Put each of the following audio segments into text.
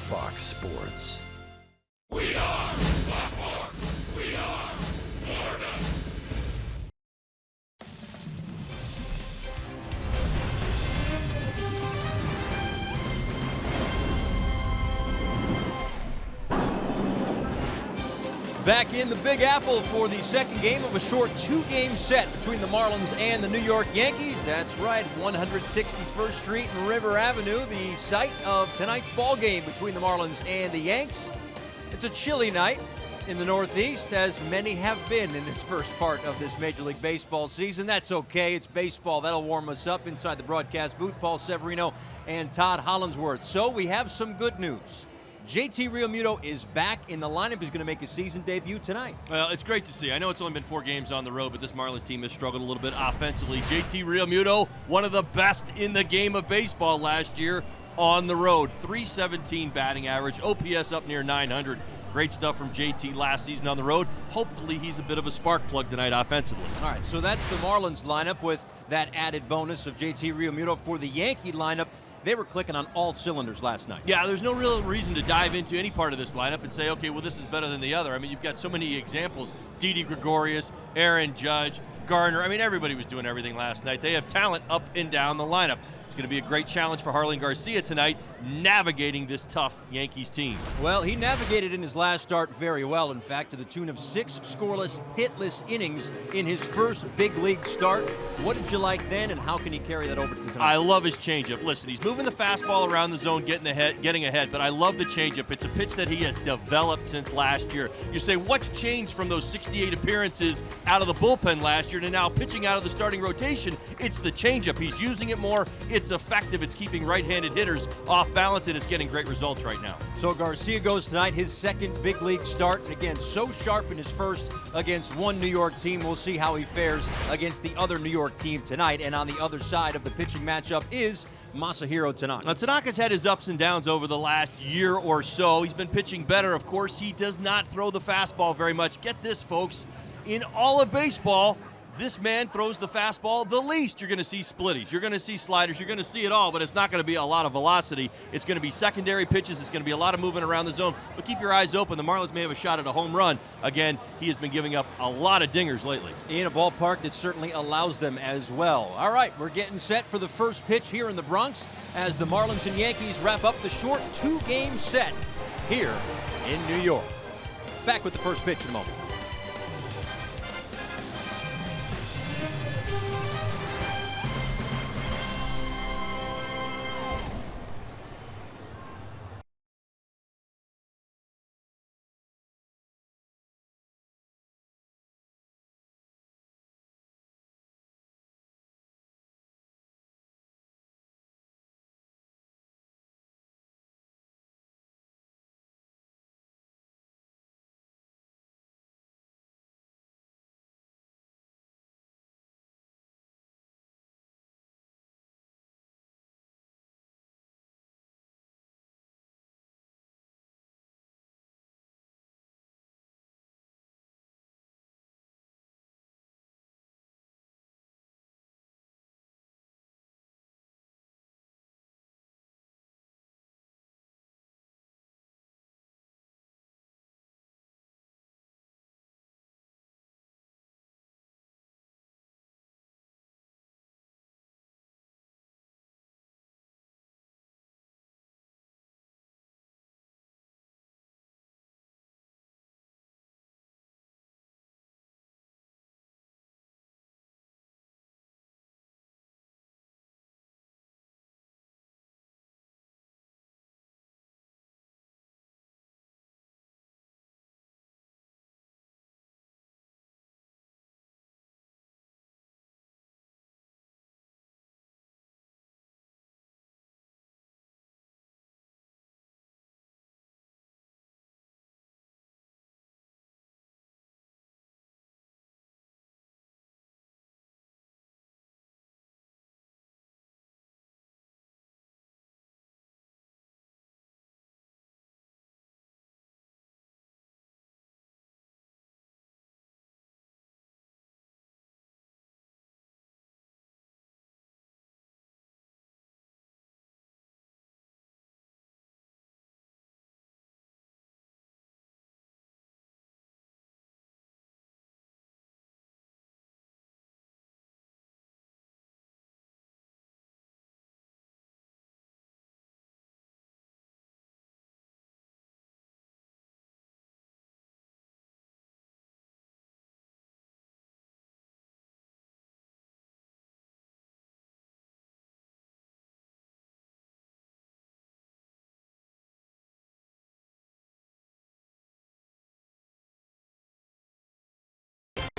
Fox Sports. We are Black Hawk. We are Florida. Back in the Big Apple for the second game of a short two-game set between the Marlins and the New York Yankees. That's right, 161st Street and River Avenue, the site of tonight's ball game between the Marlins and the Yanks. It's a chilly night in the Northeast, as many have been in this first part of this Major League Baseball season. That's okay. It's baseball. That'll warm us up inside the broadcast booth. Paul Severino and Todd Hollandsworth. So we have some good news. JT Realmuto is back in the lineup. He's going to make his season debut tonight. Well, it's great to see. I know it's only been 4 games on the road, but this Marlins team has struggled a little bit offensively. JT Realmuto, one of the best in the game of baseball last year on the road. .317 batting average, OPS up near 900. Great stuff from JT last season on the road. Hopefully he's a bit of a spark plug tonight offensively. All right, so that's the Marlins lineup with that added bonus of JT Realmuto. For the Yankee lineup, they were clicking on all cylinders last night. Yeah, there's no real reason to dive into any part of this lineup and say, okay, well, this is better than the other. I mean, you've got so many examples. Didi Gregorius, Aaron Judge, Garner. I mean, everybody was doing everything last night. They have talent up and down the lineup. It's going to be a great challenge for Harlan Garcia tonight, navigating this tough Yankees team. Well, he navigated in his last start very well, in fact, to the tune of 6 scoreless, hitless innings in his first big league start. What did you like then, and how can he carry that over to tonight? I love his changeup. Listen, he's moving the fastball around the zone, getting ahead, but I love the changeup. It's a pitch that he has developed since last year. You say, what's changed from those 68 appearances out of the bullpen last year to now pitching out of the starting rotation? It's the changeup. He's using it more. It's effective. It's keeping right-handed hitters off balance, and it's getting great results right now. So Garcia goes tonight, his second big league start, and again, so sharp in his first against one New York team. We'll see how he fares against the other New York team tonight. And on the other side of the pitching matchup is Masahiro Tanaka. Now, Tanaka's had his ups and downs over the last year or so. He's been pitching better. Of course, he does not throw the fastball very much. Get this, folks. In all of baseball, this man throws the fastball the least. You're going to see splitties. You're going to see sliders. You're going to see it all, but it's not going to be a lot of velocity. It's going to be secondary pitches. It's going to be a lot of movement around the zone. But keep your eyes open. The Marlins may have a shot at a home run. Again, he has been giving up a lot of dingers lately. In a ballpark that certainly allows them as well. All right, we're getting set for the first pitch here in the Bronx as the Marlins and Yankees wrap up the short two-game set here in New York. Back with the first pitch in a moment.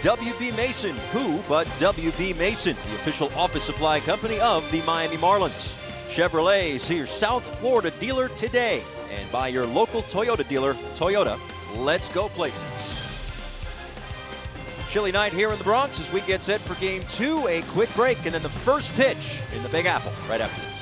WB Mason, who but WB Mason, the official office supply company of the Miami Marlins. Chevrolet is your South Florida dealer today. And by your local Toyota dealer, Toyota, let's go places. Chilly night here in the Bronx as we get set for Game 2. A quick break and then the first pitch in the Big Apple right after this.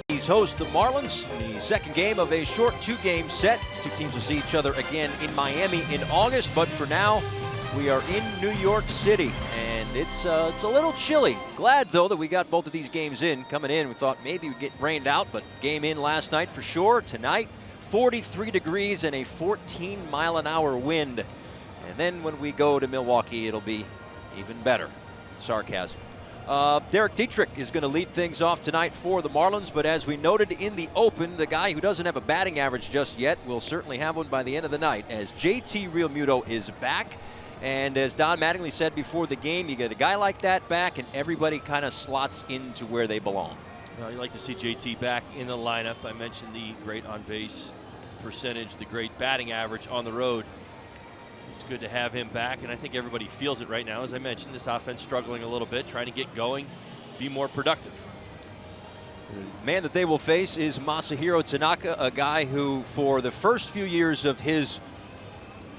Yankees host the Marlins in the second game of a short 2-game set. Two teams will see each other again in Miami in August, but for now, we are in New York City, and it's a little chilly. Glad, though, that we got both of these games in. Coming in, we thought maybe we'd get rained out, but game in last night for sure. Tonight, 43 degrees and a 14-mile-an-hour wind. And then when we go to Milwaukee, it'll be even better. Sarcasm. Derek Dietrich is going to lead things off tonight for the Marlins, but as we noted in the open, the guy who doesn't have a batting average just yet will certainly have one by the end of the night, as JT Realmuto is back. And as Don Mattingly said before the game, you get a guy like that back and everybody kind of slots into where they belong. Well, you like to see JT back in the lineup. I mentioned the great on-base percentage, the great batting average on the road. It's good to have him back, and I think everybody feels it right now. As I mentioned, this offense struggling a little bit, trying to get going, be more productive. The man that they will face is Masahiro Tanaka, a guy who, for the first few years of his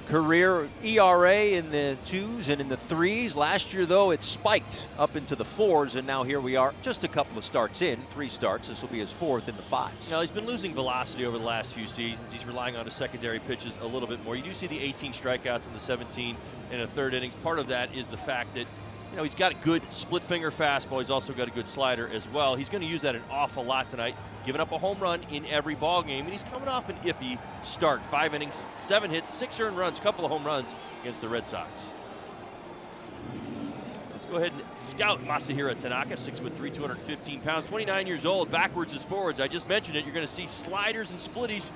career, ERA in the 2s and in the 3s. Last year, though, it spiked up into the 4s, and now here we are just a couple of starts in, 3 starts. This will be his 4th in the 5s. Now, he's been losing velocity over the last few seasons. He's relying on his secondary pitches a little bit more. You do see the 18 strikeouts and the 17 in the 3rd innings. Part of that is the fact that, you know, he's got a good split finger fastball. He's also got a good slider as well. He's going to use that an awful lot tonight. He's given up a home run in every ball game, and he's coming off an iffy start. 5 innings, 7 hits, 6 earned runs, couple of home runs against the Red Sox. Let's go ahead and scout Masahiro Tanaka, 6'3", 215 pounds, 29 years old, backwards as forwards. I just mentioned it. You're going to see sliders and splitties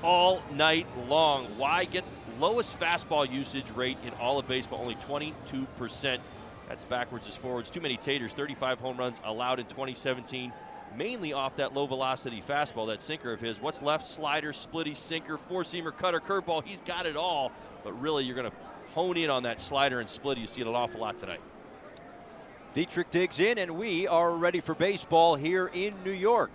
all night long. Why get lowest fastball usage rate in all of baseball? Only 22%. That's backwards as forwards. Too many taters. 35 home runs allowed in 2017, mainly off that low velocity fastball, that sinker of his. What's left? Slider, splitty, sinker, 4-seamer, cutter, curveball. He's got it all, but really you're going to hone in on that slider and split. You see it an awful lot tonight. Dietrich digs in, and we are ready for baseball here in New York.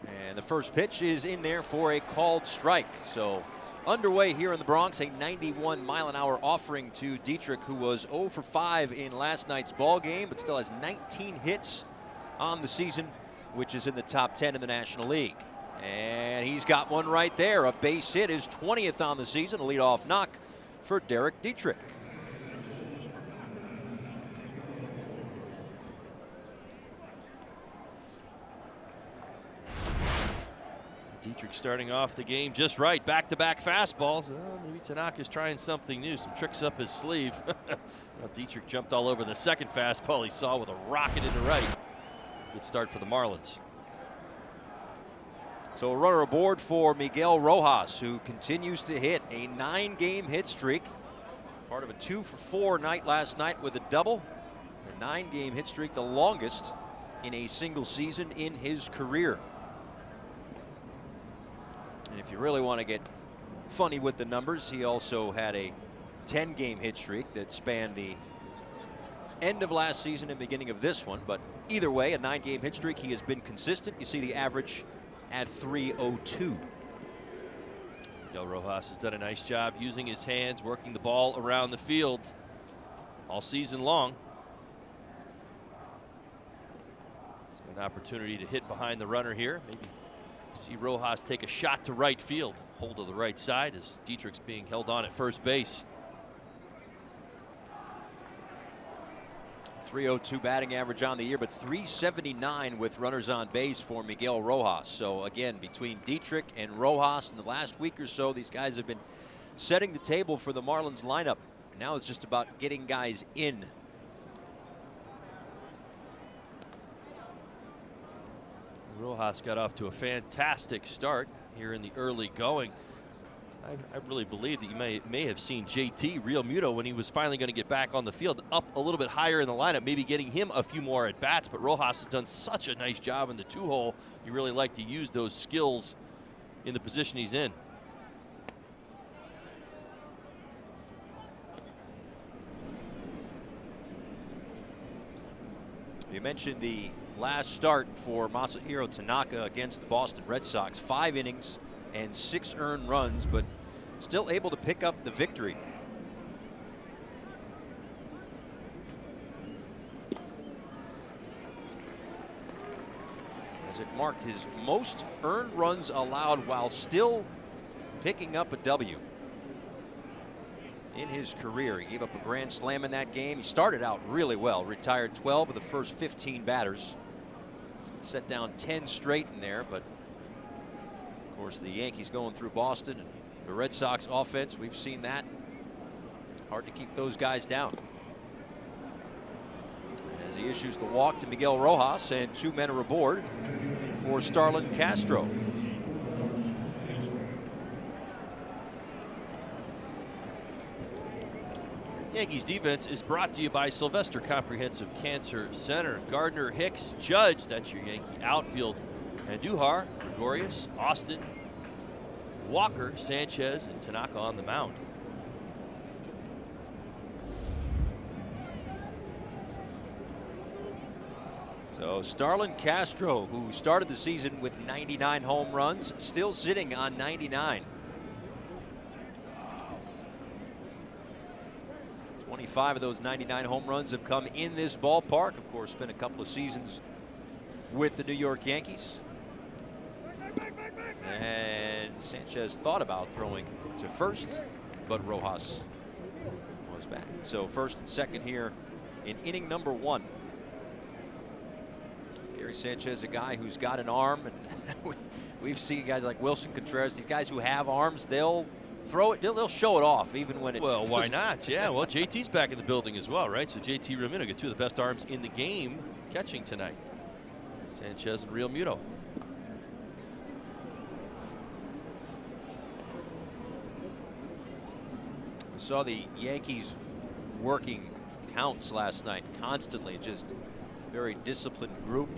And the first pitch is in there for a called strike. So underway here in the Bronx, a 91-mile-an-hour offering to Dietrich, who was 0 for 5 in last night's ball game, but still has 19 hits on the season, which is in the top 10 in the National League. And he's got one right there. A base hit, his 20th on the season, a leadoff knock for Derek Dietrich. Dietrich starting off the game just right. Back-to-back fastballs. Maybe Tanaka's trying something new, some tricks up his sleeve. Well, Dietrich jumped all over the second fastball he saw with a rocket into right. Good start for the Marlins. So a runner aboard for Miguel Rojas, who continues to hit a 9-game hit streak. Part of a 2-for-4 night last night with a double. A 9-game hit streak, the longest in a single season in his career. And if you really want to get funny with the numbers, he also had a 10-game hit streak that spanned the end of last season and beginning of this one. But either way, a 9-game hit streak, he has been consistent. You see the average at .302. Miguel Rojas has done a nice job using his hands, working the ball around the field all season long. An opportunity to hit behind the runner here. Maybe see Rojas take a shot to right field. Hold to the right side as Dietrich's being held on at first base. .302 batting average on the year, but .379 with runners on base for Miguel Rojas. So again, between Dietrich and Rojas in the last week or so, these guys have been setting the table for the Marlins lineup. Now it's just about getting guys in. Rojas got off to a fantastic start here in the early going. I really believe that you may have seen JT Realmuto when he was finally going to get back on the field up a little bit higher in the lineup, maybe getting him a few more at bats, but Rojas has done such a nice job in the 2-hole. You really like to use those skills in the position he's in. You mentioned the last start for Masahiro Tanaka against the Boston Red Sox. 5 innings and 6 earned runs, but still able to pick up the victory. As it marked his most earned runs allowed while still picking up a W in his career. He gave up a grand slam in that game. He started out really well, retired 12 of the first 15 batters. Set down 10 straight in there, but of course the Yankees going through Boston and the Red Sox offense, we've seen that. Hard to keep those guys down. As he issues the walk to Miguel Rojas, and 2 men are aboard for Starlin Castro. Yankees defense is brought to you by Sylvester Comprehensive Cancer Center. Gardner, Hicks, Judge, that's your Yankee outfield. Andujar, Gregorius, Austin, Walker, Sanchez, and Tanaka on the mound. So Starlin Castro, who started the season with 99 home runs, still sitting on 99. 25 of those 99 home runs have come in this ballpark. Of course, spent a couple of seasons with the New York Yankees. And Sanchez thought about throwing to first, but Rojas was back. So first and second here in inning number 1. Gary Sanchez, a guy who's got an arm, and we've seen guys like Wilson Contreras, these guys who have arms, they'll throw it, they'll show it off even when it. Well, why not? Yeah, well, JT's back in the building as well, right? So JT Realmuto got 2 of the best arms in the game catching tonight. Sanchez and Realmuto. We saw the Yankees working counts last night constantly, just very disciplined group.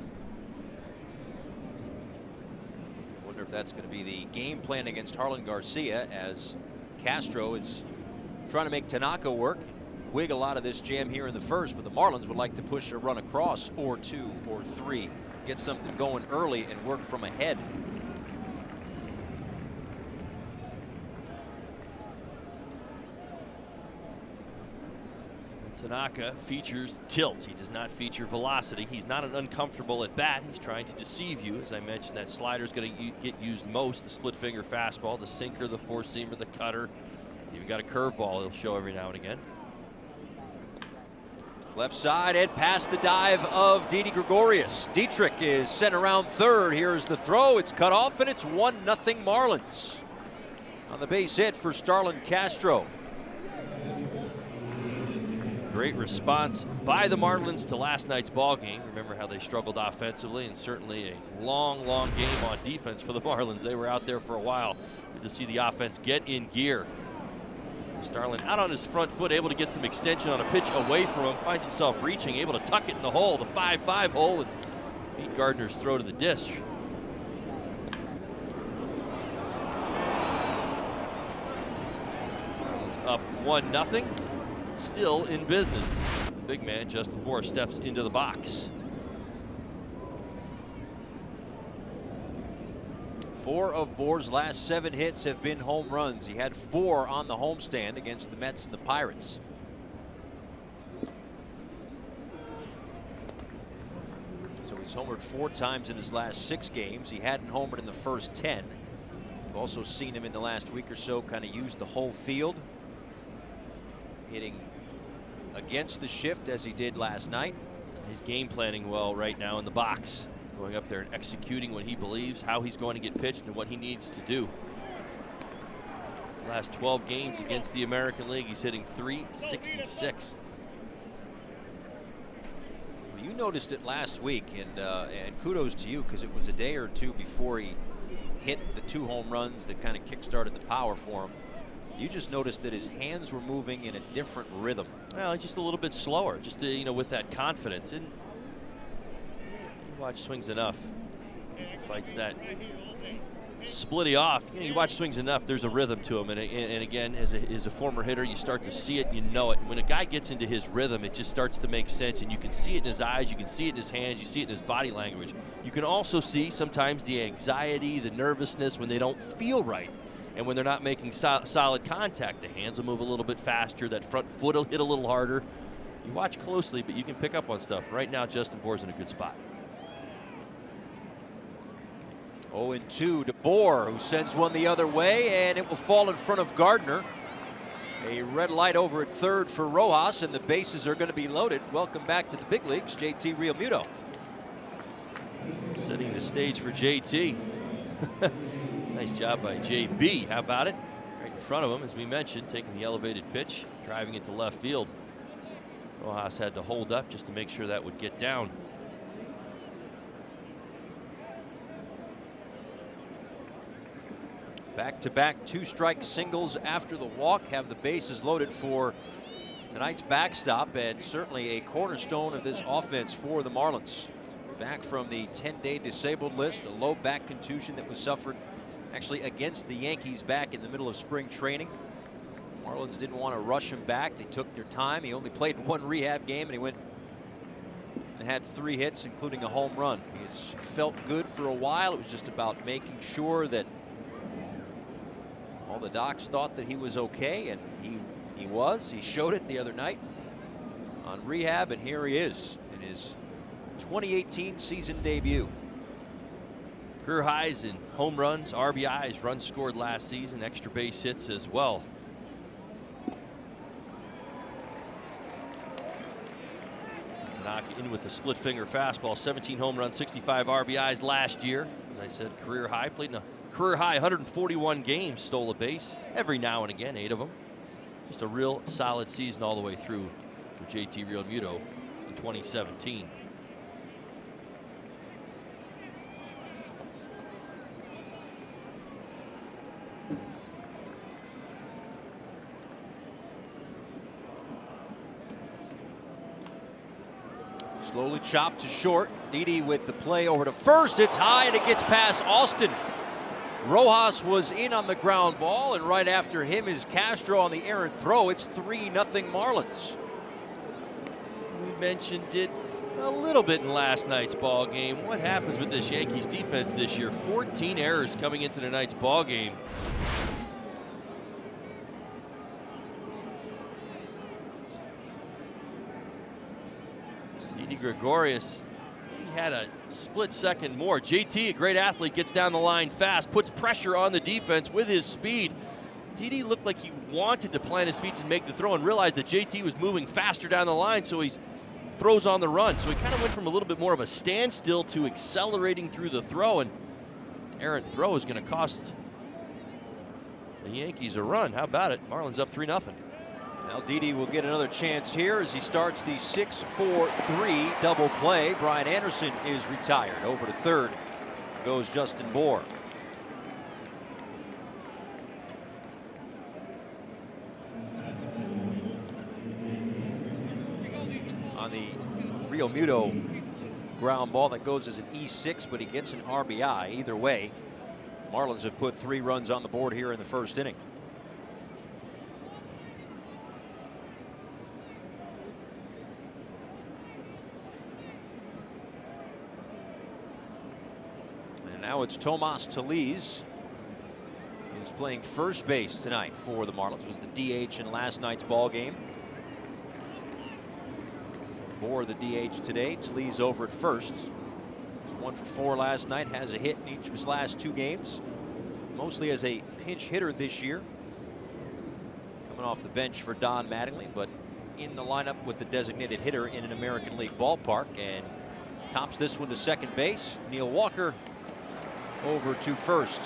Wonder if that's going to be the game plan against Harlan Garcia, as Castro is trying to make Tanaka work, wiggle out of this jam here in the first, but the Marlins would like to push a run across, or 2 or 3, get something going early and work from ahead. Tanaka features tilt. He does not feature velocity. He's not an uncomfortable at bat. He's trying to deceive you. As I mentioned, that slider is going to get used most. The split finger fastball, the sinker, the 4-seamer, the cutter. He's even got a curveball he'll show every now and again. Left side and past the dive of Didi Gregorius. Dietrich is sent around third. Here's the throw. It's cut off, and it's 1-0 Marlins. On the base hit for Starlin Castro. Great response by the Marlins to last night's ball game. Remember how they struggled offensively, and certainly a long game on defense for the Marlins. They were out there for a while. Good to see the offense get in gear. Starlin out on his front foot, able to get some extension on a pitch away from him. Finds himself reaching, able to tuck it in the hole, the 5-5 hole, and beat Gardner's throw to the dish. Marlins up 1-0. Still in business. The big man, Justin Bohr, steps into the box. 4 of Bohr's last 7 hits have been home runs. He had 4 on the homestand against the Mets and the Pirates. So he's homered 4 times in his last 6 games. He hadn't homered in the first 10. We've also seen him in the last week or so kind of use the whole field, hitting against the shift as he did last night. He's game planning well right now in the box. Going up there and executing what he believes, how he's going to get pitched, and what he needs to do. Last 12 games against the American League, he's hitting .366. Well, you noticed it last week, and kudos to you, because it was a day or two before he hit the 2 home runs that kind of kick-started the power for him. You just noticed that his hands were moving in a different rhythm. Well, just a little bit slower, just to, with that confidence. And watch swings enough. Fights that splitty off. You watch swings enough, there's a rhythm to him. And again, as a former hitter, you start to see it, you know it. When a guy gets into his rhythm, it just starts to make sense. And you can see it in his eyes, you can see it in his hands, you see it in his body language. You can also see sometimes the anxiety, the nervousness when they don't feel right. And when they're not making solid contact, the hands will move a little bit faster, that front foot will hit a little harder. You watch closely, but you can pick up on stuff. Right now, Justin Bohr's in a good spot. 0-2 to Bohr, who sends one the other way, and it will fall in front of Gardner. A red light over at third for Rojas, and the bases are going to be loaded. Welcome back to the big leagues, JT Realmuto. Setting the stage for JT. Nice job by JB. How about it? Right in front of him, as we mentioned, taking the elevated pitch, driving it to left field. Rojas had to hold up just to make sure that would get down. Back-to-back 2-strike singles after the walk have the bases loaded for tonight's backstop, and certainly a cornerstone of this offense for the Marlins. Back from the 10-day disabled list, a low back contusion that was suffered actually against the Yankees back in the middle of spring training. Marlins didn't want to rush him back. They took their time. He only played 1 rehab game, and he went and had 3 hits, including a home run. He's felt good for a while. It was just about making sure that all the docs thought that he was okay, and he was. He showed it the other night on rehab, and here he is in his 2018 season debut. Career highs in home runs, RBIs, runs scored last season, extra base hits as well. Tanaka in with a split finger fastball, 17 home runs, 65 RBIs last year. As I said, career high, played in a career high 141 games, stole a base every now and again, 8 of them. Just a real solid season all the way through for JT Realmuto in 2017. Slowly chopped to short. Didi with the play over to first. It's high, and it gets past Austin. Rojas was in on the ground ball, and right after him is Castro on the errant throw. It's 3-0 Marlins. We mentioned it a little bit in last night's ball game. What happens with this Yankees defense this year? 14 errors coming into tonight's ball game. Didi Gregorius, he had a split second more. JT, a great athlete, gets down the line fast, puts pressure on the defense with his speed. Didi looked like he wanted to plant his feet and make the throw, and realized that JT was moving faster down the line, so he's throws on the run. So he kind of went from a little bit more of a standstill to accelerating through the throw, and errant throw is going to cost the Yankees a run. How about it? Marlins up 3-0. Now Didi will get another chance here as he starts the 6-4-3 double play. Brian Anderson is retired. Over to third goes Justin Bohr. On the Real Muto ground ball that goes as an E6, but he gets an RBI. Either way, Marlins have put 3 runs on the board here in the first inning. And now it's Tomas Tellez, who's playing first base tonight for the Marlins. Was the DH in last night's ball game. Bohr the DH today. Tellez over at first. Was 1 for 4 last night. Has a hit in each of his last 2 games. Mostly as a pinch hitter this year. Coming off the bench for Don Mattingly, but in the lineup with the designated hitter in an American League ballpark, and tops this one to second base. Neil Walker over to first,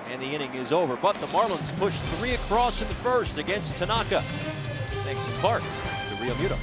and the inning is over. But the Marlins pushed 3 across in the first against Tanaka, thanks in part to Real Muto.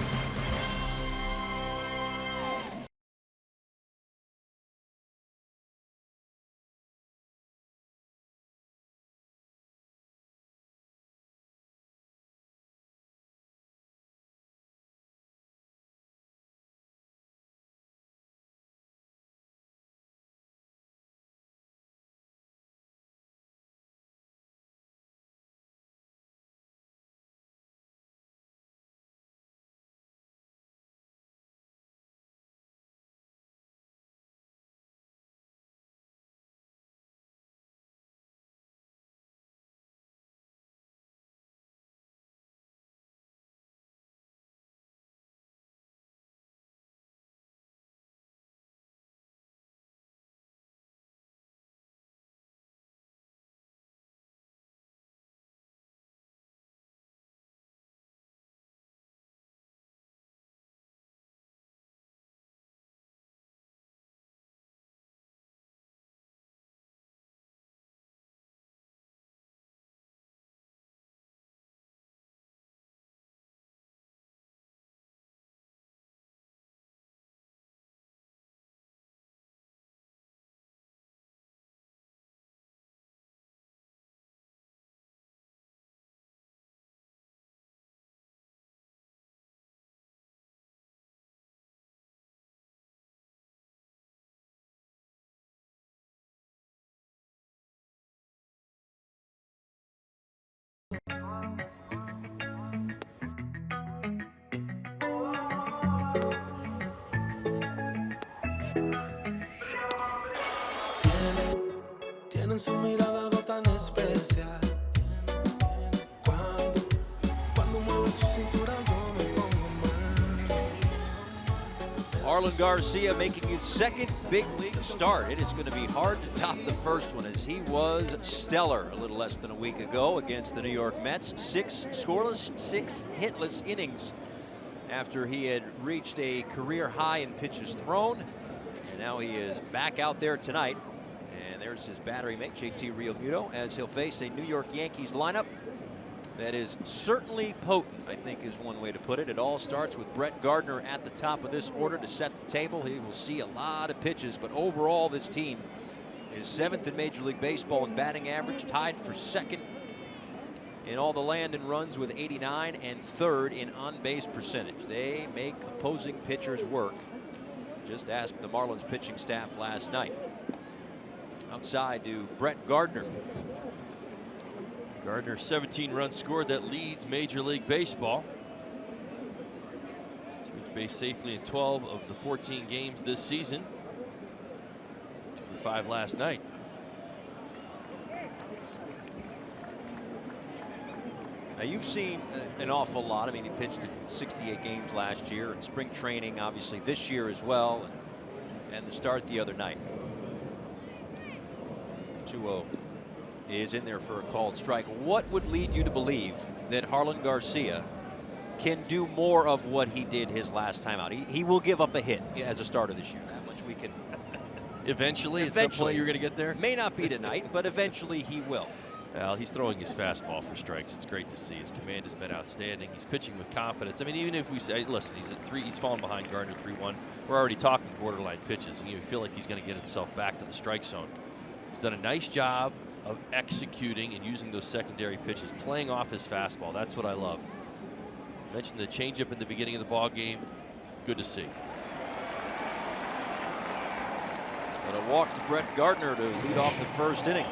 Tiene en su mirada algo tan especial. Cuando mueve su cintura yo me pongo mal. Arlen Garcia making his second big league start. It is going to be hard to top the first one, as he was stellar a little less than a week ago against the New York Mets. 6 scoreless, 6 hitless innings after he had reached a career high in pitches thrown. And now he is back out there tonight. And there's his battery mate, JT Realmuto, as he'll face a New York Yankees lineup that is certainly potent, I think is one way to put it. It all starts with Brett Gardner at the top of this order to set the table. He will see a lot of pitches, but overall this team is 7th in Major League Baseball in batting average, tied for 2nd in all the land and runs with 89, and 3rd in on-base percentage. They make opposing pitchers work. Just ask the Marlins pitching staff last night. Outside to Brett Gardner. Gardner, 17 runs scored. That leads Major League Baseball. Reached base safely in 12 of the 14 games this season. 2 for 5 last night. Now you've seen an awful lot. I mean, he pitched in 68 games last year, and spring training obviously this year as well, and the start the other night. 2-0 is in there for a called strike. What would lead you to believe that Arlen Garcia can do more of what he did his last time out. He will give up a hit as a starter this year. That much we can. Eventually, at some point, you're going to get there? May not be tonight, but eventually he will. Well, he's throwing his fastball for strikes. It's great to see. His command has been outstanding. He's pitching with confidence. I mean, even if we say, listen, he's at 3, he's fallen behind Gardner 3-1. We're already talking borderline pitches, and you feel like he's going to get himself back to the strike zone. He's done a nice job of executing and using those secondary pitches, playing off his fastball. That's what I love. I mentioned the changeup in the beginning of the ball game. Good to see. But a walk to Brett Gardner to lead off the first inning.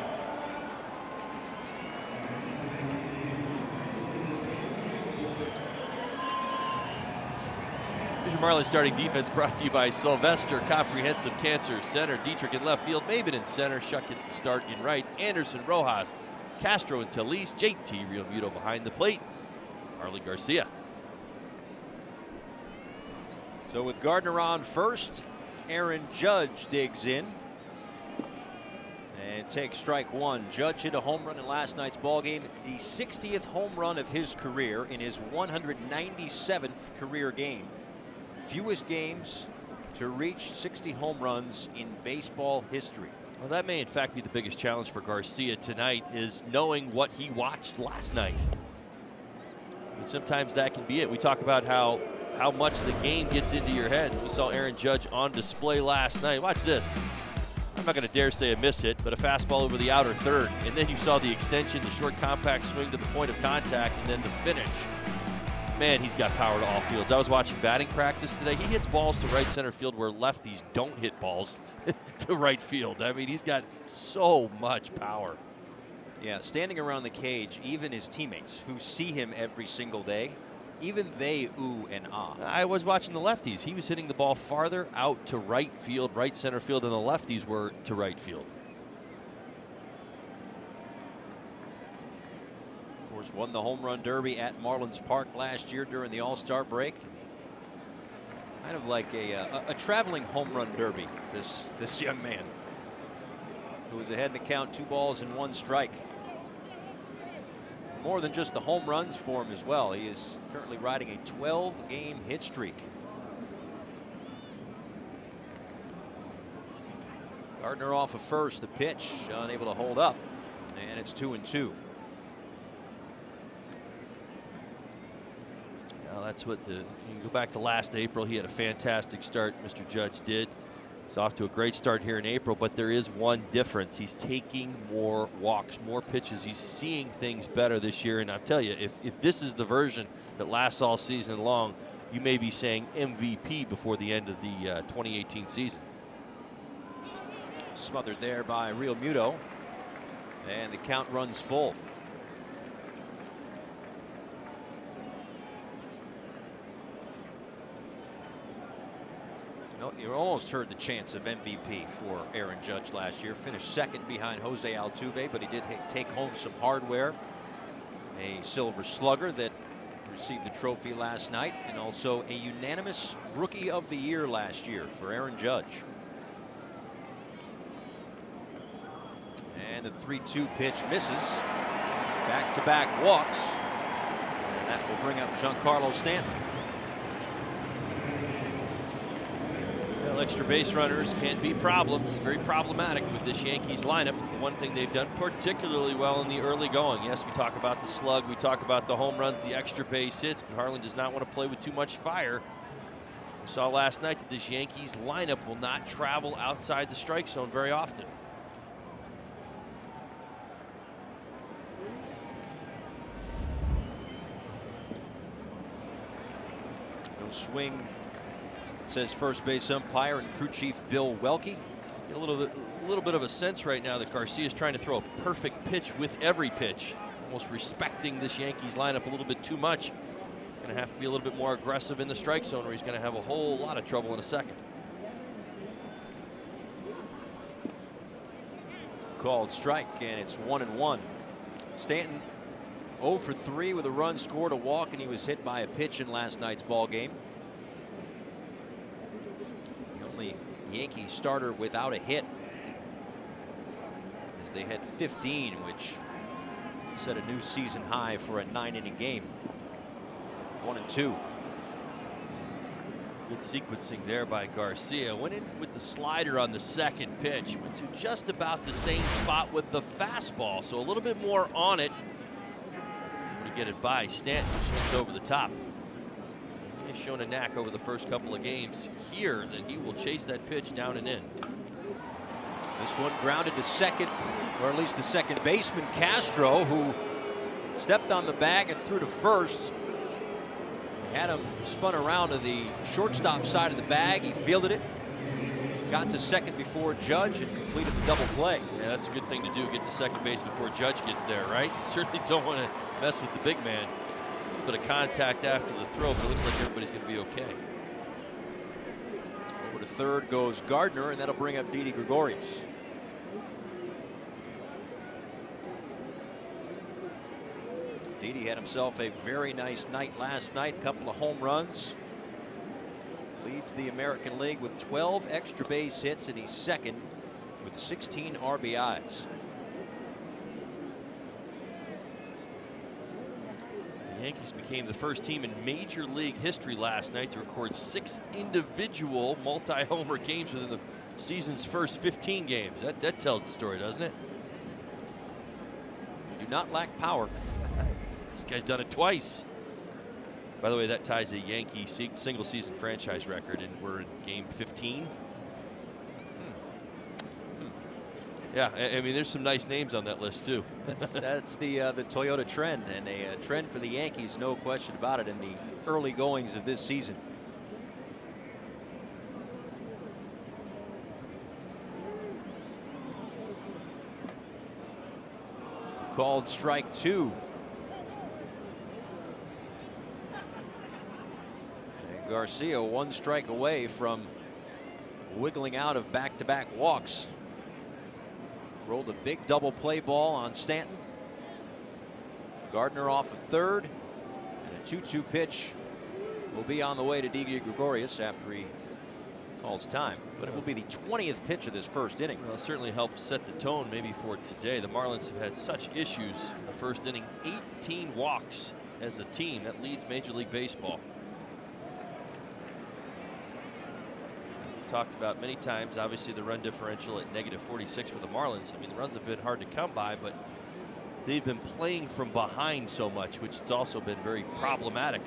Here's your Marlins starting defense, brought to you by Sylvester Comprehensive Cancer Center. Dietrich in left field, Maben in center. Shuck gets the start in right. Anderson, Rojas, Castro and Talise. JT Real Muto behind the plate. Harley Garcia. So with Gardner on first, Aaron Judge digs in and takes strike one. Judge hit a home run in last night's ball game, the 60th home run of his career in his 197th career game. Fewest games to reach 60 home runs in baseball history. Well, that may in fact be the biggest challenge for Garcia tonight, is knowing what he watched last night. And sometimes that can be it. We talk about how much the game gets into your head. We saw Aaron Judge on display last night. Watch this. I'm not going to dare say a miss hit, but a fastball over the outer third. And then you saw the extension, the short compact swing to the point of contact, and then the finish. Man, he's got power to all fields. I was watching batting practice today. He hits balls to right center field where lefties don't hit balls to right field. I mean, he's got so much power. Yeah, standing around the cage, even his teammates who see him every single day, even they ooh and ah. I was watching the lefties. He was hitting the ball farther out to right field, right center field than the lefties were to right field. Of course, won the home run derby at Marlins Park last year during the All-Star break. Kind of like a traveling home run derby, this young man, who was ahead in the count, 2 balls and 1 strike. More than just the home runs for him as well. He is currently riding a 12-game hit streak. Gardner off of first, the pitch unable to hold up, and it's 2-2. Well, that's what you can go back to last April. He had a fantastic start, Mr. Judge did. He's off to a great start here in April, but there is one difference. He's taking more walks, more pitches. He's seeing things better this year. And I'll tell you, if this is the version that lasts all season long, you may be saying MVP before the end of the 2018 season. Smothered there by Real Muto, and the count runs full. You almost heard the chance of MVP for Aaron Judge last year. Finished second behind Jose Altuve, but he did take home some hardware. A silver slugger that received the trophy last night, and also a unanimous Rookie of the Year last year for Aaron Judge. And the 3-2 pitch misses. Back-to-back walks. And that will bring up Giancarlo Stanton. Well, extra base runners can be problems. Very problematic with this Yankees lineup. It's the one thing they've done particularly well in the early going. Yes, we talk about the slug, we talk about the home runs, the extra base hits, but Harlan does not want to play with too much fire. We saw last night that this Yankees lineup will not travel outside the strike zone very often. No swing, says first base umpire and crew chief Bill Welke. A little bit of a sense right now that Garcia is trying to throw a perfect pitch with every pitch, almost respecting this Yankees lineup a little bit too much. He's going to have to be a little bit more aggressive in the strike zone, or he's going to have a whole lot of trouble in a second. Called strike, and it's 1-1. Stanton 0 for 3 with a run, scored a walk, and he was hit by a pitch in last night's ball game. The only Yankee starter without a hit, as they had 15, which set a new season high for a 9-inning game. 1-2. Good sequencing there by Garcia. Went in with the slider on the second pitch. Went to just about the same spot with the fastball, so a little bit more on it. To get it by Stanton, who swings over the top. He has shown a knack over the first couple of games here that he will chase that pitch down and in. This one grounded to second, or at least the second baseman, Castro, who stepped on the bag and threw to first. Had him spun around to the shortstop side of the bag. He fielded it, got to second before Judge, and completed the double play. Yeah, that's a good thing to do, get to second base before Judge gets there, right? You certainly don't want to mess with the big man. A bit of contact after the throw, but it looks like everybody's going to be okay. Over to third goes Gardner, and that'll bring up Didi Gregorius. Didi had himself a very nice night last night, couple of home runs. Leads the American League with 12 extra base hits, and he's second with 16 RBIs. The Yankees became the first team in Major League history last night to record 6 individual multi-homer games within the season's first 15 games. That tells the story, doesn't it? Do not lack power. This guy's done it twice. By the way, that ties a Yankee single season franchise record, and we're in game 15. Yeah, I mean, there's some nice names on that list too. That's the Toyota trend, and a trend for the Yankees, no question about it, in the early goings of this season. Called strike 2. And Garcia 1 strike away from wiggling out of back-to-back walks. Rolled a big double play ball on Stanton. Gardner off of third, and a 2-2 pitch will be on the way to Didi Gregorius after he calls time. But it will be the 20th pitch of this first inning. Well, it certainly helped set the tone maybe for today. The Marlins have had such issues in the first inning. 18 walks as a team. That leads Major League Baseball. Talked about many times, obviously the run differential at -46 for the Marlins. I mean, the runs have been hard to come by, but they've been playing from behind so much, which has also been very problematic.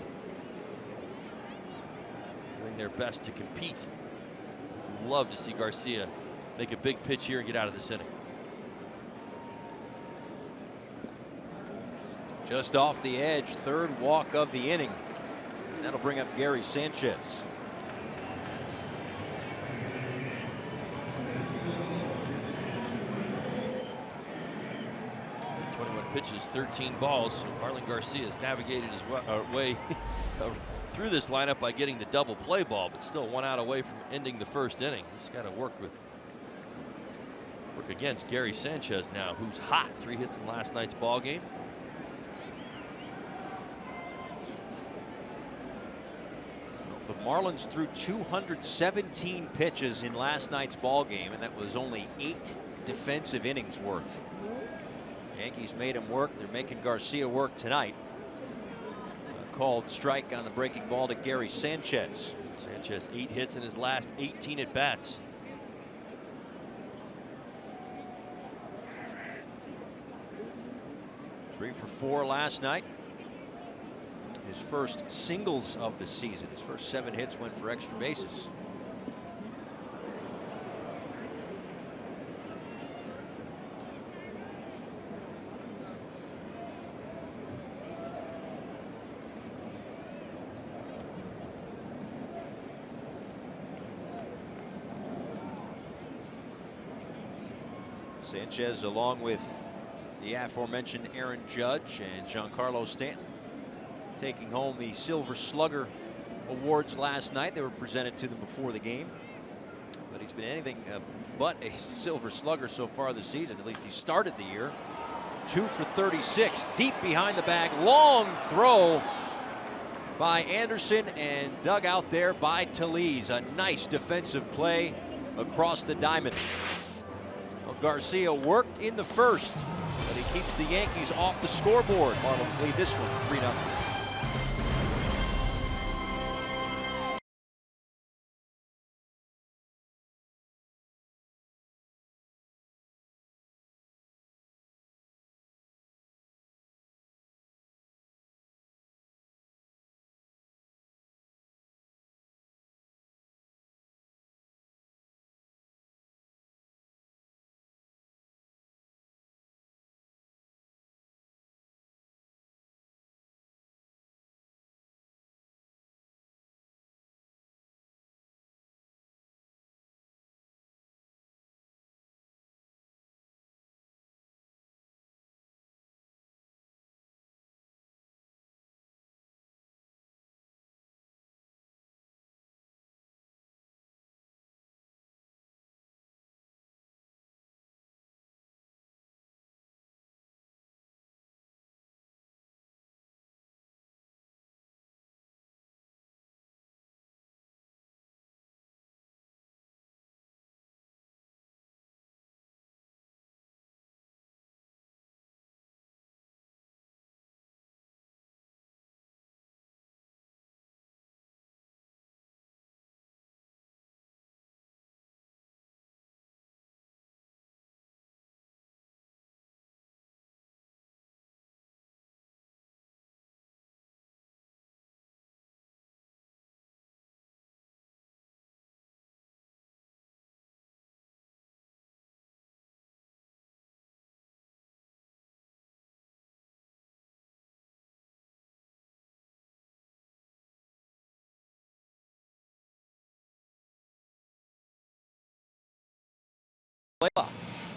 Doing their best to compete. Love to see Garcia make a big pitch here and get out of this inning. Just off the edge, third walk of the inning. And that'll bring up Gary Sanchez. Pitches, 13 balls. So Marlon Garcia has navigated his way through this lineup by getting the double play ball, but still 1 out away from ending the first inning. He's got to work against Gary Sanchez now, who's hot. 3 hits in last night's ball game. The Marlins threw 217 pitches in last night's ball game, and that was only 8 defensive innings worth. Yankees made him work. They're making Garcia work tonight. Called strike on the breaking ball to Gary Sanchez. Sanchez 8 hits in his last 18 at bats. Three for 4 last night. His first singles of the season. His first 7 hits went for extra bases. Sanchez, along with the aforementioned Aaron Judge and Giancarlo Stanton, taking home the Silver Slugger awards last night. They were presented to them before the game, but he's been anything but a Silver Slugger so far this season. At least he started the year. 2 for 36, deep behind the bag, long throw by Anderson and dug out there by Tellez. A nice defensive play across the diamond. Garcia worked in the first, but he keeps the Yankees off the scoreboard. Marlins lead this one 3-0.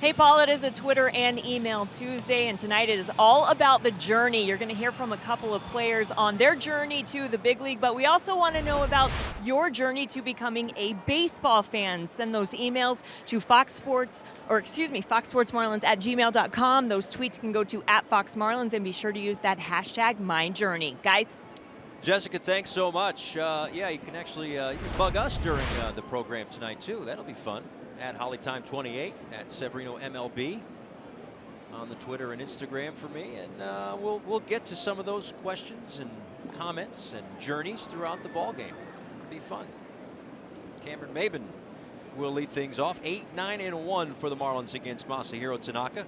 Hey, Paul, it is a Twitter and email Tuesday, and tonight it is all about the journey. You're going to hear from a couple of players on their journey to the big league, but we also want to know about your journey to becoming a baseball fan. Send those emails to foxsportsmarlins@gmail.com. Those tweets can go to @FoxMarlins, and be sure to use that hashtag MyJourney. Guys? Jessica, thanks so much. Yeah, you can actually you can bug us during the program tonight, too. That'll be fun. At HollyTime28, at Severino MLB on the Twitter and Instagram for me, and we'll get to some of those questions and comments and journeys throughout the ball game. It'll be fun. Cameron Maben will lead things off. 8-9-1 for the Marlins against Masahiro Tanaka.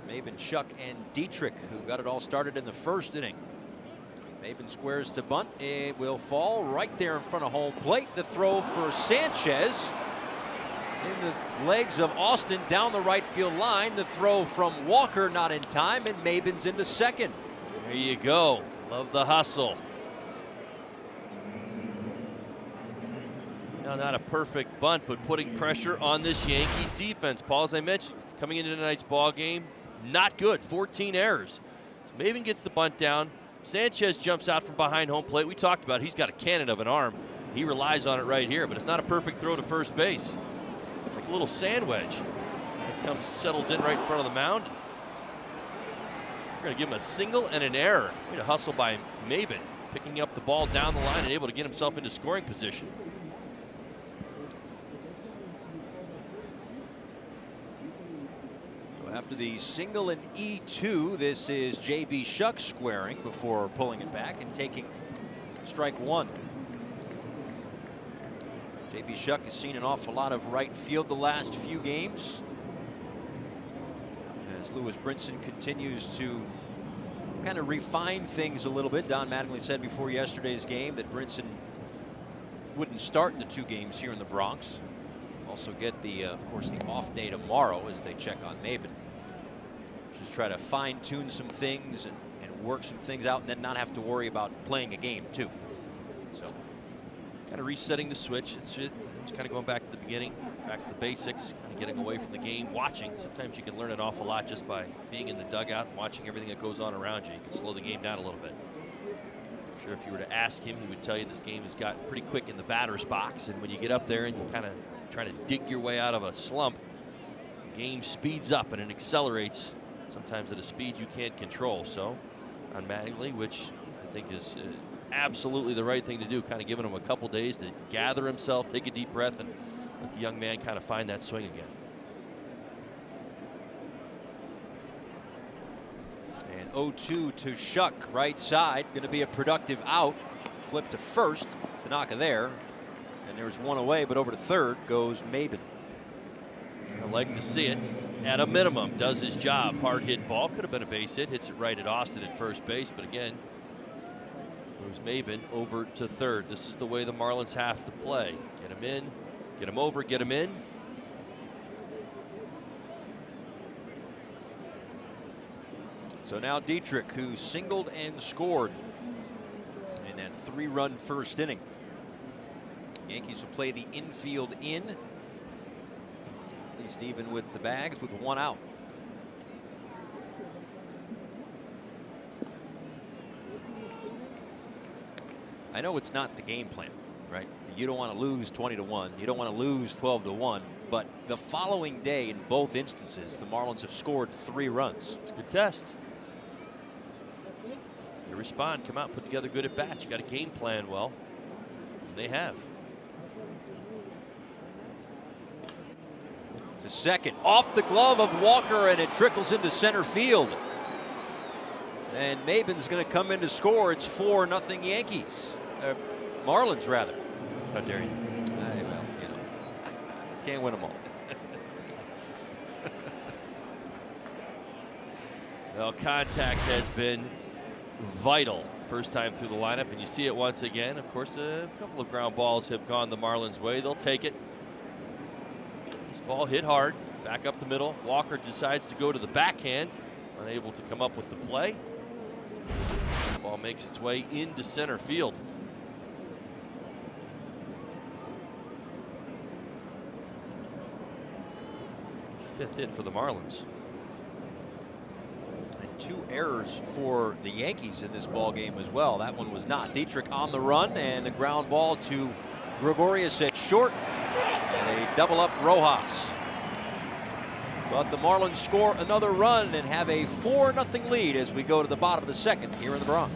Maben, Shuck, and Dietrich, who got it all started in the first inning. Maben squares to bunt. It will fall right there in front of home plate. The throw for Sanchez. In the legs of Austin down the right field line. The throw from Walker not in time, and Maben's into second. There you go. Love the hustle. Now, not a perfect bunt, but putting pressure on this Yankees defense. Paul, as I mentioned, coming into tonight's ball game, not good. 14 errors. So Maben gets the bunt down. Sanchez jumps out from behind home plate. We talked about he's got a cannon of an arm. He relies on it right here, but it's not a perfect throw to first base. It's like a little sand wedge. It comes, settles in right in front of the mound. We're going to give him a single and an error. Way to hustle by Maben, picking up the ball down the line and able to get himself into scoring position. So after the single and E2, this is J.B. Shuck squaring before pulling it back and taking strike one. J.B. Shuck has seen an awful lot of right field the last few games, as Lewis Brinson continues to kind of refine things a little bit. Don Mattingly said before yesterday's game that Brinson wouldn't start the two games here in the Bronx. Also get the, of course, the off day tomorrow as they check on Maben. Just try to fine tune some things and work some things out, and then not have to worry about playing a game too. So. Kind of resetting the switch. It's kind of going back to the beginning, back to the basics, kind of getting away from the game, watching. Sometimes you can learn an awful lot just by being in the dugout and watching everything that goes on around you. You can slow the game down a little bit. I'm sure if you were to ask him, he would tell you this game has gotten pretty quick in the batter's box, and when you get up there and you kind of trying to dig your way out of a slump, the game speeds up and it accelerates, sometimes at a speed you can't control. So on Mattingly, which I think is absolutely the right thing to do, kind of giving him a couple days to gather himself, take a deep breath, and let the young man kind of find that swing again. And 0-2 to Shuck, right side. Going to be a productive out. Flip to first. Tanaka there. And there's one away, but over to third goes Maben. I like to see it. At a minimum, does his job. Hard hit ball. Could have been a base hit. Hits it right at Austin at first base, but again, goes Maben over to third. This is the way the Marlins have to play. Get him in, get him over, get him in. So now Dietrich, who singled and scored in that 3-run first inning. Yankees will play the infield in, at least even with the bags, with one out. I know it's not the game plan, right? You don't want to lose 20-1. You don't want to lose 12-1. But the following day, in both instances, the Marlins have scored 3 runs. It's a good test. You respond, come out, put together good at bats. You got a game plan well. And they have. The second, off the glove of Walker, and it trickles into center field. And Maben's going to come in to score. It's 4-0 Yankees. Marlins, rather. How dare you? Well, you know, can't win them all. Well, contact has been vital first time through the lineup, and you see it once again. Of course, a couple of ground balls have gone the Marlins' way. They'll take it. This ball hit hard, back up the middle. Walker decides to go to the backhand, unable to come up with the play. The ball makes its way into center field. 5th hit for the Marlins. And 2 errors for the Yankees in this ball game as well. That one was not. Dietrich on the run, and the ground ball to Gregorius at short, and they double up Rojas. But the Marlins score another run and have a 4-0 lead as we go to the bottom of the second here in the Bronx.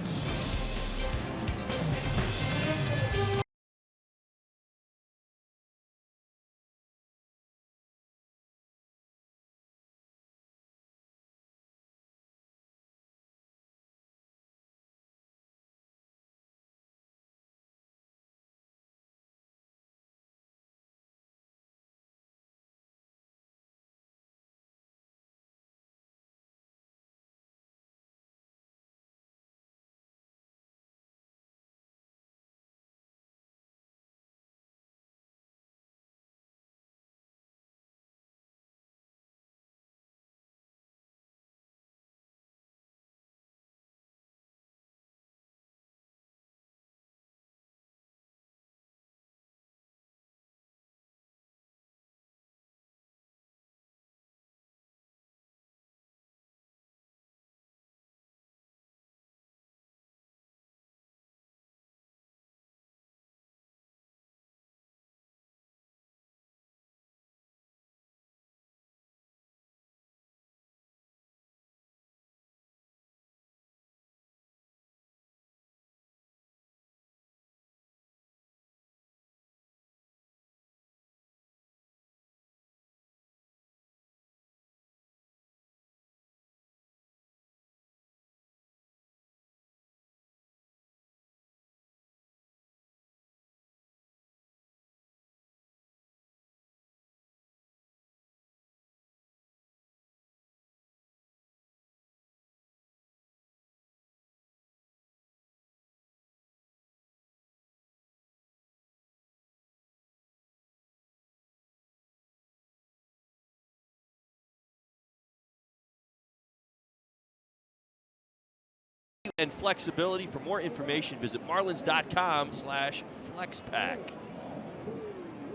And flexibility. For more information, visit marlins.com/flexpack.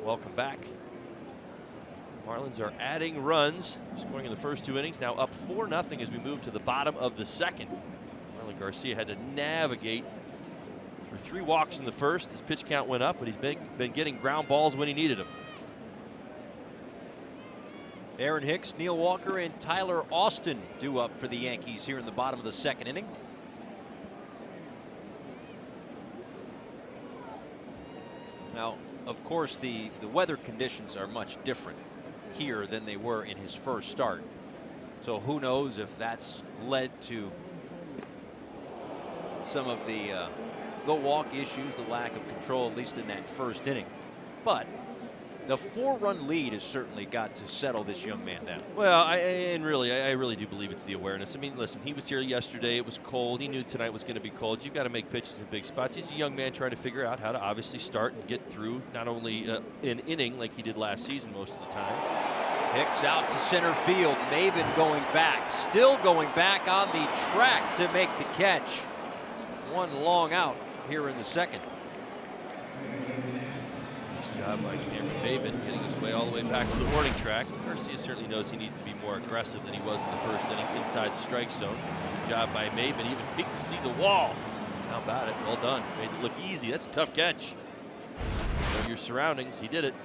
Welcome back. Marlins are adding runs, scoring in the first 2 innings. Now up 4-0 as we move to the bottom of the second. Marlon Garcia had to navigate through 3 walks in the first. His pitch count went up, but he's been getting ground balls when he needed them. Aaron Hicks, Neil Walker, and Tyler Austin due up for the Yankees here in the bottom of the second inning. Now, of course, the weather conditions are much different here than they were in his first start. So who knows if that's led to some of the walk issues, the lack of control, at least in that first inning. But the 4-run lead has certainly got to settle this young man down. Well, I really do believe it's the awareness. I mean, listen, he was here yesterday. It was cold. He knew tonight was going to be cold. You've got to make pitches in big spots. He's a young man trying to figure out how to obviously start and get through not only an inning like he did last season most of the time. Hicks out to center field. Maven going back, still going back on the track to make the catch. One long out here in the second. Nice job by Cameron Maven getting his way all the way back to the warning track. Garcia certainly knows he needs to be more aggressive than he was in the first inning inside the strike zone. Good job by Maven, even peeked to see the wall. How about it? Well done. Made it look easy. That's a tough catch. Know your surroundings. He did it.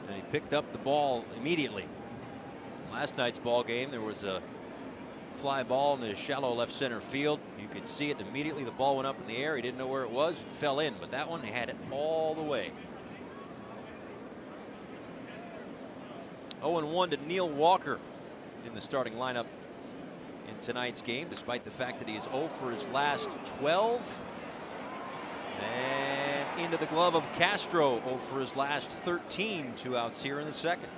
And he picked up the ball immediately. Last night's ball game, there was a fly ball in the shallow left center field. You could see it immediately. The ball went up in the air. He didn't know where it was. It fell in, but that one, he had it all the way. 0-1 to Neil Walker in the starting lineup in tonight's game, despite the fact that he is 0 for his last 12. And into the glove of Castro, 0 for his last 13. 2 outs here in the second.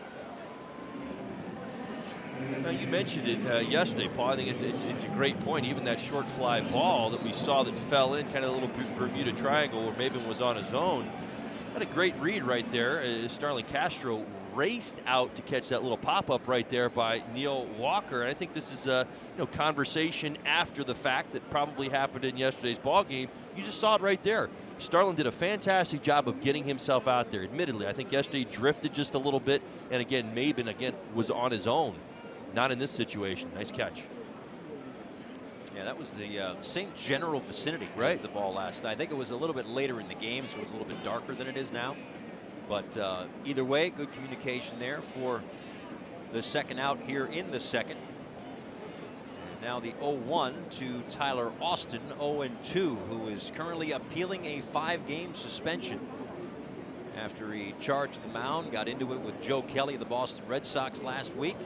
Now, you mentioned it yesterday, Paul. I think it's a great point. Even that short fly ball that we saw that fell in, kind of a little Bermuda Triangle where Maven was on his own. Had a great read right there. Starling Castro raced out to catch that little pop-up right there by Neil Walker. And I think this is a conversation after the fact that probably happened in yesterday's ball game. You just saw it right there. Starlin did a fantastic job of getting himself out there. Admittedly, I think yesterday drifted just a little bit, and again, Maben was on his own. Not in this situation. Nice catch. Yeah, that was the same general vicinity as the ball last night. I think it was a little bit later in the game, so it was a little bit darker than it is now. But either way, good communication there for the second out here in the second. And now the 0-1 to Tyler Austin, 0-2, who is currently appealing a 5-game suspension after he charged the mound, got into it with Joe Kelly of the Boston Red Sox last week.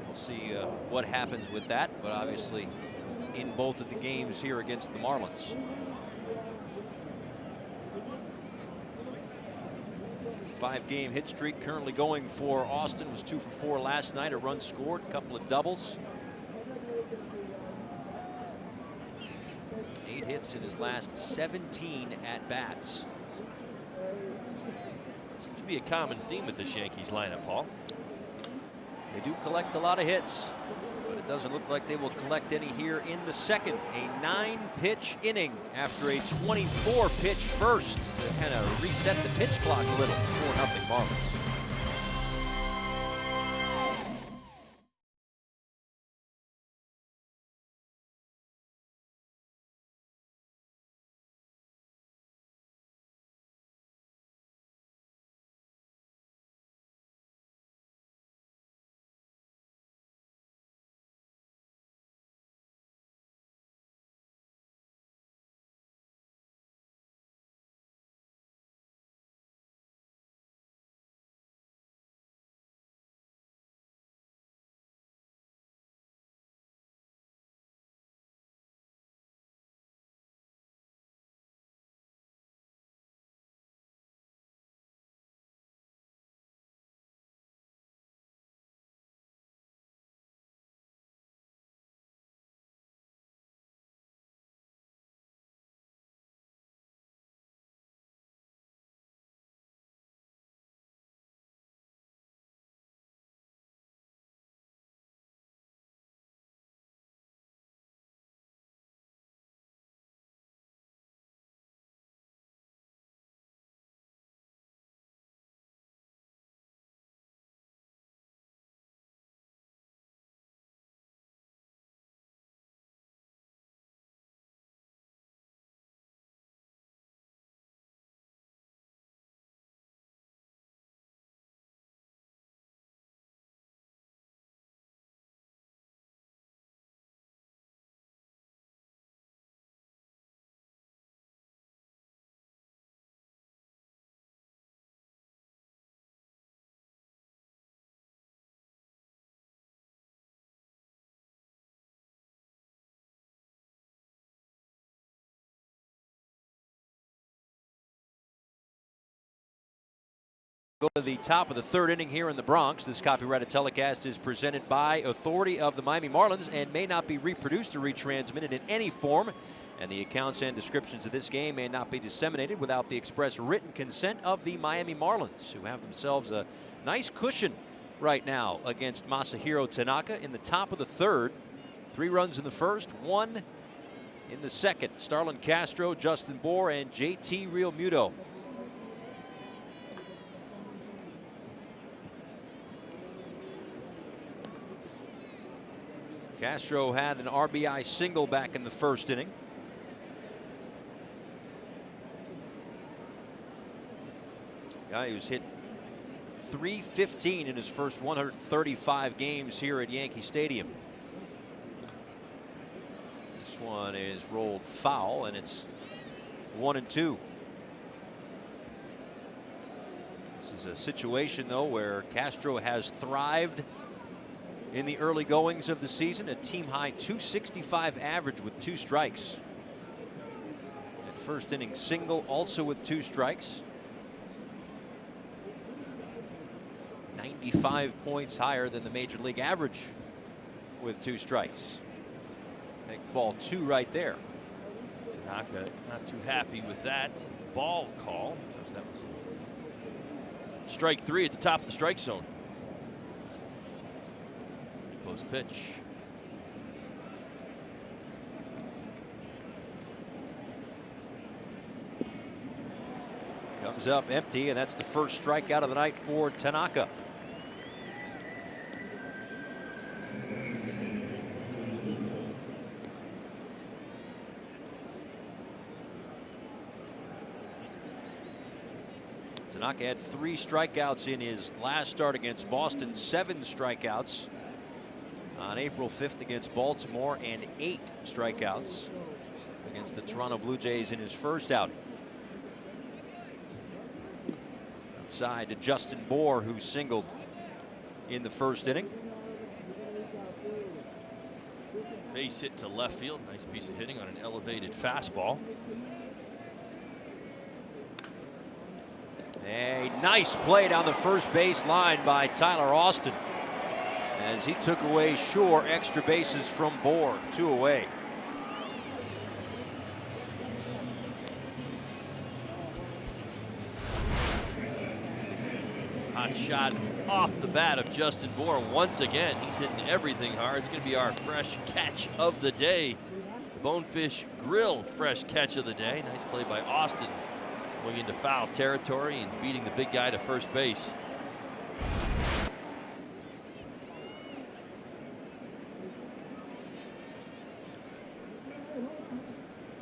We'll see what happens with that, but obviously in both of the games here against the Marlins. Five-game hit streak currently going for Austin. Was 2 for 4 last night. A run scored, a couple of doubles. 8 hits in his last 17 at-bats. Seems to be a common theme with this Yankees lineup, Paul. They do collect a lot of hits, but it doesn't look like they will collect any here in the second. A 9-pitch inning after a 24-pitch first to kind of reset the pitch clock a little. 4-0 Marlins. Go to the top of the third inning here in the Bronx. This copyrighted telecast is presented by authority of the Miami Marlins and may not be reproduced or retransmitted in any form. And the accounts and descriptions of this game may not be disseminated without the express written consent of the Miami Marlins, who have themselves a nice cushion right now against Masahiro Tanaka in the top of the third. 3 runs in the first, 1 in the second. Starlin Castro, Justin Bour, and JT Realmuto. Castro had an RBI single back in the first inning. Guy who's hit .315 in his first 135 games here at Yankee Stadium. This one is rolled foul, and it's 1-2. This is a situation, though, where Castro has thrived in the early goings of the season. A team-high .265 average with 2 strikes. That first inning single also with 2 strikes. 95 points higher than the major league average with 2 strikes. I think ball 2 right there. Tanaka not too happy with that ball call. That was Strike 3 at the top of the strike zone. Close pitch. Comes up empty, and that's the first strikeout of the night for Tanaka. Tanaka had 3 strikeouts in his last start against Boston, 7 strikeouts on April 5th against Baltimore, and 8 strikeouts against the Toronto Blue Jays in his first outing. Outside to Justin Bour, who singled in the first inning. Base hit to left field. Nice piece of hitting on an elevated fastball. A nice play down the first base line by Tyler Austin as he took away Shore. Extra bases from Bour, 2 away. Hot shot off the bat of Justin Bour once again. He's hitting everything hard. It's going to be our fresh catch of the day. Bonefish Grill fresh catch of the day. Nice play by Austin, going into foul territory and beating the big guy to first base.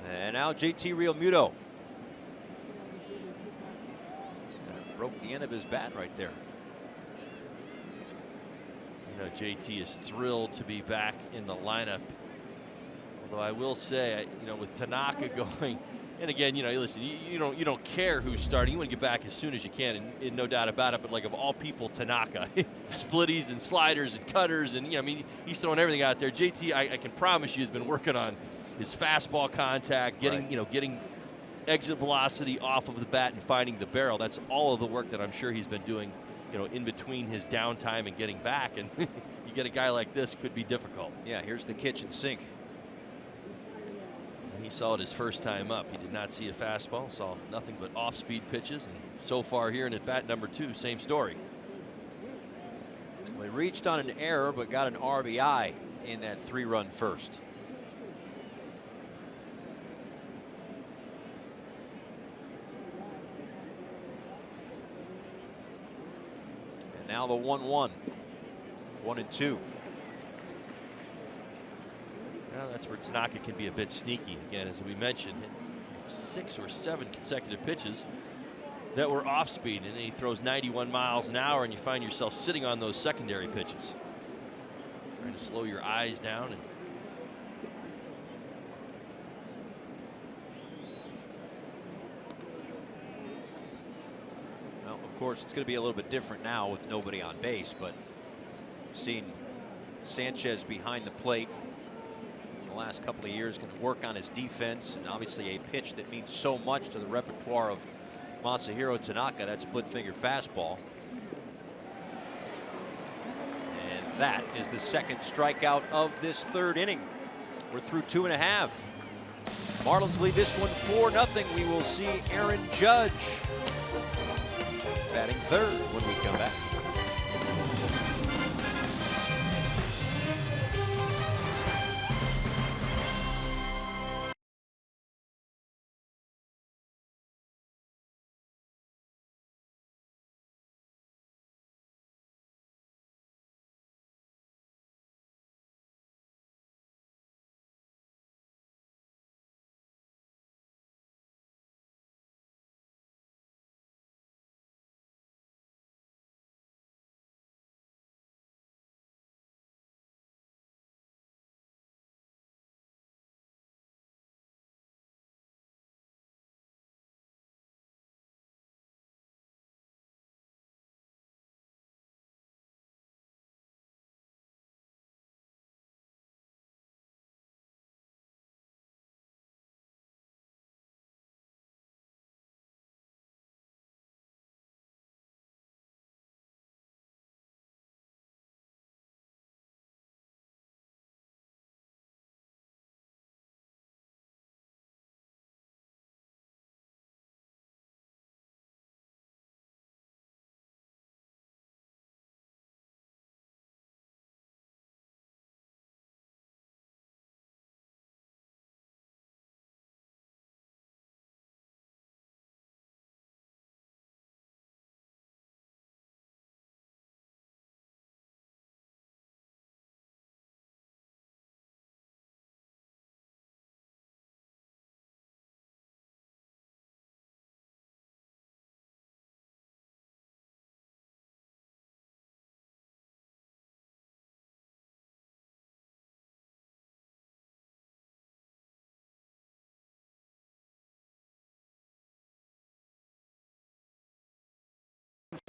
And now JT Realmuto. Broke the end of his bat right there. You know, JT is thrilled to be back in the lineup. Although I will say, you know, with Tanaka going, and again, you know, listen, you don't care who's starting. You want to get back as soon as you can, and no doubt about it. But like, of all people, Tanaka, splitties and sliders and cutters, and I mean, he's throwing everything out there. JT, I can promise you, has been working on his fastball contact, getting getting exit velocity off of the bat and finding the barrel. That's all of the work that I'm sure he's been doing, you know, in between his downtime and getting back. And you get a guy like this, could be difficult. Yeah, here's the kitchen sink. And he saw it his first time up. He did not see a fastball, saw nothing but off-speed pitches. And so far here in at bat number 2, same story. Well, he reached on an error, but got an RBI in that 3-run first. Now the 1-1. 1-2. Well, that's where Tanaka can be a bit sneaky. Again, as we mentioned, 6 or 7 consecutive pitches that were off speed, and then he throws 91 miles an hour, and you find yourself sitting on those secondary pitches. Trying to slow your eyes down. And of course, it's going to be a little bit different now with nobody on base, but seeing Sanchez behind the plate in the last couple of years, going to work on his defense, and obviously a pitch that means so much to the repertoire of Masahiro Tanaka, that split finger fastball. And that is the second strikeout of this 3rd inning. We're through 2.5. Marlins lead this one 4-0. We will see Aaron Judge batting 3rd when we come back.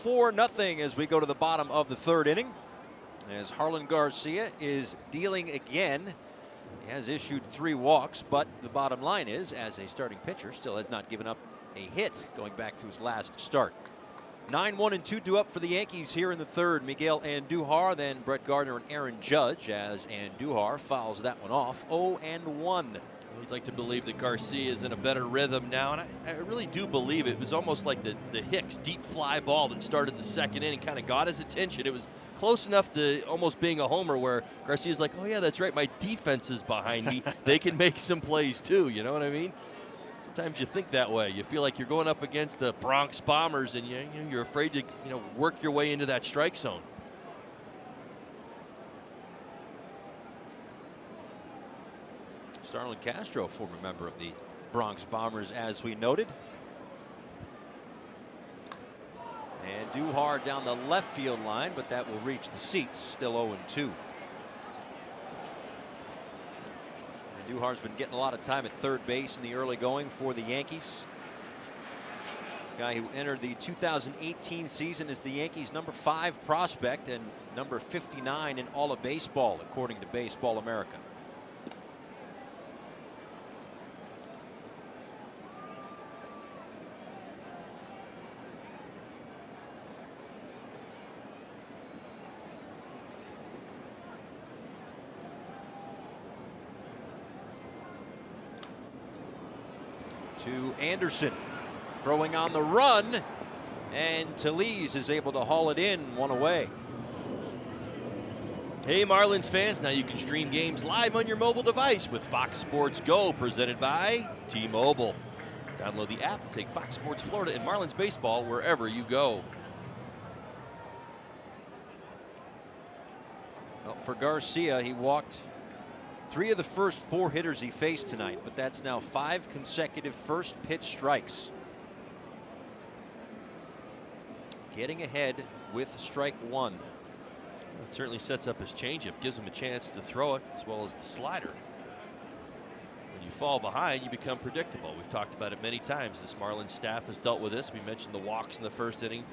4-0 as we go to the bottom of the third inning, as Harlan Garcia is dealing again. He has issued 3 walks, but the bottom line is, as a starting pitcher, still has not given up a hit going back to his last start. 9-1 and 2 up for the Yankees here in the third. Miguel Andujar, then Brett Gardner and Aaron Judge, as Andujar fouls that one off. 0-1. We'd like to believe that Garcia is in a better rhythm now, and I really do believe it was almost like the Hicks deep fly ball that started the second inning kind of got his attention. It was close enough to almost being a homer where Garcia's like, oh yeah, that's right, my defense is behind me. They can make some plays too, you know what I mean? Sometimes you think that way. You feel like you're going up against the Bronx Bombers and you're afraid to work your way into that strike zone. Starlin Castro, former member of the Bronx Bombers, as we noted. And Duhar down the left field line, but that will reach the seats. Still 0-2. And Duhar's been getting a lot of time at third base in the early going for the Yankees. Guy who entered the 2018 season as the Yankees' number 5 prospect and number 59 in all of baseball, according to Baseball America. To Anderson, throwing on the run, and Talese is able to haul it in, 1 away. Hey Marlins fans, now you can stream games live on your mobile device with Fox Sports Go, presented by T-Mobile. Download the app, take Fox Sports Florida and Marlins baseball wherever you go. Well, for Garcia, he walked 3 of the first 4 hitters he faced tonight, but that's now 5 consecutive first pitch strikes. Getting ahead with strike 1. It certainly sets up his changeup, gives him a chance to throw it as well as the slider. When you fall behind, you become predictable. We've talked about it many times. This Marlins staff has dealt with this. We mentioned the walks in the first inning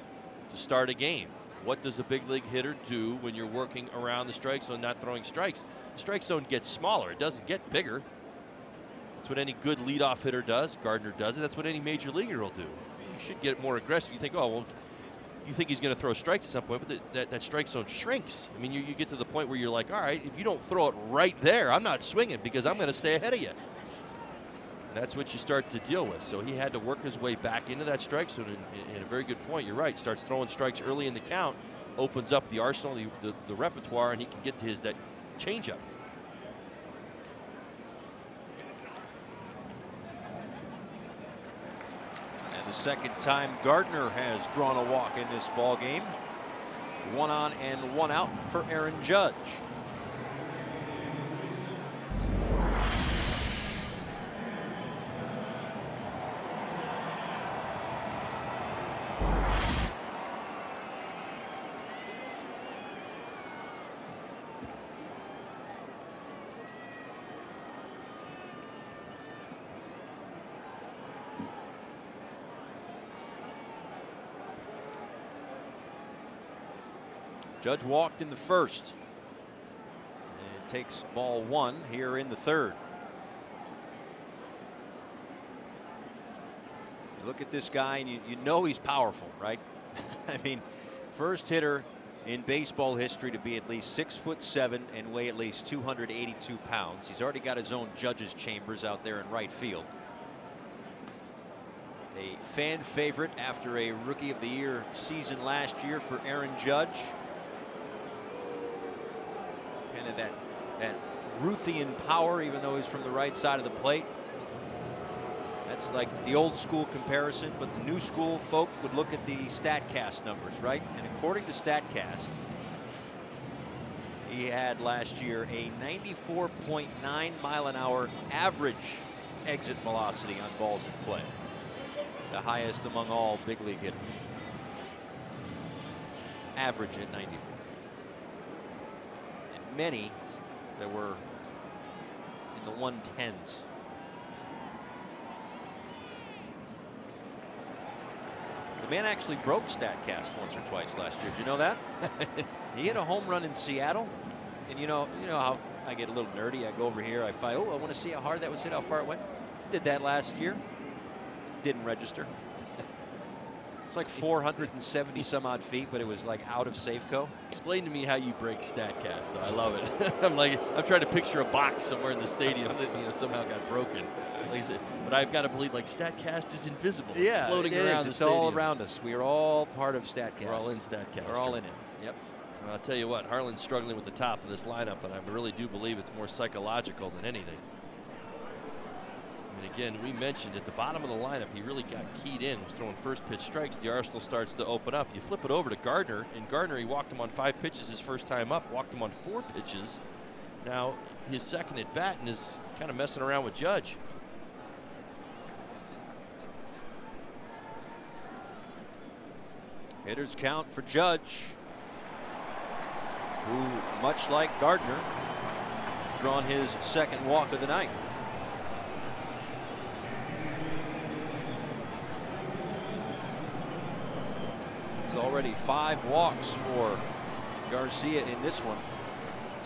to start a game. What does a big league hitter do when you're working around the strike zone, not throwing strikes? The strike zone gets smaller. It doesn't get bigger. That's what any good leadoff hitter does. Gardner does it. That's what any major leaguer will do. You should get more aggressive. You think, oh, well, you think he's going to throw strikes at some point, but that strike zone shrinks. I mean, you get to the point where you're like, all right, if you don't throw it right there, I'm not swinging because I'm going to stay ahead of you. That's what you start to deal with. So he had to work his way back into that strike zone, and a very good point. You're right. Starts throwing strikes early in the count, opens up the arsenal, the repertoire, and he can get to that changeup. And the second time Gardner has drawn a walk in this ball game. 1 on and 1 out for Aaron Judge. Judge walked in the first and takes ball 1 here in the third. You look at this guy and you know he's powerful, right? I mean, first hitter in baseball history to be at least 6'7" and weigh at least 282 pounds. He's already got his own judge's chambers out there in right field. A fan favorite after a Rookie of the Year season last year for Aaron Judge. Kind of that Ruthian power, even though he's from the right side of the plate. That's like the old school comparison, but the new school folk would look at the StatCast numbers, right? And according to StatCast, he had last year a 94.9 mile an hour average exit velocity on balls in play, the highest among all big league hitters. Average at 94. Many that were in the 110s. Man actually broke StatCast once or twice last year. Did you know that? He hit a home run in Seattle, and you know how I get a little nerdy. I go over here, I find, I want to see how hard that was hit, how far it went. Did that last year. Didn't register. It's like 470 some odd feet, but it was like out of Safeco. Explain to me how you break StatCast, though. I love it. I'm trying to picture a box somewhere in the stadium that somehow got broken. But I've got to believe StatCast is invisible. Yeah, it's floating it around is. the It's stadium. all around us. We are all part of StatCast. We're all in StatCast. We're all in it. Yep. Well, I'll tell you what, Harlan's struggling with the top of this lineup, and I really do believe it's more psychological than anything. And again, we mentioned at the bottom of the lineup, he really got keyed in, was throwing first pitch strikes. The arsenal starts to open up. You flip it over to Gardner, and Gardner, he walked him on 5 pitches his first time up, walked him on 4 pitches. Now his second at bat and is kind of messing around with Judge. Hitters count for Judge, who, much like Gardner, has drawn his second walk of the night. It's already 5 walks for Garcia in this one.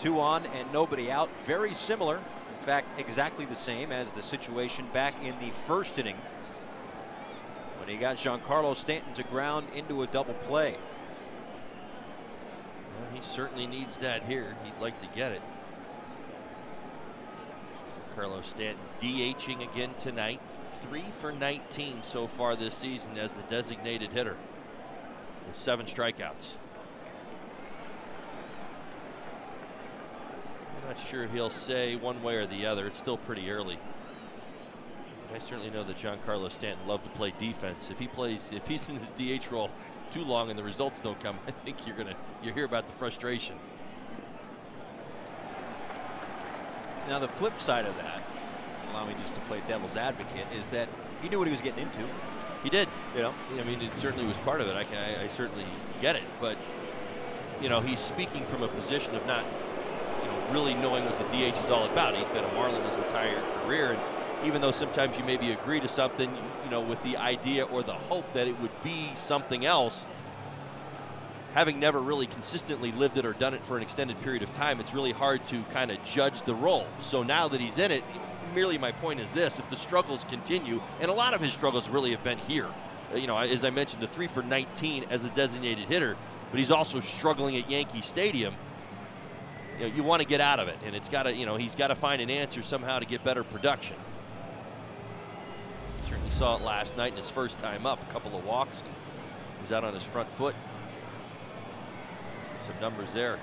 2 on and nobody out. Very similar, in fact, exactly the same as the situation back in the first inning when he got Giancarlo Stanton to ground into a double play. Well, he certainly needs that here. He'd like to get it. Giancarlo Stanton DHing again tonight. 3 for 19 so far this season as the designated hitter, with 7 strikeouts. I'm not sure he'll say one way or the other. It's still pretty early. But I certainly know that Giancarlo Stanton loved to play defense. If he's in this DH role too long and the results don't come, I think you'll hear about the frustration. Now the flip side of that, allow me just to play devil's advocate, is that he knew what he was getting into. He did. I mean, it certainly was part of it. I certainly get it. But, he's speaking from a position of not, really knowing what the DH is all about. He's been a Marlin his entire career. And even though sometimes you maybe agree to something, with the idea or the hope that it would be something else, having never really consistently lived it or done it for an extended period of time, it's really hard to kind of judge the role. So now that he's in it, merely my point is this: if the struggles continue, and a lot of his struggles really have been here, as I mentioned, the 3 for 19 as a designated hitter, but he's also struggling at Yankee Stadium. You want to get out of it, and it's got to, he's got to find an answer somehow to get better production. Certainly saw it last night in his first time up, a couple of walks, and he was out on his front foot. See some numbers there.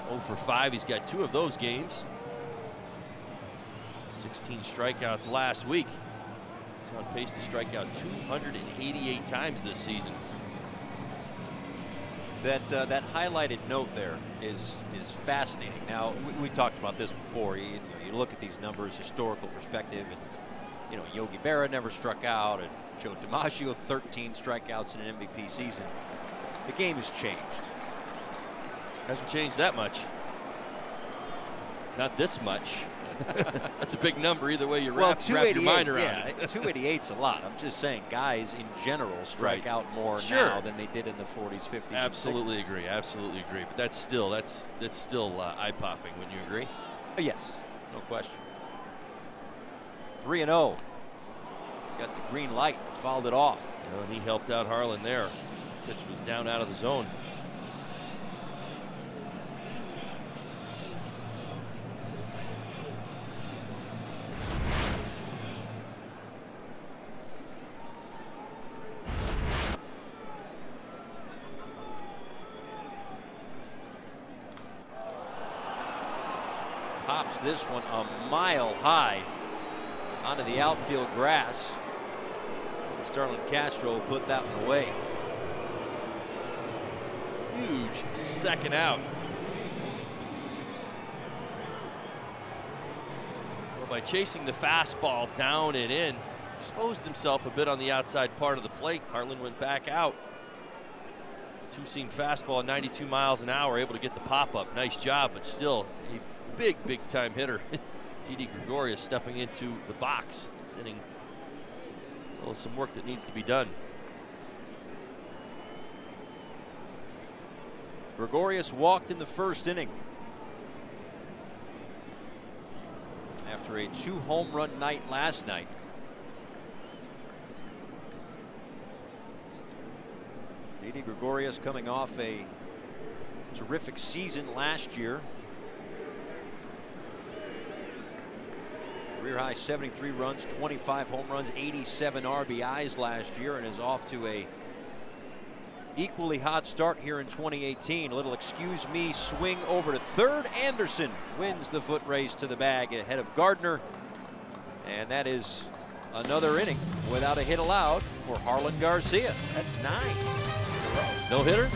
0 for 5, he's got 2 of those games. 16 strikeouts last week. He's on pace to strike out 288 times this season. That highlighted note there is fascinating. Now we talked about this before. You look at these numbers, historical perspective, and Yogi Berra never struck out, and Joe DiMaggio 13 strikeouts in an MVP season. The game has changed. Hasn't changed that much. Not this much. That's a big number either way you wrap your mind around it. 288's a lot. I'm just saying guys in general strike out more now than they did in the 40s, 50s, Absolutely and 60s. agree. Absolutely agree. But that's still eye-popping. Wouldn't you agree? Yes, no question. 3-0. Got the green light. Fouled it off. He helped out Harlan there. Pitch was down out of the zone. Pops this one a mile high onto the outfield grass. Starlin Castro put that one away. Huge second out. Well, by chasing the fastball down and in, exposed himself a bit on the outside part of the plate. Harlan went back out. Two-seam fastball, 92 miles an hour, able to get the pop-up. Nice job, but still a big time hitter. Didi Gregorius stepping into the box. This inning, well, some work that needs to be done. Gregorius walked in the first inning after a 2-home run night last night. Didi Gregorius coming off a terrific season last year. Career high 73 runs, 25 home runs, 87 RBIs last year, and is off to a equally hot start here in 2018. A little excuse me swing over to third. Anderson wins the foot race to the bag ahead of Gardner. And that is another inning without a hit allowed for Harlan Garcia. That's 9 in a row. No hitter.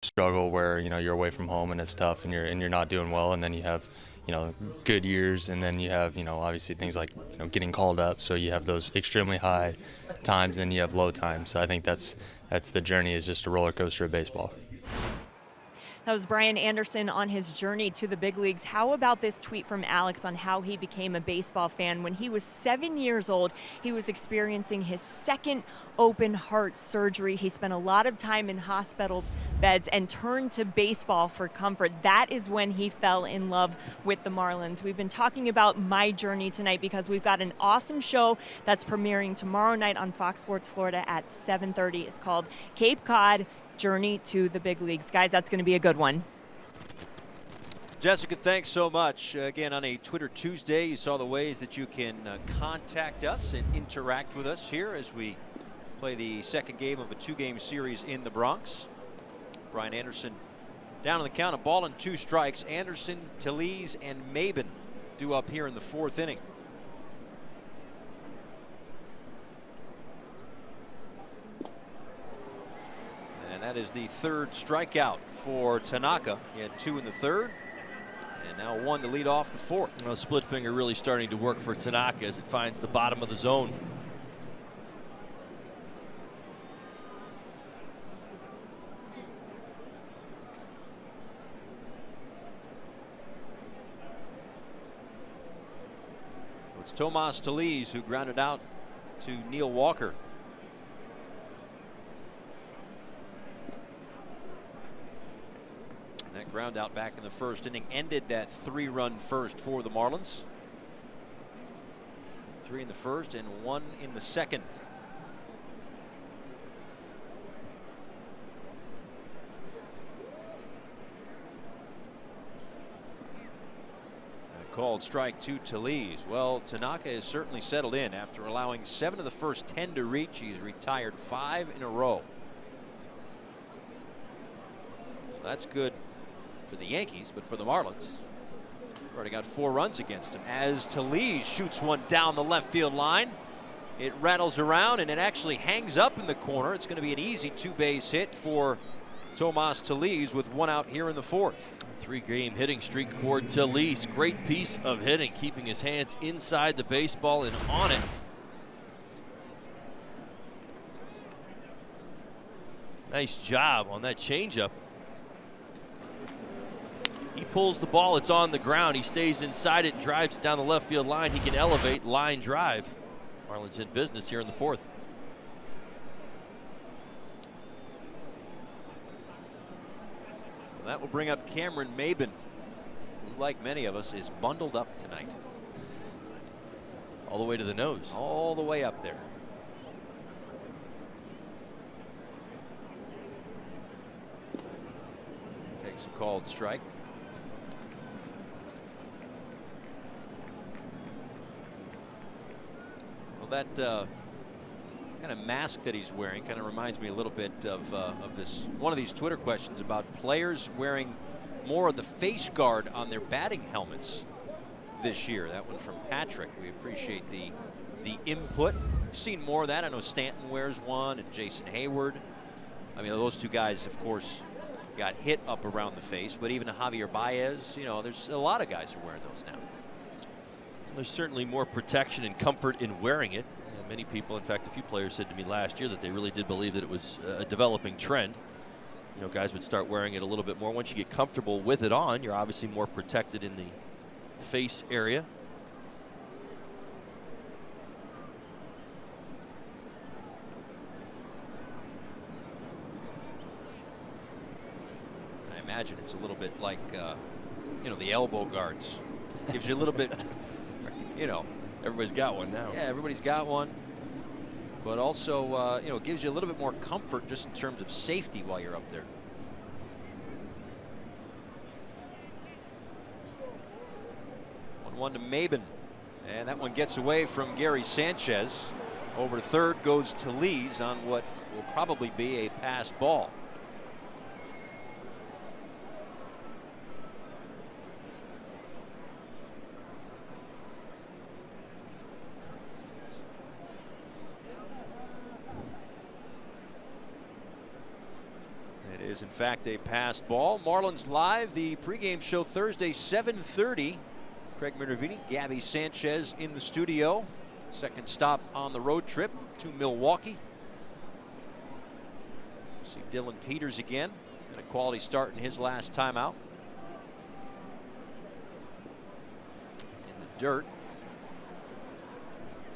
Struggle where you're away from home and it's tough and you're not doing well, and then you have good years, and then you have obviously things like getting called up, so you have those extremely high times and you have low times. So I think that's the journey, is just a roller coaster of baseball. That was Brian Anderson on his journey to the big leagues. How about this tweet from Alex on how he became a baseball fan? When he was 7 years old, he was experiencing his second open heart surgery. He spent a lot of time in hospital beds and turned to baseball for comfort. That is when he fell in love with the Marlins. We've been talking about my journey tonight because we've got an awesome show that's premiering tomorrow night on Fox Sports Florida at 7:30. It's called Cape Cod Journey to the Big Leagues. Guys, that's going to be a good one. Jessica, thanks so much. Again, on a Twitter Tuesday, you saw the ways that you can contact us and interact with us here as we play the second game of a 2-game series in the Bronx. Brian Anderson down on the count, a ball and 2 strikes. Anderson, Tellez, and Maben due up here in the 4th inning. And that is the 3rd strikeout for Tanaka. He had 2 in the 3rd, and now 1 to lead off the 4th. Well, split finger really starting to work for Tanaka as it finds the bottom of the zone. It's Tomas Tellez who grounded out to Neil Walker. That ground out back in the 1st inning ended that 3-run first for the Marlins. 3 in the 1st and 1 in the 2nd. Called strike 2 Tellez. Well, Tanaka has certainly settled in after allowing 7 of the first 10 to reach. He's retired 5 in a row. So that's good for the Yankees, but for the Marlins, Already got 4 runs against him as Talese shoots one down the left field line. It rattles around and it actually hangs up in the corner. It's going to be an easy 2-base hit for Tomas Talese with 1 out here in the 4th. 3-game hitting streak for Talese. Great piece of hitting, keeping his hands inside the baseball and on it. Nice job on that changeup. He pulls the ball, it's on the ground. He stays inside it, drives down the left field line. He can elevate, line drive. Marlins in business here in the 4th. That will bring up Cameron Maben, who, like many of us, is bundled up tonight. All the way to the nose. All the way up there. Takes a called strike. Well, that kind of mask that he's wearing kind of reminds me a little bit of this one of these Twitter questions about players wearing more of the face guard on their batting helmets this year. That one from Patrick. We appreciate the input. We've seen more of that. I know Stanton wears one and Jason Hayward. I mean, those 2 guys, of course, got hit up around the face, but even Javier Baez, you know, there's a lot of guys who are wearing those now. There's certainly more protection and comfort in wearing it. Many people, in fact, a few players said to me last year that they really did believe that it was a developing trend. You know, guys would start wearing it a little bit more. Once you get comfortable with it on, you're obviously more protected in the face area. I imagine it's a little bit like, you know, the elbow guards. Gives you a little bit, you know. Everybody's got one now. Yeah, everybody's got one. But also, you know, it gives you a little bit more comfort just in terms of safety while you're up there. One to Maben. And that one gets away from Gary Sanchez. Over to third goes Talese on what will probably be a passed ball. Is in fact a passed ball. Marlins Live, the pregame show Thursday, 7:30. Craig Minervini, Gabby Sanchez in the studio. Second stop on the road trip to Milwaukee. See Dylan Peters again, and a quality start in his last time out. In the dirt.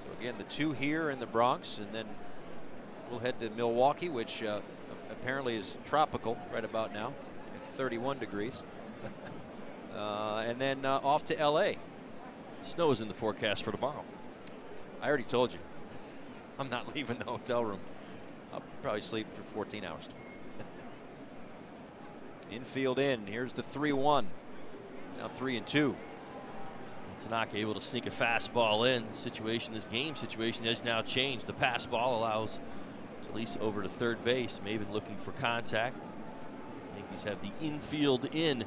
So again, the 2 here in the Bronx, and then we'll head to Milwaukee, which apparently is tropical right about now at 31 degrees. And then off to LA. Snow is in the forecast for tomorrow. I already told you. I'm not leaving the hotel room. I'll probably sleep for 14 hours. Infield in. Here's the 3-1. Now 3-2. Tanaka able to sneak a fastball in. This game situation has now changed. The pass ball allows Talese over to third base. Maben looking for contact. Yankees have the infield in.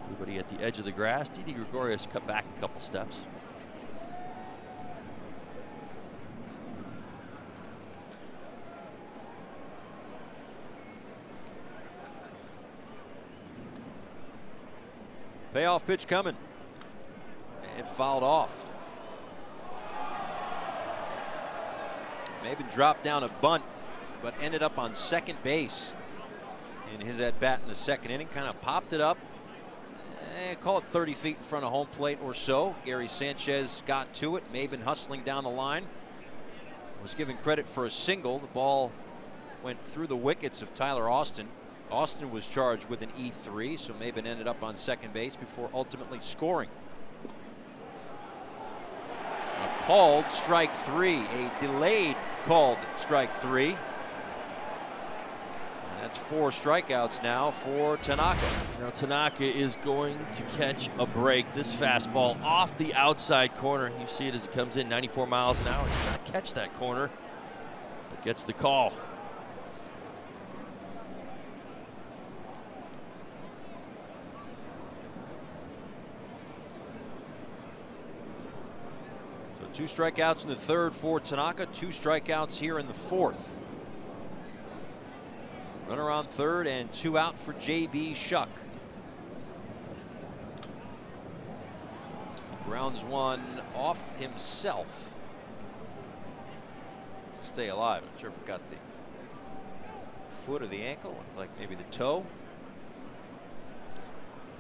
Everybody at the edge of the grass. Didi Gregorius cut back a couple steps. Payoff pitch coming. And fouled off. Maben dropped down a bunt, but ended up on second base in his at-bat in the second inning. Kind of popped it up. Call it 30 feet in front of home plate or so. Gary Sanchez got to it. Maben hustling down the line. Was given credit for a single. The ball went through the wickets of Tyler Austin. Austin was charged with an E3, so Maben ended up on second base before ultimately scoring. A called strike 3, a delayed called strike 3. And that's 4 strikeouts now for Tanaka. Now Tanaka is going to catch a break. This fastball off the outside corner. You see it as it comes in, 94 miles an hour. He does not catch that corner, but gets the call. 2 strikeouts in the 3rd for Tanaka, 2 strikeouts here in the 4th. Runner on 3rd and 2 out for J.B. Shuck. Grounds 1 off himself. Stay alive. I'm not sure if it got the foot or the ankle, looked like maybe the toe.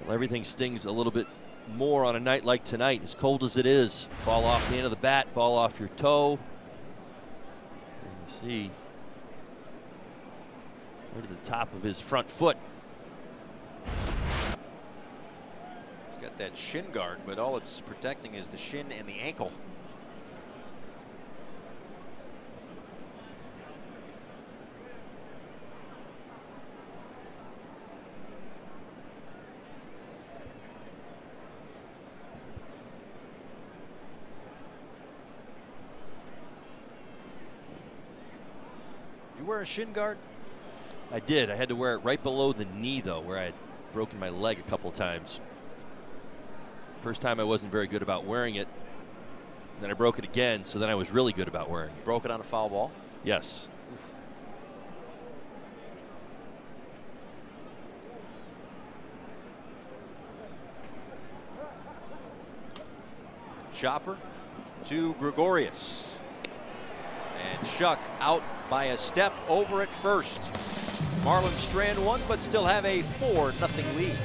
Well, everything stings a little bit more on a night like tonight, as cold as it is. Ball off the end of the bat, ball off your toe. And you see right to the top of his front foot. He's got that shin guard, but all it's protecting is the shin and the ankle. Wear a shin guard? I did. I had to wear it right below the knee, though, where I had broken my leg a couple of times. First time I wasn't very good about wearing it. Then I broke it again, so then I was really good about wearing it. Broke it on a foul ball? Yes. Chopper to Gregorius. And Shuck out by a step over at first. Marlins strand 1, but still have a 4-0 lead.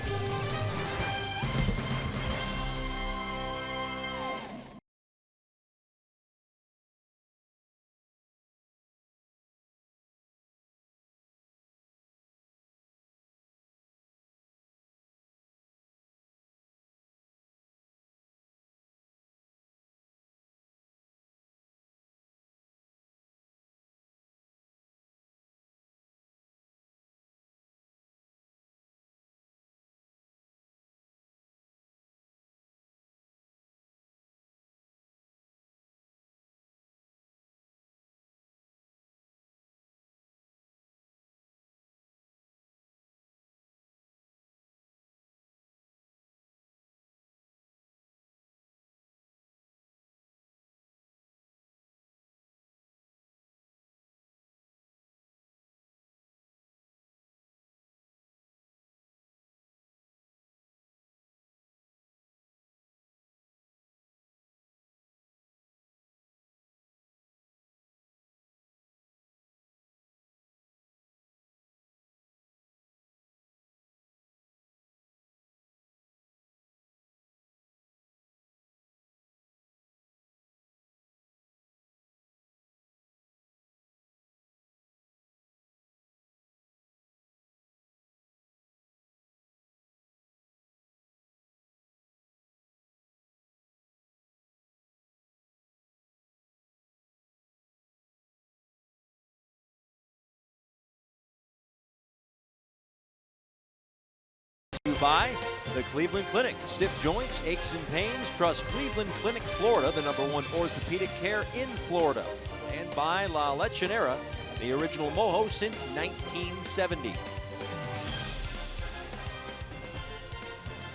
By the Cleveland Clinic. Stiff joints, aches and pains, trust Cleveland Clinic Florida, the #1 orthopedic care in Florida. And by La Lechonera, the original mojo since 1970.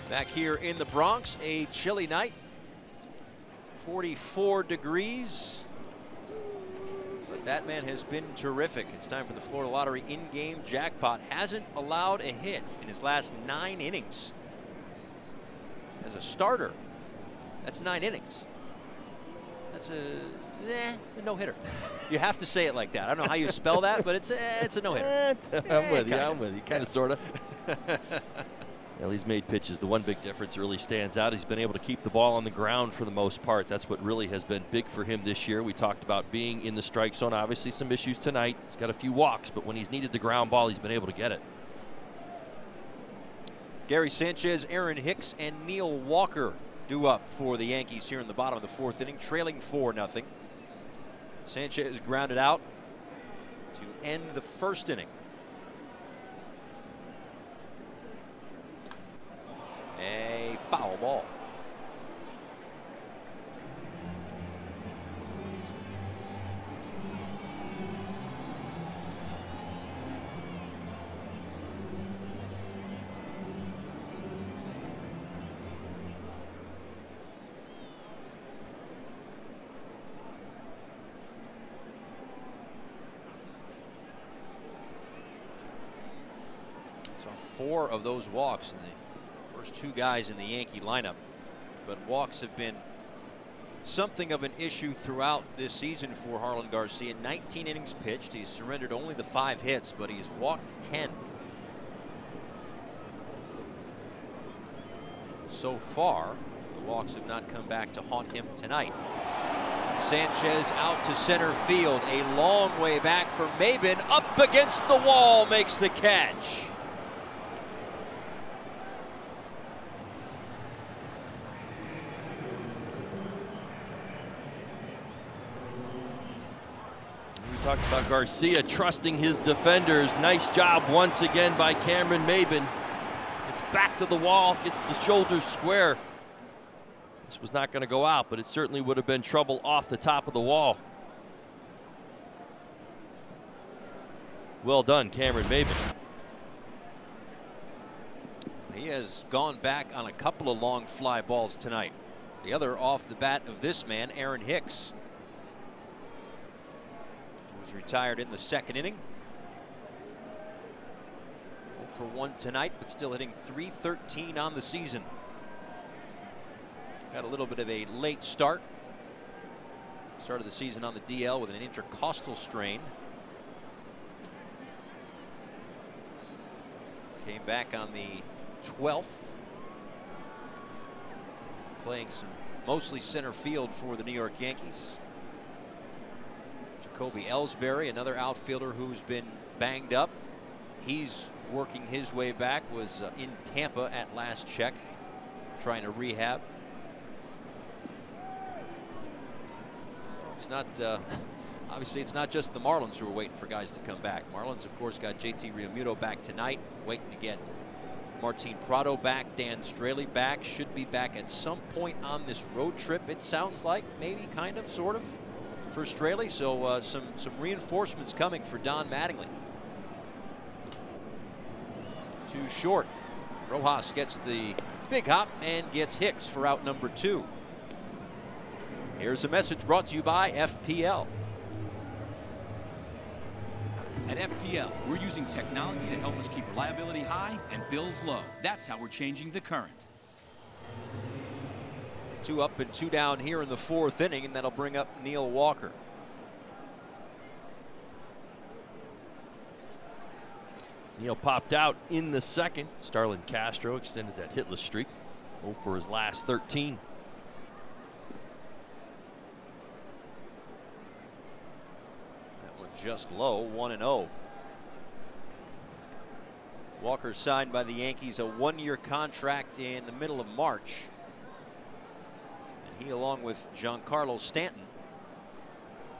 Back here in the Bronx, a chilly night. 44 degrees. But that man has been terrific. It's time for the Florida Lottery in-game jackpot. Hasn't allowed a hit in his last 9 innings. As a starter, that's 9 innings. That's a no-hitter. You have to say it like that. I don't know how you spell that, but it's a no-hitter. I'm with you. I'm with you. Kind of, sort of. Well, he's made pitches. The one big difference that really stands out, he's been able to keep the ball on the ground for the most part. That's what really has been big for him this year. We talked about being in the strike zone. Obviously some issues tonight. He's got a few walks, but when he's needed the ground ball, he's been able to get it. Gary Sanchez, Aaron Hicks, and Neil Walker due up for the Yankees here in the bottom of the 4th inning, trailing 4-0. Sanchez grounded out to end the 1st inning. A foul ball. 4 of those walks in the first 2 guys in the Yankee lineup. But walks have been something of an issue throughout this season for Harlan Garcia. 19 innings pitched. He's surrendered only the 5 hits, but he's walked 10. So far, the walks have not come back to haunt him tonight. Sanchez out to center field. A long way back for Maben. Up against the wall, makes the catch. We talked about Garcia trusting his defenders. Nice job once again by Cameron Maben. Gets back to the wall, gets the shoulders square. This was not going to go out, but it certainly would have been trouble off the top of the wall. Well done, Cameron Maben. He has gone back on a couple of long fly balls tonight. The other off the bat of this man, Aaron Hicks, who was retired in the 2nd inning. 0 for 1 tonight, but still hitting .313 on the season. Got a little bit of a late start. Started the season on the DL with an intercostal strain. Came back on the 12th. Playing some mostly center field for the New York Yankees. Jacoby Ellsbury, another outfielder who's been banged up. He's working his way back, was in Tampa at last check, trying to rehab. It's not, obviously it's not just the Marlins who are waiting for guys to come back. Marlins, of course, got JT Realmuto back tonight, waiting to get Martin Prado back, Dan Straley back, should be back at some point on this road trip, it sounds like, maybe, kind of, sort of, for Straley. So some reinforcements coming for Don Mattingly. Too short. Rojas gets the big hop and gets Hicks for out number 2. Here's a message brought to you by FPL. At FPL, we're using technology to help us keep reliability high and bills low. That's how we're changing the current. 2 up and 2 down here in the 4th inning, and that'll bring up Neil Walker. Neil popped out in the 2nd. Starlin Castro extended that hitless streak. 0 for his last 13. Just low, 1-0. Walker signed by the Yankees a 1-year contract in the middle of March. And he, along with Giancarlo Stanton,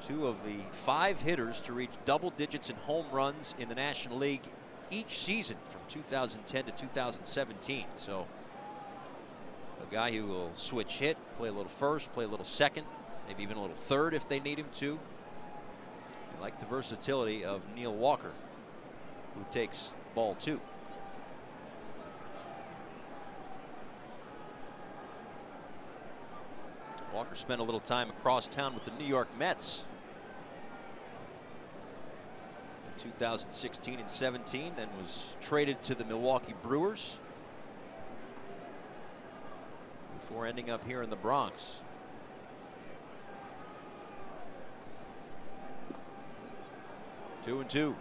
2 of the 5 hitters to reach double digits in home runs in the National League each season from 2010 to 2017. So a guy who will switch hit, play a little first, play a little second, maybe even a little third if they need him to. I like the versatility of Neil Walker, who takes ball 2. Walker spent a little time across town with the New York Mets in 2016 and 17, then was traded to the Milwaukee Brewers before ending up here in the Bronx. 2-2.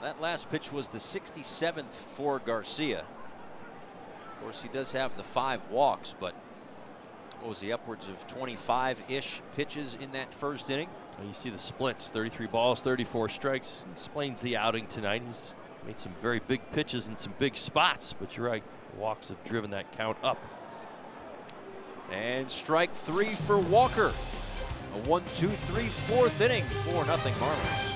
That last pitch was the 67th for Garcia. Of course, he does have the 5 walks, but what was he, upwards of 25-ish pitches in that 1st inning? Well, you see the splits, 33 balls, 34 strikes. Explains the outing tonight. He's made some very big pitches in some big spots, but you're right, the walks have driven that count up. And strike 3 for Walker. A 1-2-3 4th inning, 4-0 Marlins.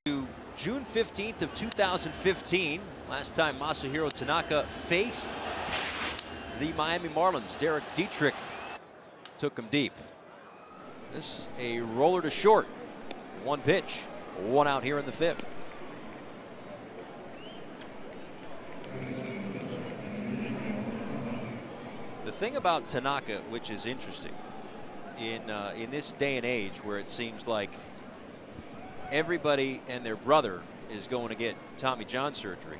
June 15th of 2015. Last time Masahiro Tanaka faced the Miami Marlins. Derek Dietrich took him deep. This a roller to short. One pitch, one out here in the fifth. The thing about Tanaka, which is interesting, in this day and age where it seems like everybody and their brother is going to get Tommy John surgery,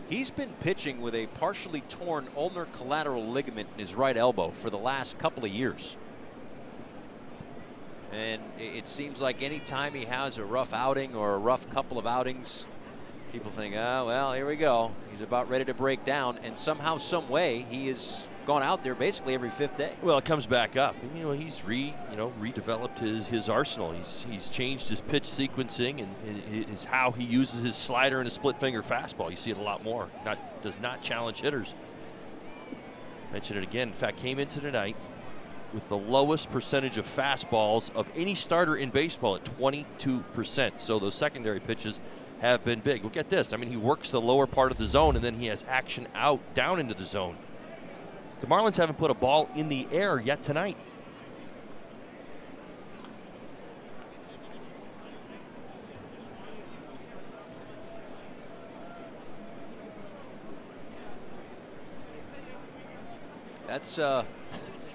he's been pitching with a partially torn ulnar collateral ligament in his right elbow for the last couple of years. And it seems like any time he has a rough outing or a rough couple of outings, people think, oh, well, here we go. He's about ready to break down. And somehow, some way, he has gone out there basically every fifth day. Well, it comes back up. And, he's redeveloped his arsenal. He's changed his pitch sequencing and his how he uses his slider and his split finger fastball. You see it a lot more. Does not challenge hitters. Mention it again. In fact, came into tonight with the lowest percentage of fastballs of any starter in baseball at 22%. So those secondary pitches have been big. Well, get this. He works the lower part of the zone, and then he has action out down into the zone. The Marlins haven't put a ball in the air yet tonight. That's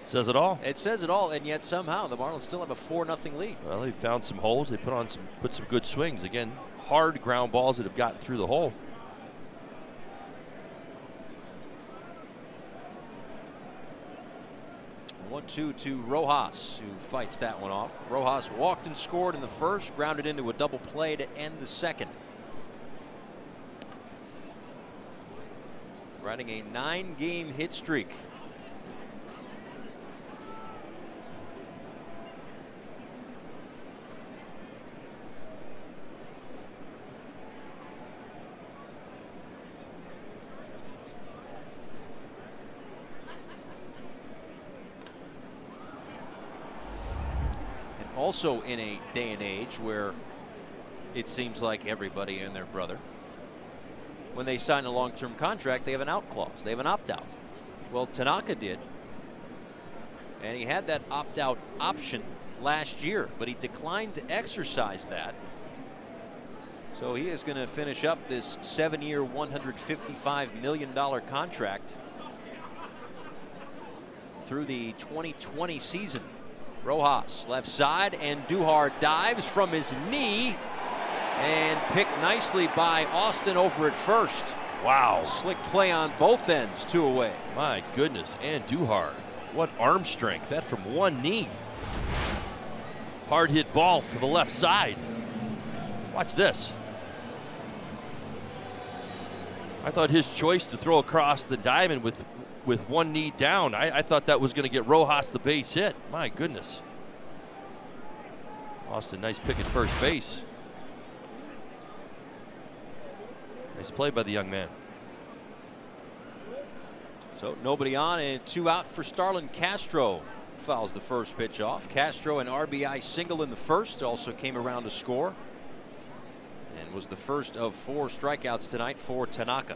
says it all. It says it all, and yet somehow the Marlins still have a 4-0 lead. Well, they found some holes. They put some good swings. Again, hard ground balls that have gotten through the hole. One-two to Rojas, who fights that one off. Rojas walked and scored in the first, grounded into a double play to end the second. Riding a 9-game hit streak. Also in a day and age where it seems like everybody and their brother, when they sign a long-term contract, they have an out clause. They have an opt-out. Well, Tanaka did. And he had that opt-out option last year, but he declined to exercise that. So he is going to finish up this 7-year, $155 million contract through the 2020 season. Rojas left side, and Duhar dives from his knee and picked nicely by Austin over at first. Wow. Slick play on both ends, 2 away. My goodness, and Duhar. What arm strength. That from one knee. Hard hit ball to the left side. Watch this. I thought his choice to throw across the diamond with one knee down, I thought that was going to get Rojas the base hit. My goodness. Austin, nice pick at first base. Nice play by the young man. So nobody on, and 2 out for Starlin Castro. Fouls the first pitch off. Castro, an RBI single in the first, also came around to score and was the first of 4 strikeouts tonight for Tanaka.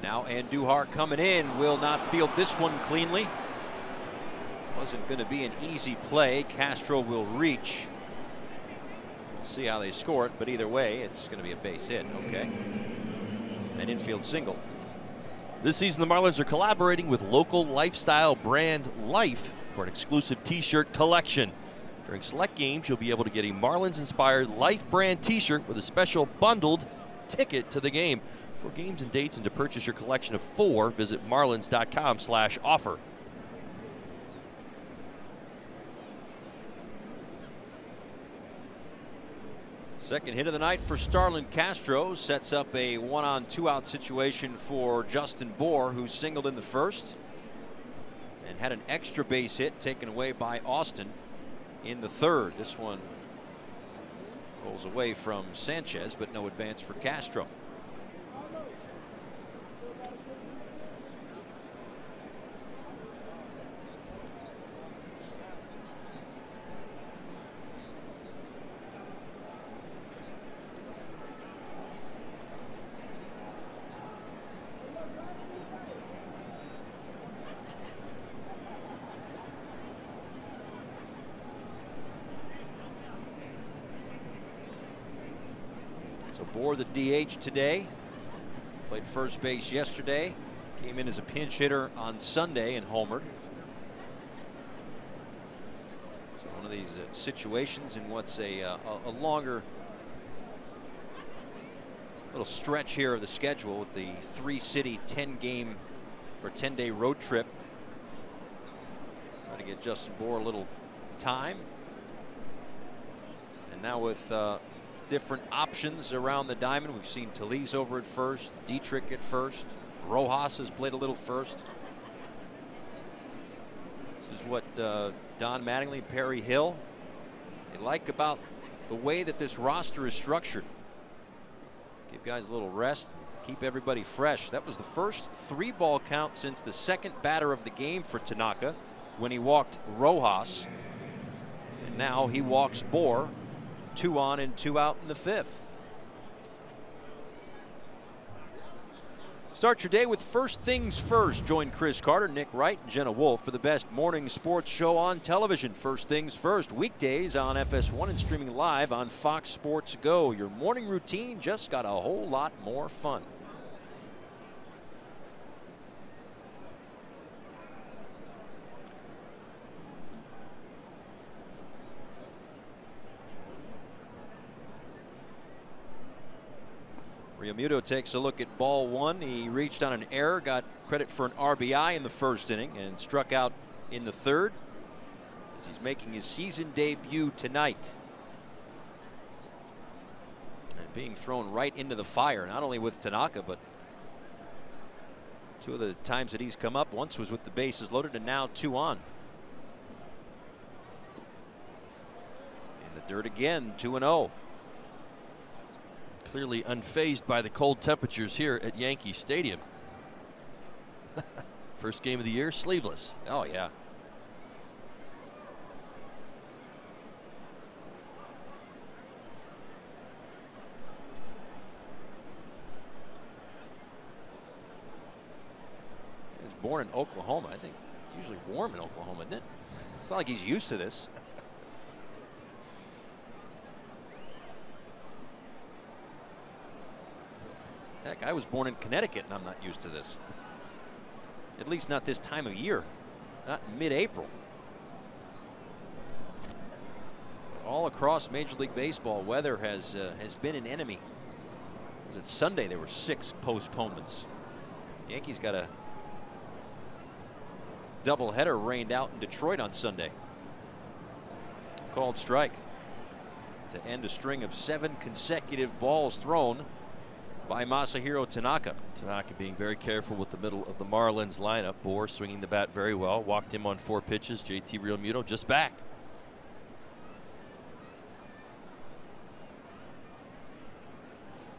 Now Andujar coming in, will not field this one cleanly. Wasn't going to be an easy play. Castro will reach. We'll see how they score it, but either way, it's going to be a base hit. Okay. An infield single. This season, the Marlins are collaborating with local lifestyle brand Life for an exclusive t-shirt collection. During select games, you'll be able to get a Marlins-inspired Life brand t-shirt with a special bundled ticket to the game. For games and dates and to purchase your collection of 4, visit marlins.com/offer. Second hit of the night for Starlin Castro. Sets up a 1-on 2-out situation for Justin Bohr, who singled in the first and had an extra base hit taken away by Austin in the third. This one rolls away from Sanchez, but no advance for Castro. So Bohr, the DH today, played first base yesterday, came in as a pinch hitter on Sunday and homered. So one of these situations in what's a longer little stretch here of the schedule with the 3-city 10-game or 10-day road trip. Try to get Justin Bohr a little time. And now with different options around the diamond, we've seen Talise over at first, Dietrich at first, Rojas has played a little first. This is what Don Mattingly, Perry Hill, they like about the way that this roster is structured. Give guys a little rest, keep everybody fresh. That was the first 3-ball count since the second batter of the game for Tanaka when he walked Rojas. And now he walks Bohr. 2 on and 2 out in the 5th. Start your day with First Things First. Join Chris Carter, Nick Wright, and Jenna Wolf for the best morning sports show on television. First Things First, weekdays on FS1 and streaming live on Fox Sports Go. Your morning routine just got a whole lot more fun. Realmuto takes a look at ball 1. He reached on an error, got credit for an RBI in the first inning, and struck out in the 3rd as he's making his season debut tonight. And being thrown right into the fire, not only with Tanaka, but 2 of the times that he's come up, once was with the bases loaded and now 2 on. In the dirt again, 2-0. Clearly unfazed by the cold temperatures here at Yankee Stadium. First game of the year, sleeveless. Oh, yeah. He was born in Oklahoma. I think it's usually warm in Oklahoma, isn't it? It's not like he's used to this. Heck, I was born in Connecticut and I'm not used to this. At least not this time of year, not mid-April. All across Major League Baseball, weather has been an enemy. Was it Sunday? There were 6 postponements. Yankees got a doubleheader rained out in Detroit on Sunday. Called strike to end a string of 7 consecutive balls thrown by Masahiro Tanaka. Tanaka being very careful with the middle of the Marlins lineup. Bohr swinging the bat very well. Walked him on 4 pitches. JT Realmuto just back.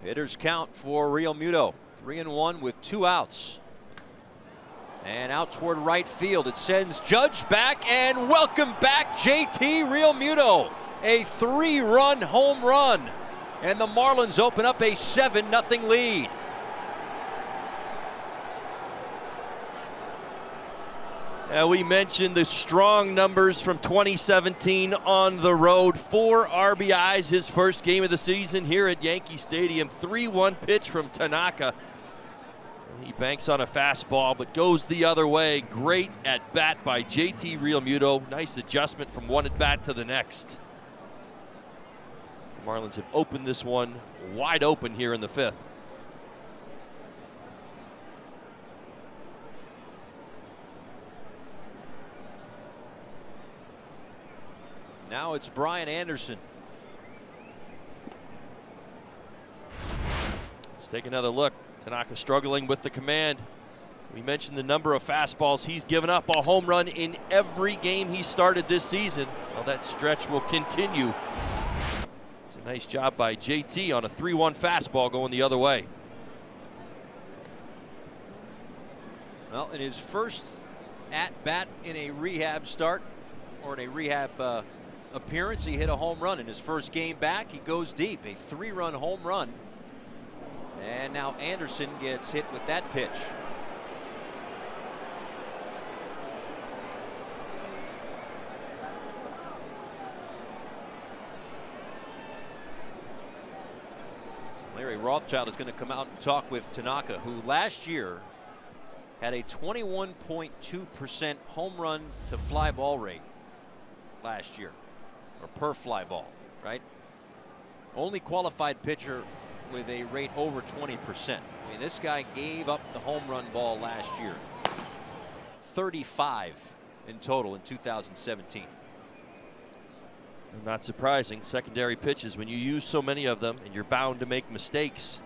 Hitters count for Realmuto. 3-1 with 2 outs. And out toward right field. It sends Judge back, and welcome back JT Realmuto. A 3-run home run. And the Marlins open up a 7-0 lead. We mentioned the strong numbers from 2017 on the road. 4 RBIs, his first game of the season here at Yankee Stadium. 3-1 pitch from Tanaka. He banks on a fastball, but goes the other way. Great at bat by JT Realmuto. Nice adjustment from one at bat to the next. Marlins have opened this one wide open here in the 5th. Now it's Brian Anderson. Let's take another look. Tanaka struggling with the command. We mentioned the number of fastballs he's given up. A home run in every game he started this season. Well, that stretch will continue. Nice job by JT on a 3-1 fastball going the other way. Well, in his first at-bat in a rehab start, or in a rehab appearance, he hit a home run. In his first game back, he goes deep, a 3-run home run. And now Anderson gets hit with that pitch. Ray Rothschild is going to come out and talk with Tanaka, who last year had a 21.2% home run to fly ball rate last year, or per fly ball, right? Only qualified pitcher with a rate over 20%. I mean, this guy gave up the home run ball last year. 35 in total in 2017. Not surprising. Secondary pitches, when you use so many of them and you're bound to make mistakes,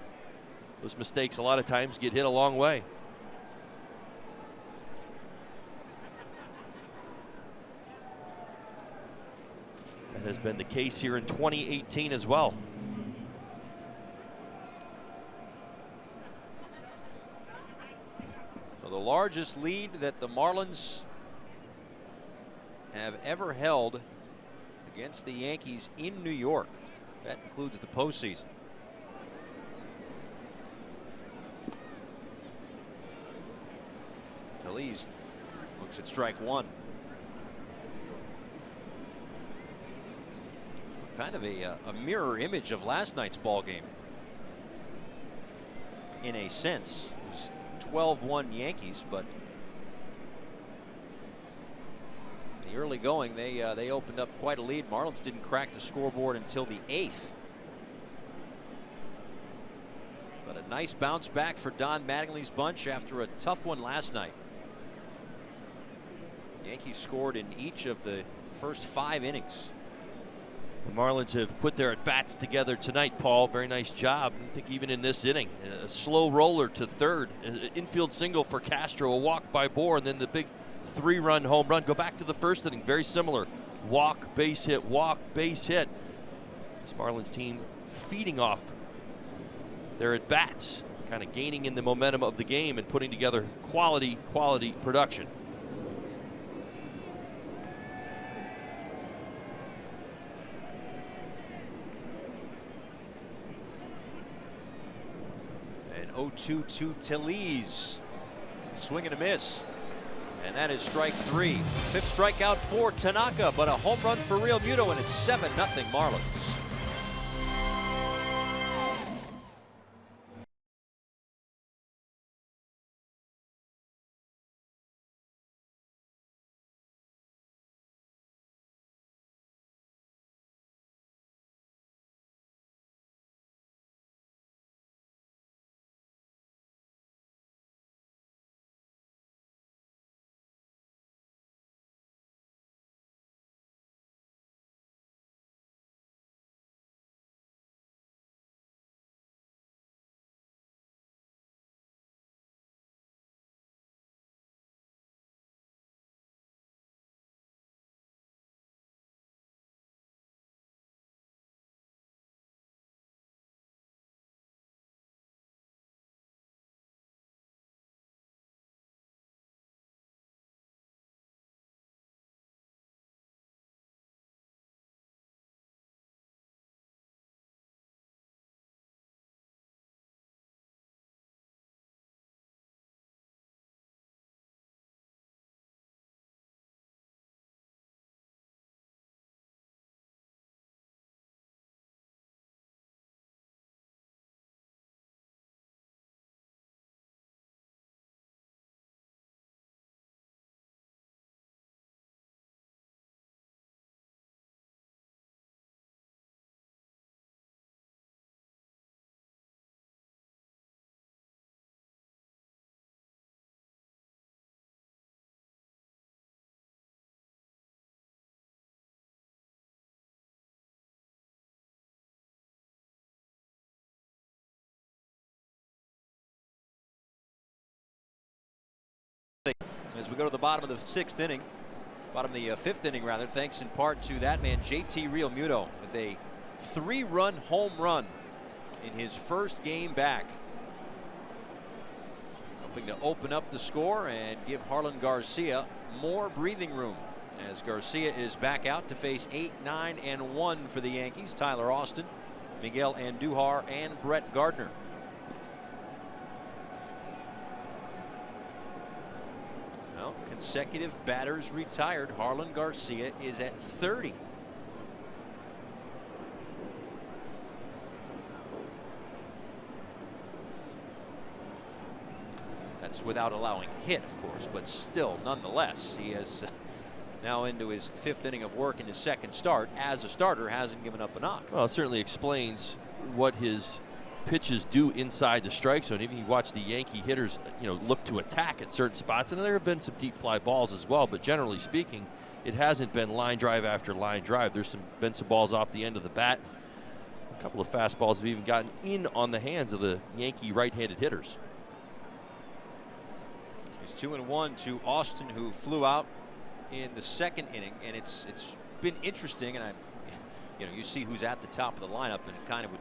those mistakes a lot of times get hit a long way. That has been the case here in 2018 as well. So the largest lead that the Marlins have ever held against the Yankees in New York. That includes the postseason. Talese looks at strike one. Kind of a mirror image of last night's ball game. In a sense, it was 12-1 Yankees, but the early going, they opened up quite a lead. Marlins didn't crack the scoreboard until the 8th. But a nice bounce back for Don Mattingly's bunch after a tough one last night. Yankees scored in each of the first 5 innings. The Marlins have put their at-bats together tonight, Paul. Very nice job. I think even in this inning, a slow roller to third, an infield single for Castro, a walk by Bohr, and then the big 3-run home run. Go back to the first inning, very similar. Walk, base hit, walk, base hit. This Marlins team feeding off their at-bats, kind of gaining in the momentum of the game and putting together quality production. And 0-2 to Talese. Swing and a miss. And that is strike 3. 5th strikeout for Tanaka, but a home run for Real Muto, and it's 7-0 Marlins. As we go to the bottom of the 6th inning, bottom of the 5th inning rather, thanks in part to that man JT Real Muto with a 3-run home run in his first game back, hoping to open up the score and give Harlan Garcia more breathing room, as Garcia is back out to face 8, 9, and 1 for the Yankees. Tyler Austin, Miguel Andujar, and Brett Gardner. Consecutive batters retired. Harlan Garcia is at 30. That's without allowing a hit, of course, but still, nonetheless, he has now into his 5th inning of work in his 2nd start. As a starter, hasn't given up a knock. Well, it certainly explains what his pitches do inside the strike zone. Even you watch the Yankee hitters, look to attack at certain spots, and there have been some deep fly balls as well, but generally speaking, it hasn't been line drive after line drive. There's been some balls off the end of the bat. A couple of fastballs have even gotten in on the hands of the Yankee right-handed hitters. It's 2-1 to Austin, who flew out in the 2nd inning, and it's been interesting. And you see who's at the top of the lineup, and it kind of would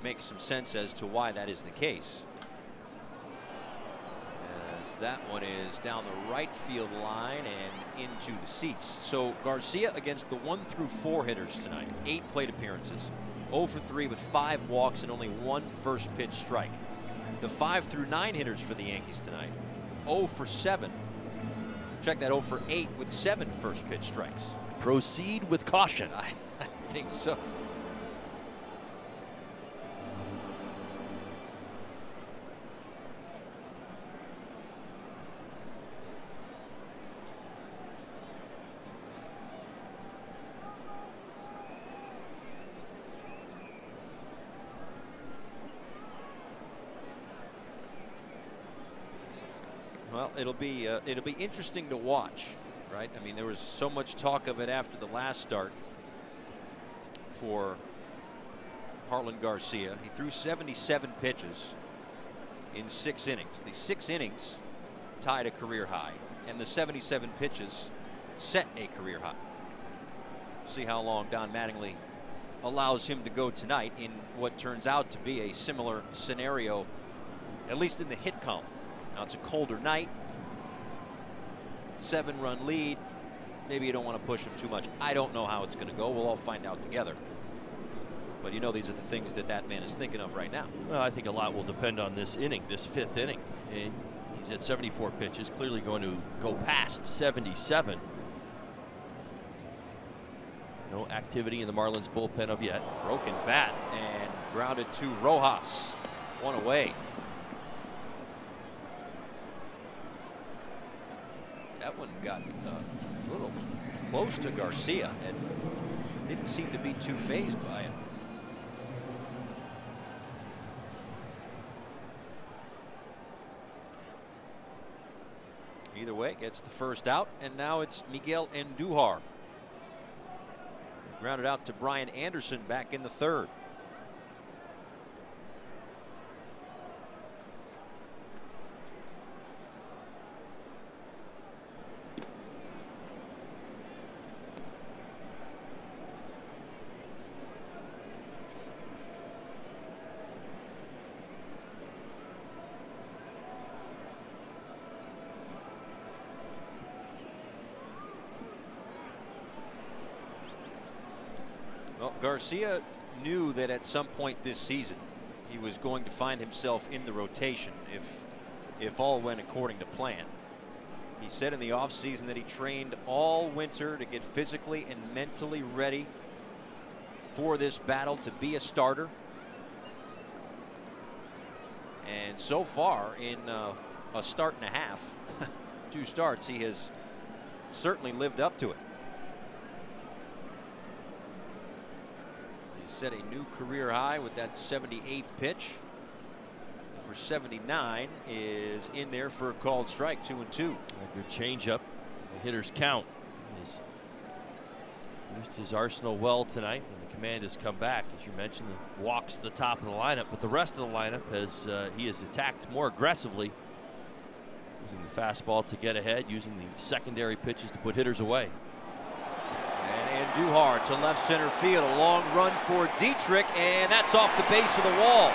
make some sense as to why that is the case. As that one is down the right field line and into the seats. So Garcia against the 1 through 4 hitters tonight. 8 plate appearances, 0 for 3 with 5 walks and only 1 first pitch strike. The 5 through 9 hitters for the Yankees tonight, 0 for 7. Check that, 0 for 8 with 7 first pitch strikes. Proceed with caution. I think so. Well, it'll be interesting to watch, right? I mean, there was so much talk of it after the last start for Harlan Garcia. He threw 77 pitches in 6 innings. The 6 innings tied a career high, and the 77 pitches set a career high. See how long Don Mattingly allows him to go tonight in what turns out to be a similar scenario, at least in the hit column. Now it's a colder night, 7-run lead. Maybe you don't want to push him too much. I don't know how it's going to go. We'll all find out together. But these are the things that man is thinking of right now. Well, I think a lot will depend on this inning, this 5th inning. And he's at 74 pitches, clearly going to go past 77. No activity in the Marlins bullpen of yet. Broken bat and grounded to Rojas. 1 away. That one got a little close to Garcia and didn't seem to be too phased by it. Either way, gets the first out, and now it's Miguel Andujar. Grounded out to Brian Anderson back in the 3rd. Well, Garcia knew that at some point this season he was going to find himself in the rotation if all went according to plan. He said in the offseason that he trained all winter to get physically and mentally ready for this battle to be a starter. And so far, in a start and a half, 2 starts, he has certainly lived up to it. Set a new career high with that 78th pitch. Number 79 is in there for a called strike. 2-2. A good changeup. The hitters count. He's used his arsenal well tonight, and the command has come back. As you mentioned, the walks to the top of the lineup, but the rest of the lineup he has attacked more aggressively, using the fastball to get ahead, using the secondary pitches to put hitters away. And Andujar to left center field. A long run for Dietrich, and that's off the base of the wall.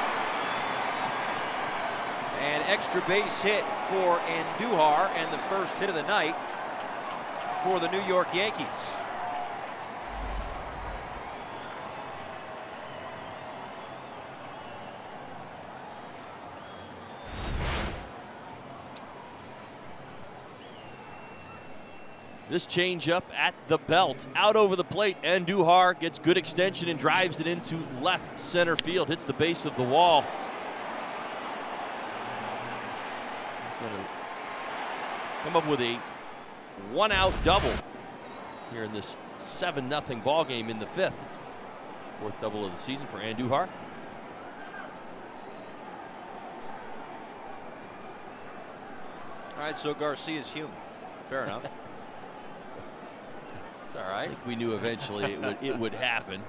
An extra base hit for Andujar, and the first hit of the night for the New York Yankees. This changeup at the belt, out over the plate. Andujar gets good extension and drives it into left center field. Hits the base of the wall. going to come up with a one-out double here in this 7-0 ball game in the 5th. 4th double of the season for Andujar. All right, so Garcia's human. Fair enough. It's all I right. think we knew eventually it would happen.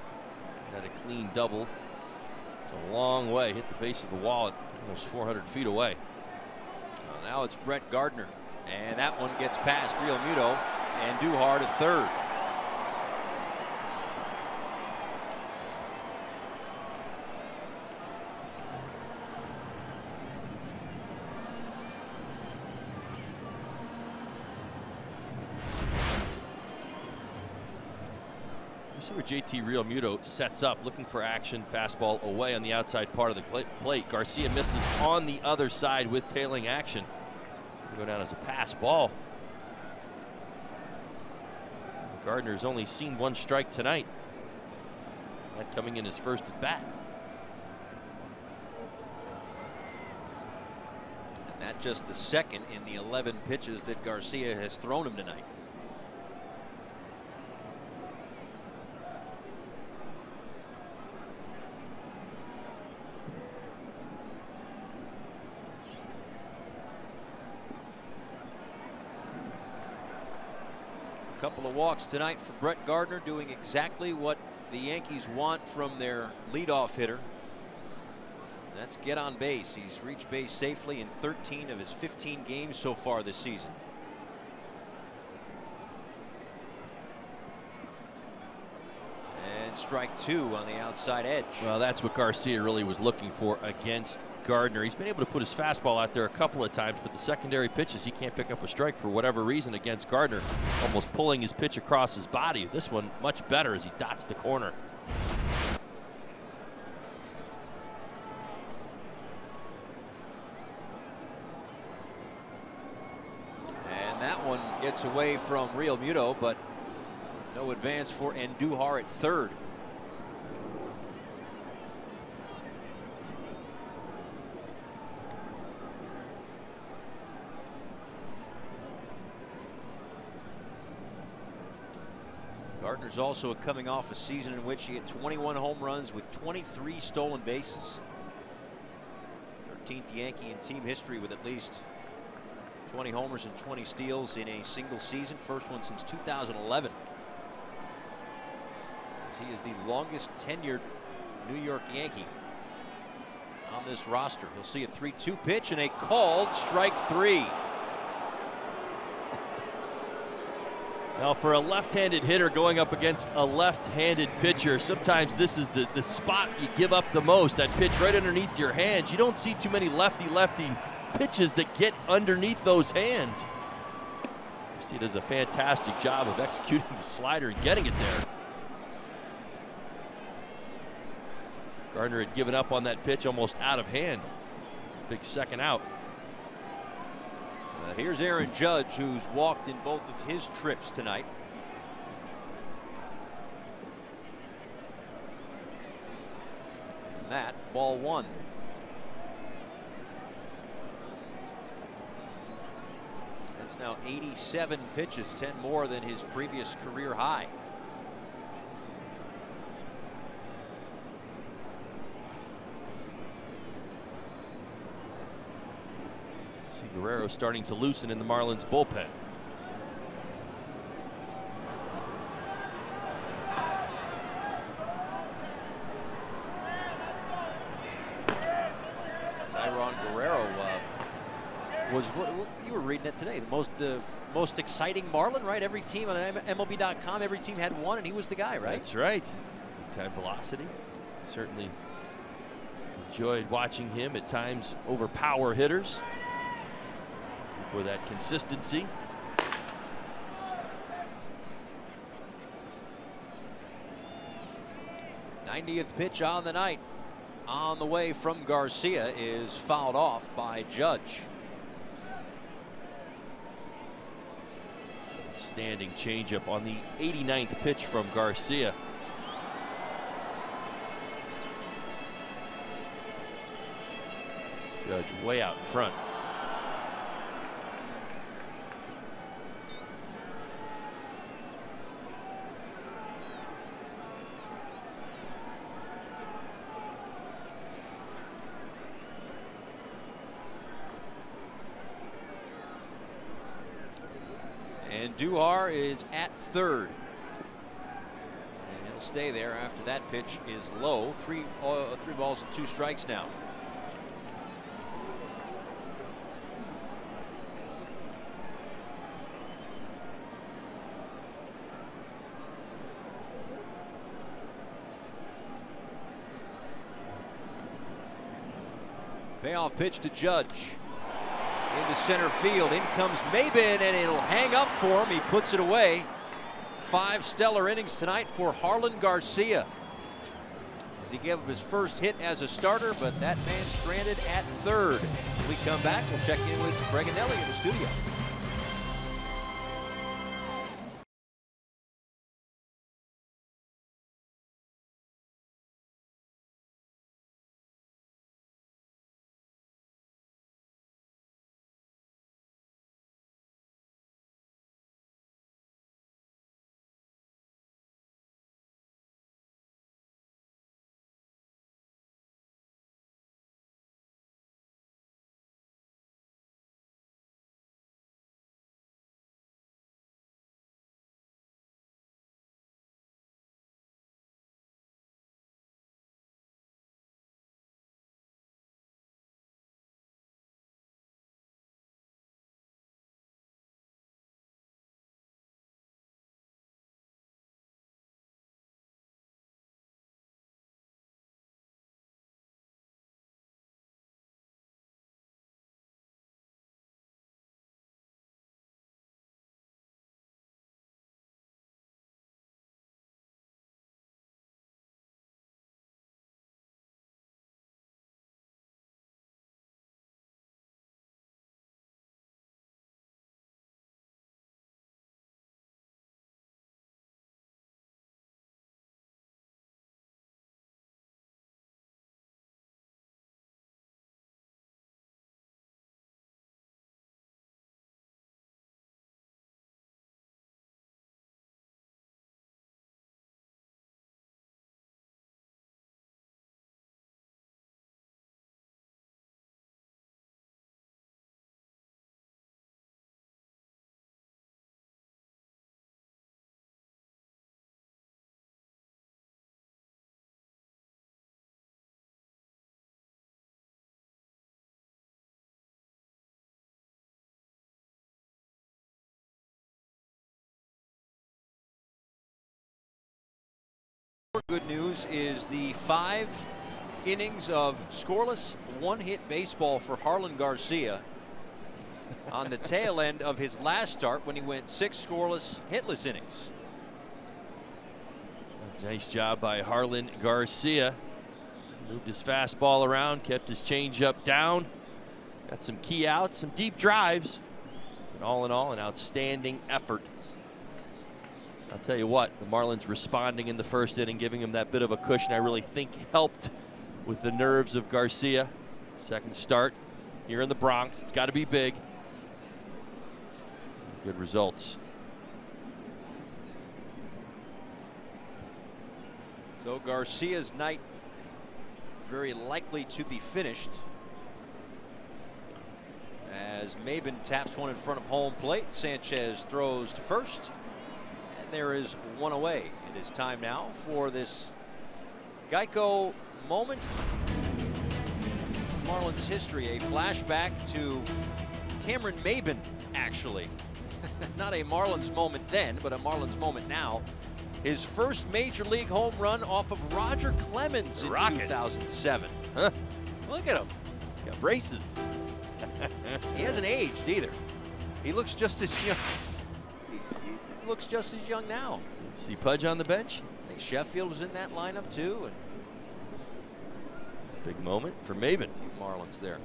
Had a clean double. It's a long way. Hit the base of the wall at almost 400 feet away. Well, now it's Brett Gardner, and that one gets past Real Muto and Duhar to third. See where JT Real Muto sets up, looking for action, fastball away on the outside part of the plate. Garcia misses on the other side with tailing action. It'll go down as a pass ball. Gardner's only seen one strike tonight. That coming in his first at bat. And that's just the second in the 11 pitches that Garcia has thrown him tonight. Couple of walks tonight for Brett Gardner, doing exactly what the Yankees want from their leadoff hitter. That's get on base. He's reached base safely in 13 of his 15 games so far this season. And strike 2 on the outside edge. Well, that's what Garcia really was looking for against Gardner. He's been able to put his fastball out there a couple of times, but the secondary pitches, he can't pick up a strike for whatever reason against Gardner. Almost pulling his pitch across his body. This one much better as he dots the corner. And that one gets away from Real Muto, but no advance for Andujar at third. Gardner's also coming off a season in which he hit 21 home runs with 23 stolen bases. 13th Yankee in team history with at least 20 homers and 20 steals in a single season. First one since 2011. As he is the longest tenured New York Yankee on this roster. He'll see a 3-2 pitch and a called strike 3. Now, for a left-handed hitter going up against a left-handed pitcher, sometimes this is the spot you give up the most, that pitch right underneath your hands. You don't see too many lefty-lefty pitches that get underneath those hands. He does a fantastic job of executing the slider and getting it there. Gardner had given up on that pitch almost out of hand. Big second out. Here's Aaron Judge, who's walked in both of his trips tonight. And that, ball 1. That's now 87 pitches, 10 more than his previous career high. Guerrero starting to loosen in the Marlins bullpen. Tyron Guerrero was what you were reading it today. The most exciting Marlin, right? Every team on MLB.com, every team had one, and he was the guy, right? That's right. Big time velocity. Certainly enjoyed watching him at times overpower hitters. For that consistency. '90th pitch on the night. On the way from Garcia is fouled off by Judge. Standing changeup on the 89th pitch from Garcia. Judge way out in front. Duhar is at third. And he'll stay there after that pitch is low. Three balls and 2 strikes now. Payoff pitch to Judge. Into center field. In comes Maben, and it'll hang up for him. He puts it away. 5 stellar innings tonight for Harlan Garcia. As he gave up his first hit as a starter, but that man stranded at third. When we come back, we'll check in with Pregame in the studio. Good news is the 5 innings of scoreless, 1-hit baseball for Harlan Garcia on the tail end of his last start when he went 6 scoreless, hitless innings. Nice job by Harlan Garcia. Moved his fastball around, kept his changeup down. Got some key outs, some deep drives. And all in all, an outstanding effort. I'll tell you what, the Marlins responding in the first inning, giving him that bit of a cushion, I really think helped with the nerves of Garcia. Second start here in the Bronx. It's got to be big. Good results. So Garcia's night very likely to be finished as Maben taps one in front of home plate. Sanchez throws to first. There is one away. It is time now for this Geico moment. Marlins history, a flashback to Cameron Maben, actually. Not a Marlins moment then, but a Marlins moment now. His first major league home run off of Roger Clemens in 2007. Huh. Look at him. Got braces. He hasn't aged either. He looks just as young. He looks just as young now. See Pudge on the bench? I think Sheffield was in that lineup too. And big moment for Maben. Marlins there.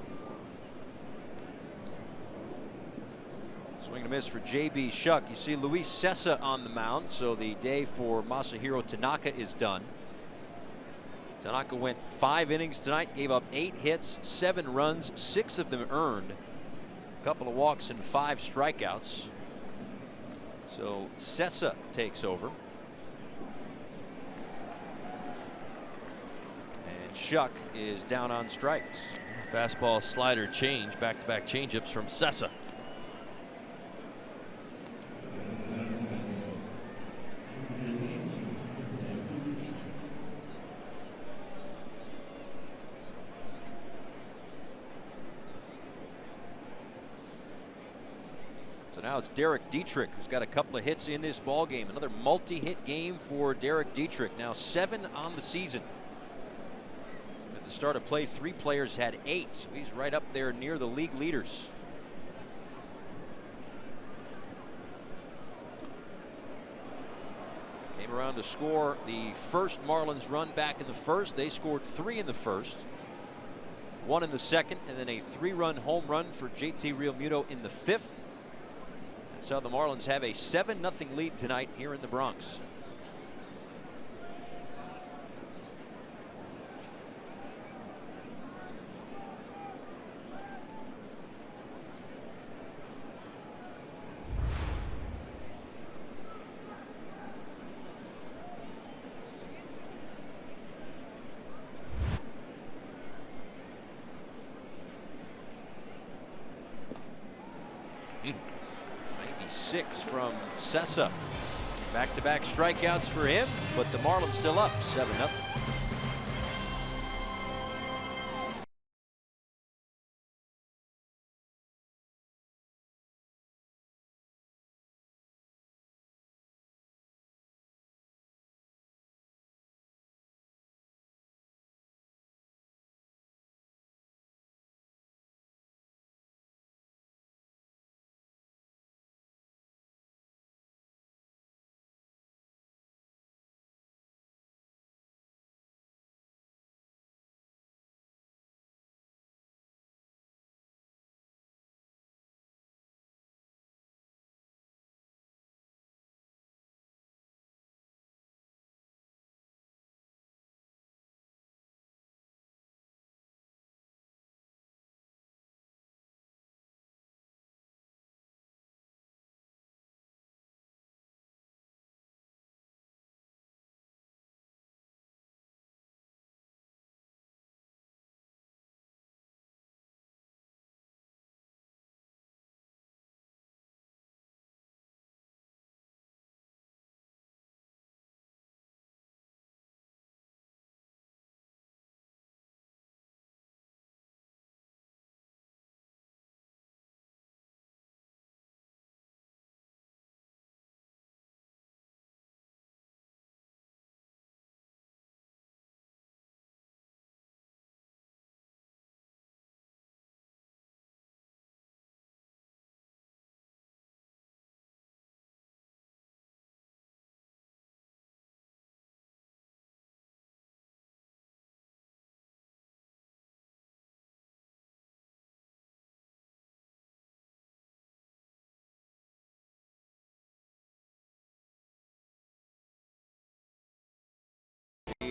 Swing and a miss for J.B. Shuck. You see Luis Cessa on the mound, so the day for Masahiro Tanaka is done. Tanaka went 5 innings tonight, gave up 8 hits, 7 runs, 6 of them earned. A couple of walks and 5 strikeouts. So Cessa takes over. And Shuck is down on strikes. Fastball, slider, change, back-to-back changeups from Cessa. Now it's Derek Dietrich, who's got a couple of hits in this ball game. Another multi-hit game for Derek Dietrich. Now 7 on the season. At the start of play, 3 players had 8, so he's right up there near the league leaders. Came around to score the first Marlins run back in the first. They scored 3 in the first, 1 in the second, and then a 3-run home run for JT Realmuto in the 5th. That's how the Marlins have a 7-0 lead tonight here in the Bronx. From Sessa. Back-to-back strikeouts for him, but the Marlins still up 7-0.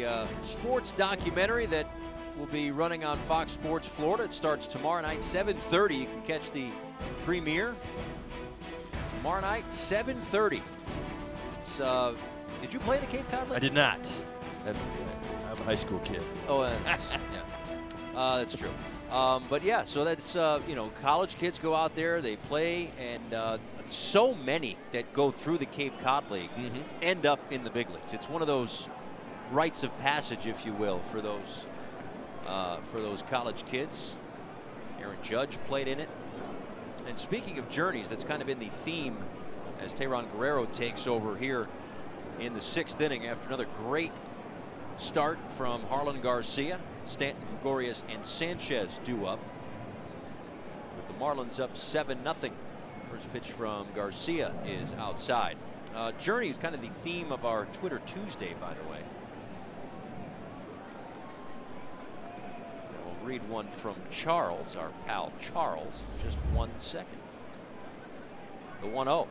A sports documentary that will be running on Fox Sports Florida. It starts tomorrow night, 7:30. You can catch the premiere tomorrow night, 7:30. It's, did you play the Cape Cod League? I did not. I'm a high school kid. Oh, yeah. That's true. But yeah, so that's, you know, college kids go out there, they play, and so many that go through the Cape Cod League end up in the big leagues. It's one of those rites of passage, if you will, for those college kids. Aaron Judge played in it. And speaking of journeys, that's kind of been the theme as Teheran Guerrero takes over here in the 6th inning after another great start from Harlan Garcia. Stanton, Gregorius, and Sanchez due up, with the Marlins up 7-0. First pitch from Garcia is outside. Journey is kind of the theme of our Twitter Tuesday, by the way. We'll read one from Charles, our pal Charles. Just 1 second. The 1-0.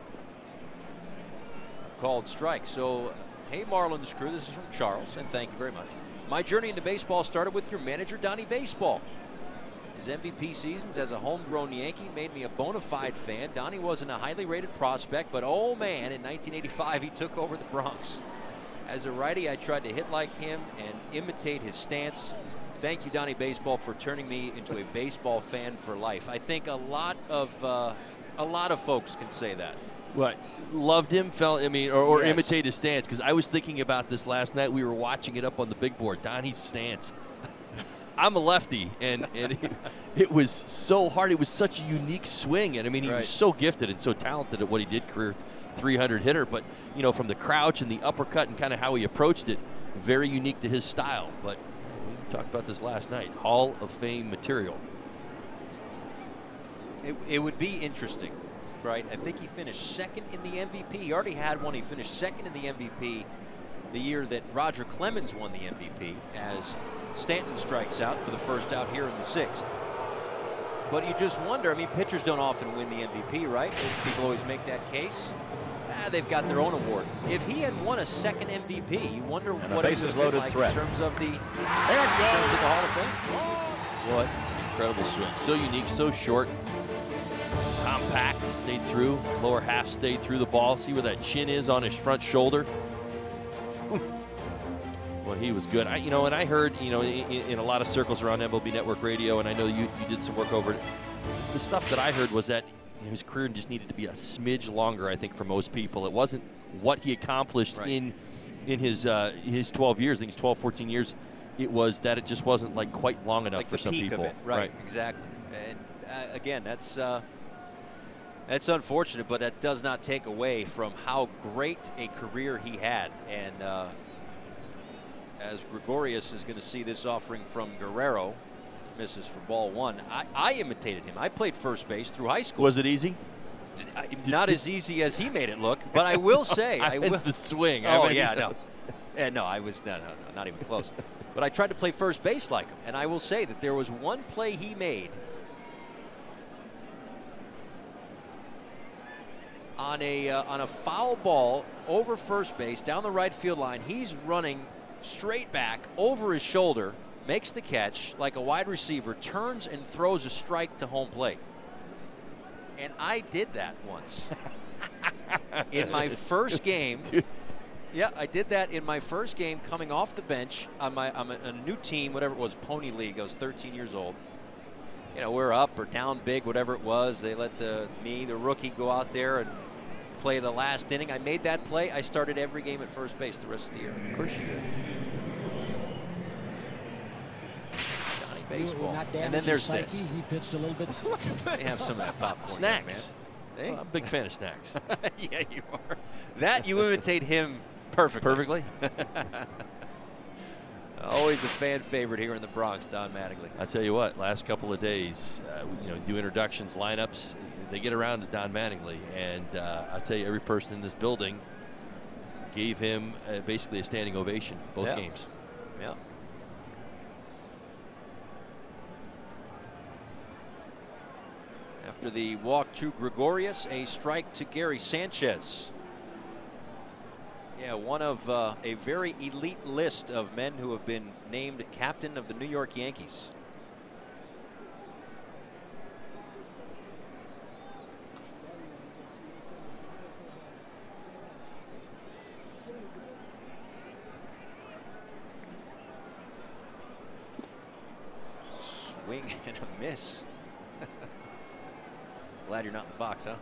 Called strike. So, hey Marlins crew, this is from Charles, and thank you very much. My journey into baseball started with your manager, Donnie Baseball. His MVP seasons as a homegrown Yankee made me a bona fide fan. Donnie wasn't a highly rated prospect, but oh man, in 1985 he took over the Bronx. As a righty, I tried to hit like him and imitate his stance. Thank you, Donnie Baseball, for turning me into a baseball fan for life. I think a lot of folks can say that. What? Loved him, or Yes. imitate his stance, because I was thinking about this last night. We were watching it up on the big board. Donnie's stance. I'm a lefty, and it was so hard. It was such a unique swing, and I mean, he was so gifted and so talented at what he did, career 300 hitter. But you know, from the crouch and the uppercut and kind of how he approached it, very unique to his style. But we talked about this last night. Hall of Fame material. It would be interesting, right? I think he finished second in the MVP. He already had one. He finished second in the MVP the year that Roger Clemens won the MVP, as Stanton strikes out for the first out here in the 6th. But you just wonder, I mean, pitchers don't often win the MVP, right? People always make that case. They've got their own award. If he had won a second MVP, you wonder what it would look like in terms of the Hall of Fame. What incredible swing. So unique, so short, compact, stayed through. Lower half stayed through the ball. See where that chin is on his front shoulder. Well, he was good. And I heard, in a lot of circles around MLB Network Radio, and I know you did some work over it. The stuff that I heard was that his career just needed to be a smidge longer, I think, for most people. It wasn't what he accomplished in his 12 years. I think it's 12, 14 years. It was that it just wasn't like quite long enough for some people. Of it. Right, exactly. And again, that's unfortunate, but that does not take away from how great a career he had. And as Gregorius is going to see this offering from Guerrero, misses for ball 1. I imitated him. I played first base through high school. Was it easy? Not as easy as he made it look, but I will say, the swing. Oh yeah, no, no, I was not even close. But I tried to play first base like him, and I will say that there was one play he made on a foul ball over first base down the right field line. He's running straight back over his shoulder, makes the catch like a wide receiver, turns and throws a strike to home plate. And I did that once in my first game. Yeah, I did that in my first game coming off the bench on a new team, whatever it was, Pony League. I was 13 years old. We're up or down big, whatever it was. They let the rookie, go out there and play the last inning. I made that play. I started every game at first base the rest of the year. Of course you did. Johnny Baseball. And then there's this. He pitched a little bit. They have some of that popcorn. Snacks. Man. Hey? Well, I'm a big fan of snacks. Yeah, you are. That you imitate him perfectly. Always a fan favorite here in the Bronx, Don Mattingly. I tell you what, last couple of days, do introductions, lineups, they get around to Don Mattingly, and I tell you, every person in this building gave him basically a standing ovation both games. Yeah. After the walk to Gregorius, a strike to Gary Sanchez. Yeah, one of a very elite list of men who have been named captain of the New York Yankees. Swing and a miss. Glad you're not in the box, huh?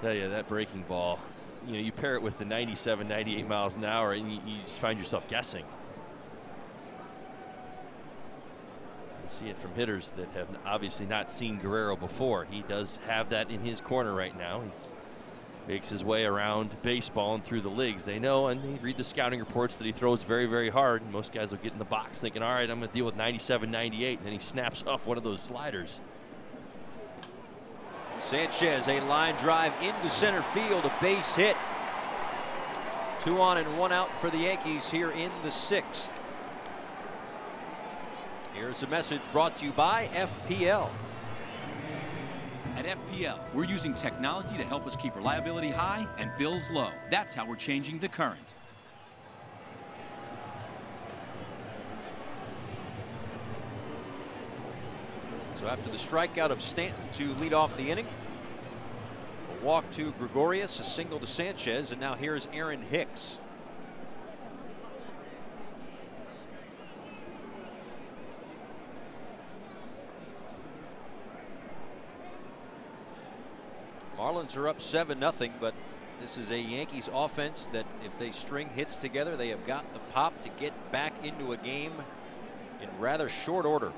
Tell you, that breaking ball, you pair it with the 97, 98 miles an hour, and you just find yourself guessing. You see it from hitters that have obviously not seen Guerrero before. He does have that in his corner right now. He makes his way around baseball and through the leagues. They know, and they read the scouting reports, that he throws very, very hard. And most guys will get in the box thinking, all right, I'm going to deal with 97, 98, and then he snaps off one of those sliders. Sanchez, a line drive into center field, a base hit. 2 on and 1 out for the Yankees here in the 6th. Here's a message brought to you by FPL. At FPL, we're using technology to help us keep reliability high and bills low. That's how we're changing the current. So after the strikeout of Stanton to lead off the inning, a walk to Gregorius, a single to Sanchez, and now here's Aaron Hicks. Marlins are up 7-0, but this is a Yankees offense that if they string hits together, they have got the pop to get back into a game in rather short order.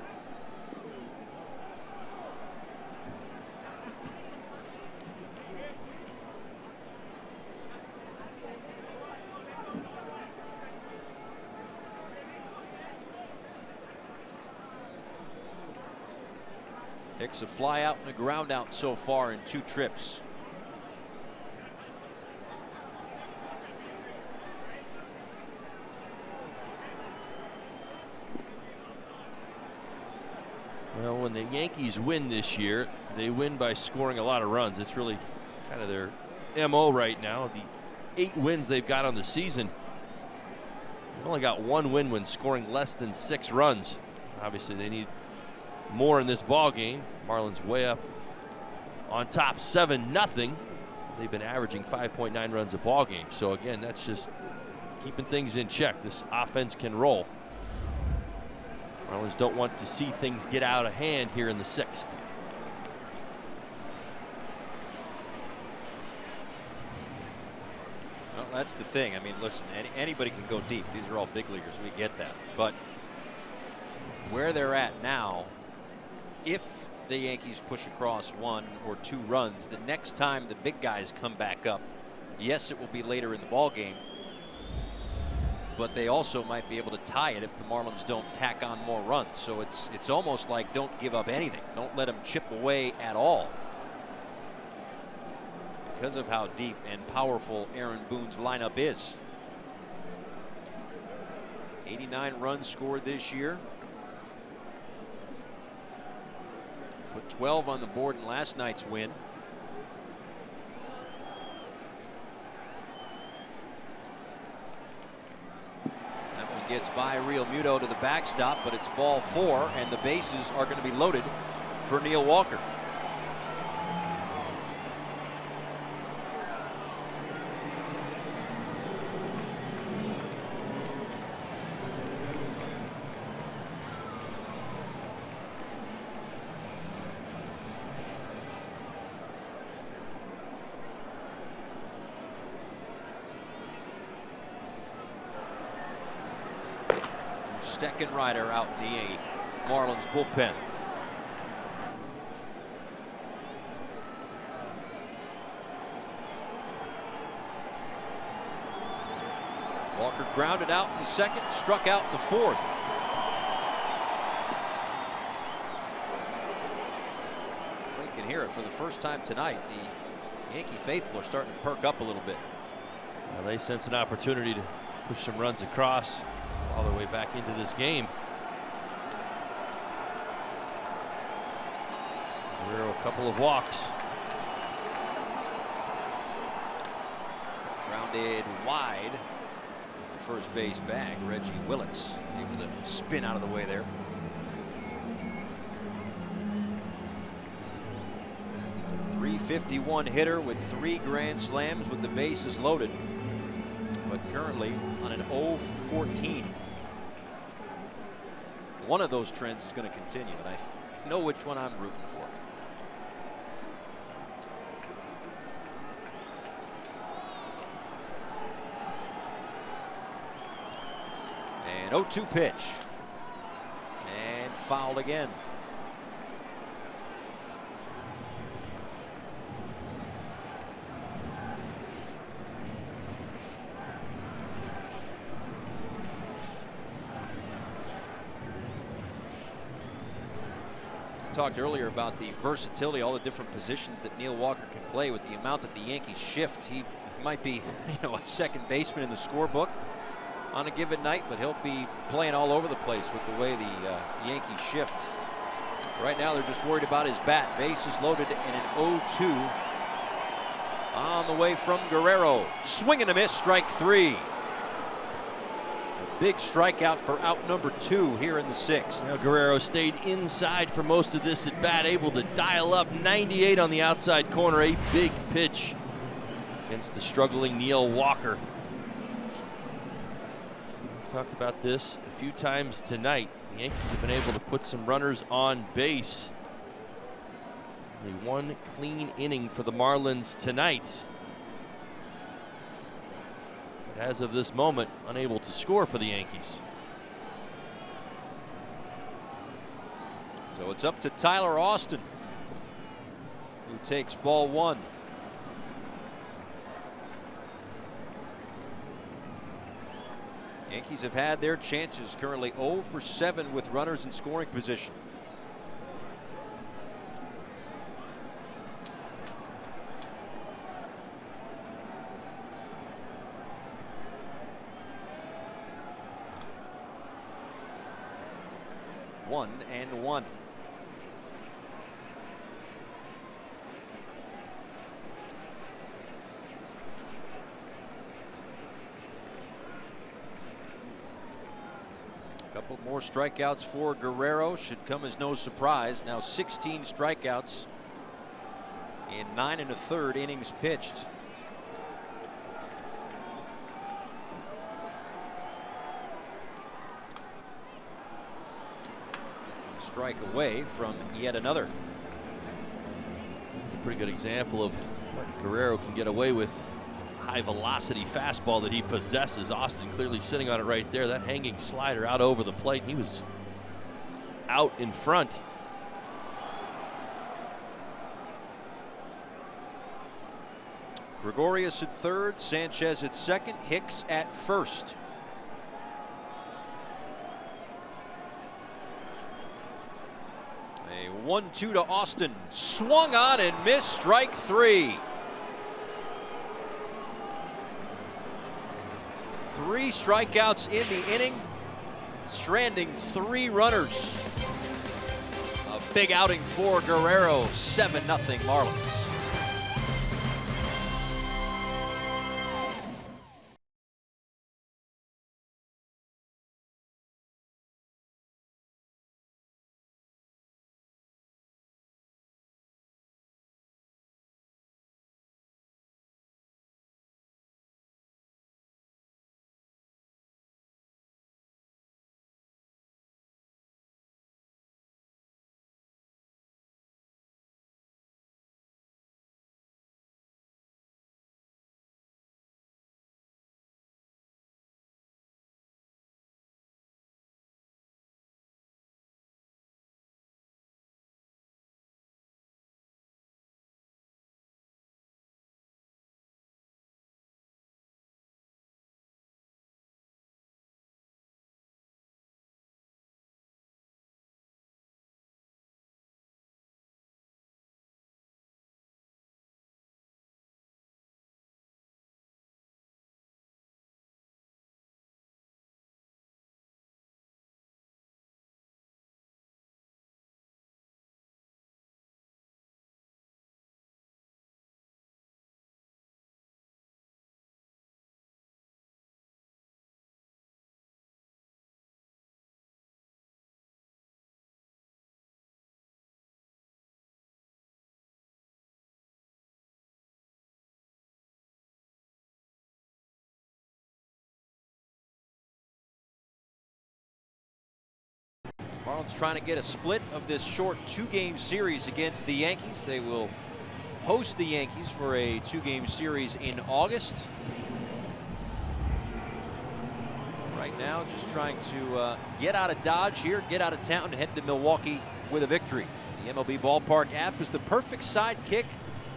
Hicks a fly out and a ground out so far in 2 trips. Well, when the Yankees win this year, they win by scoring a lot of runs. It's really kind of their MO right now. The 8 wins they've got on the season, they've only got 1 win when scoring less than 6 runs. Obviously, they need more in this ball game. Marlins way up on top 7-0. They've been averaging 5.9 runs a ball game. So again, that's just keeping things in check. This offense can roll. Marlins don't want to see things get out of hand here in the 6th. Well, that's the thing. I mean, listen, anybody can go deep. These are all big leaguers. We get that. But where they're at now, if the Yankees push across 1 or 2 runs, the next time the big guys come back up, yes, it will be later in the ball game, but they also might be able to tie it if the Marlins don't tack on more runs. So it's almost like don't give up anything. Don't let them chip away at all, because of how deep and powerful Aaron Boone's lineup is. 89 runs scored this year. Put 12 on the board in last night's win. That one gets by Real Muto to the backstop, but it's ball 4, and the bases are going to be loaded for Neil Walker. Steckenrider out in the Marlins bullpen. Walker grounded out in the 2nd, struck out in the 4th. We can hear it for the first time tonight. The Yankee faithful are starting to perk up a little bit. Well, they sense an opportunity to push some runs across all the way back into this game. Guerrero, a couple of walks. Grounded wide. First base bag. Reggie Willits able to spin out of the way there. .351 hitter with 3 grand slams with the bases loaded, but currently on an 0 for 14. One of those trends is going to continue, and I know which one I'm rooting for. And 0-2 pitch. And fouled again. Talked earlier about the versatility, all the different positions that Neil Walker can play. With the amount that the Yankees shift, he might be, a second baseman in the scorebook on a given night, but he'll be playing all over the place with the way the Yankees shift. Right now, they're just worried about his bat. Bases loaded in an 0-2 on the way from Guerrero. Swing and a miss, strike 3. Big strikeout for out number 2 here in the 6th. Now Guerrero stayed inside for most of this at bat, able to dial up 98 on the outside corner. A big pitch against the struggling Neil Walker. Talked about this a few times tonight. The Yankees have been able to put some runners on base. Only 1 clean inning for the Marlins tonight. As of this moment, unable to score for the Yankees. So it's up to Tyler Austin, who takes ball 1. Yankees have had their chances, currently 0 for 7 with runners in scoring position. One and one. A couple more strikeouts for Guerrero should come as no surprise. Now 16 strikeouts in 9 1/3 innings pitched. Strike away from yet another. It's a pretty good example of what Guerrero can get away with. High velocity fastball that he possesses. Austin clearly sitting on it right there. That hanging slider out over the plate. He was out in front. Gregorius at third, Sanchez at second, Hicks at first. A 1-2 to Austin. Swung on and missed, strike 3. 3 strikeouts in the inning, stranding 3 runners. A big outing for Guerrero, 7-0 Marlins. Marlins trying to get a split of this short 2-game series against the Yankees. They will host the Yankees for a 2-game series in August. Right now, just trying to get out of Dodge here, get out of town, and head to Milwaukee with a victory. The MLB Ballpark app is the perfect sidekick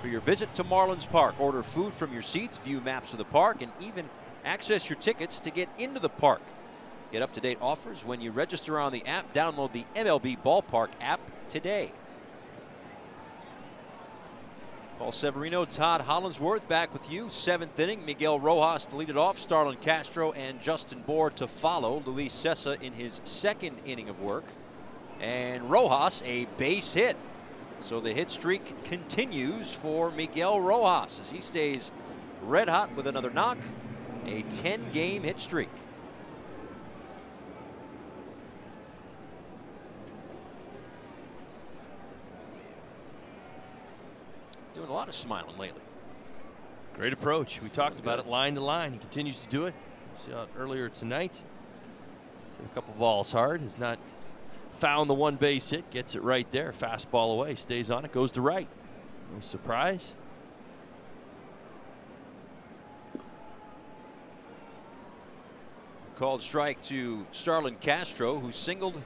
for your visit to Marlins Park. Order food from your seats, view maps of the park, and even access your tickets to get into the park. Get up-to-date offers when you register on the app. Download the MLB Ballpark app today. Paul Severino, Todd Hollinsworth back with you. 7th inning, Miguel Rojas to lead it off. Starlin Castro and Justin Bour to follow. Luis Cessa in his 2nd inning of work. And Rojas a base hit. So the hit streak continues for Miguel Rojas as he stays red hot with another knock. A 10-game hit streak. Doing a lot of smiling lately. Great approach. We talked about it line to line. He continues to do it. We saw it earlier tonight. Hit a couple balls hard. Has not found the 1 base hit. Gets it right there. Fastball away. Stays on it. Goes to right. No surprise. Called strike to Starlin Castro, who singled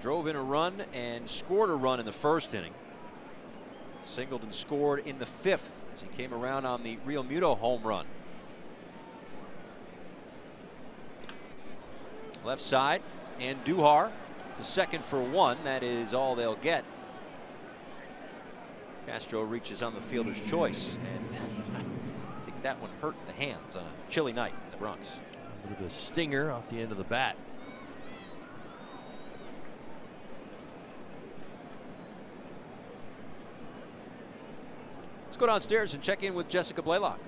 drove in a run and scored a run in the first inning. Singled and scored in the 5th as he came around on the Real Muto home run. Left side, and Duhar to second for 1. That is all they'll get. Castro reaches on the fielder's choice, and I think that one hurt the hands on a chilly night in the Bronx. A little bit of stinger off the end of the bat. Let's go downstairs and check in with Jessica Blaylock.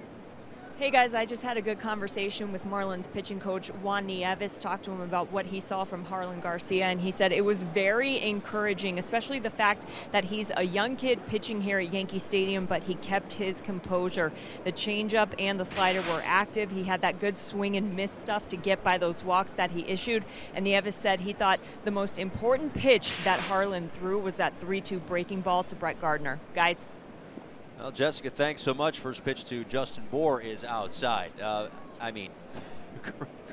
Hey guys, I just had a good conversation with Marlins pitching coach Juan Nieves. Talked to him about what he saw from Harlan Garcia, and he said it was very encouraging, especially the fact that he's a young kid pitching here at Yankee Stadium, but he kept his composure. The changeup and the slider were active. He had that good swing and miss stuff to get by those walks that he issued, and Nieves said he thought the most important pitch that Harlan threw was that 3-2 breaking ball to Brett Gardner. Guys. Well, Jessica, thanks so much. First pitch to Justin Bohr is outside. I mean,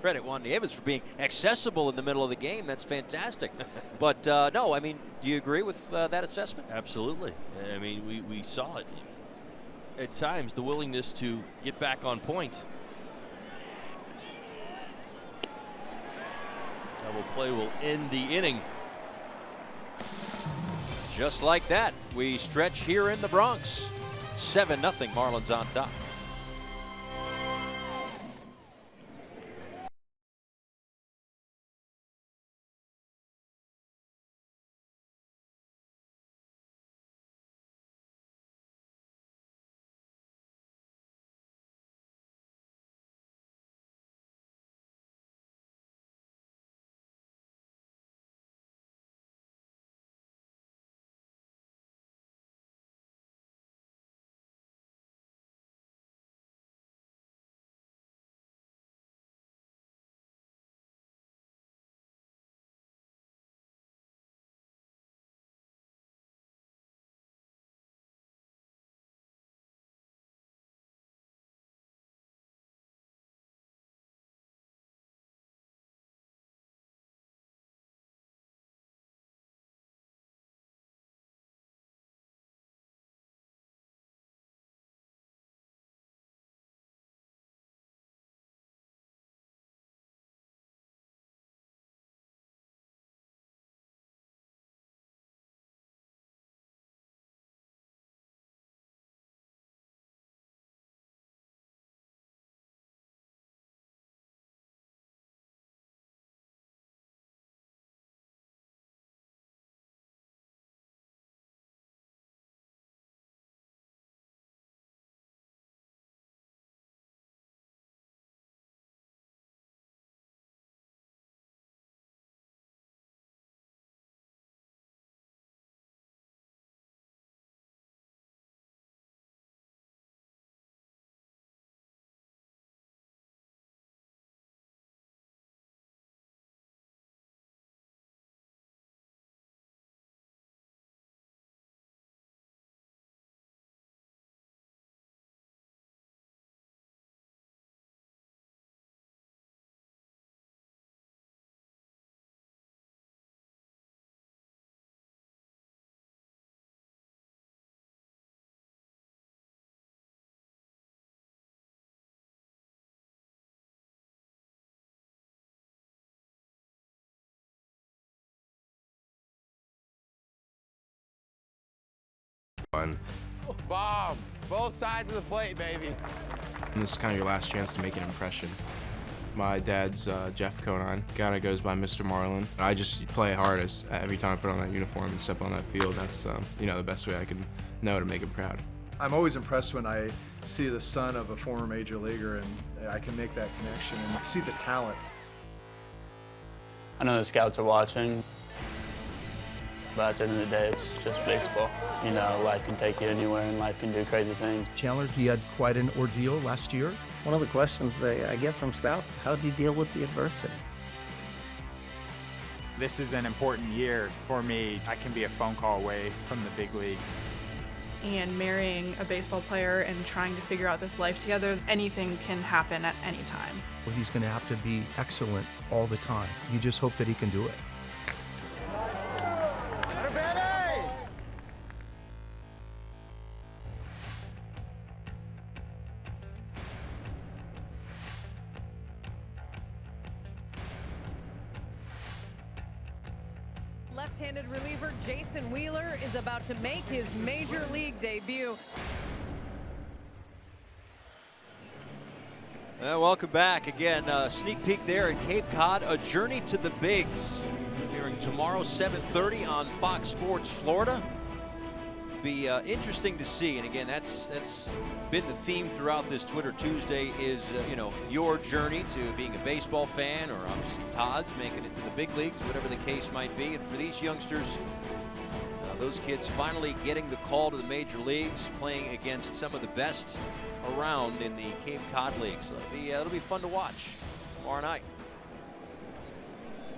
credit Juan Nieves for being accessible in the middle of the game. That's fantastic. But no, I mean, do you agree with that assessment? Absolutely. I mean, we saw it at times, the willingness to get back on point. Double play will end the inning. Just like that, we stretch here in the Bronx. 7-0 Marlins on top. Fun. Bob, both sides of the plate, baby. And this is kind of your last chance to make an impression. My dad's Jeff Conan, kind of goes by Mr. Marlin. I just play hard every time I put on that uniform and step on that field. That's the best way I can know to make him proud. I'm always impressed when I see the son of a former major leaguer and I can make that connection and see the talent. I know the scouts are watching. But at the end of the day, it's just baseball. You know, life can take you anywhere and life can do crazy things. Chandler, he had quite an ordeal last year. One of the questions I get from scouts, how do you deal with the adversity? This is an important year for me. I can be a phone call away from the big leagues. And marrying a baseball player and trying to figure out this life together, anything can happen at any time. Well, he's going to have to be excellent all the time. You just hope that he can do it. left-handed reliever Jason Wheeler is about to make his major league debut. Welcome back again. Sneak peek there at Cape Cod, a journey to the bigs. Appearing tomorrow, 7:30 on Fox Sports Florida. Be interesting to see, and again, that's been the theme throughout this Twitter Tuesday. Is your journey to being a baseball fan, or obviously Todd's making it to the big leagues, whatever the case might be. And for these youngsters, those kids finally getting the call to the major leagues, playing against some of the best around in the Cape Cod League. So it'll be fun to watch tomorrow night.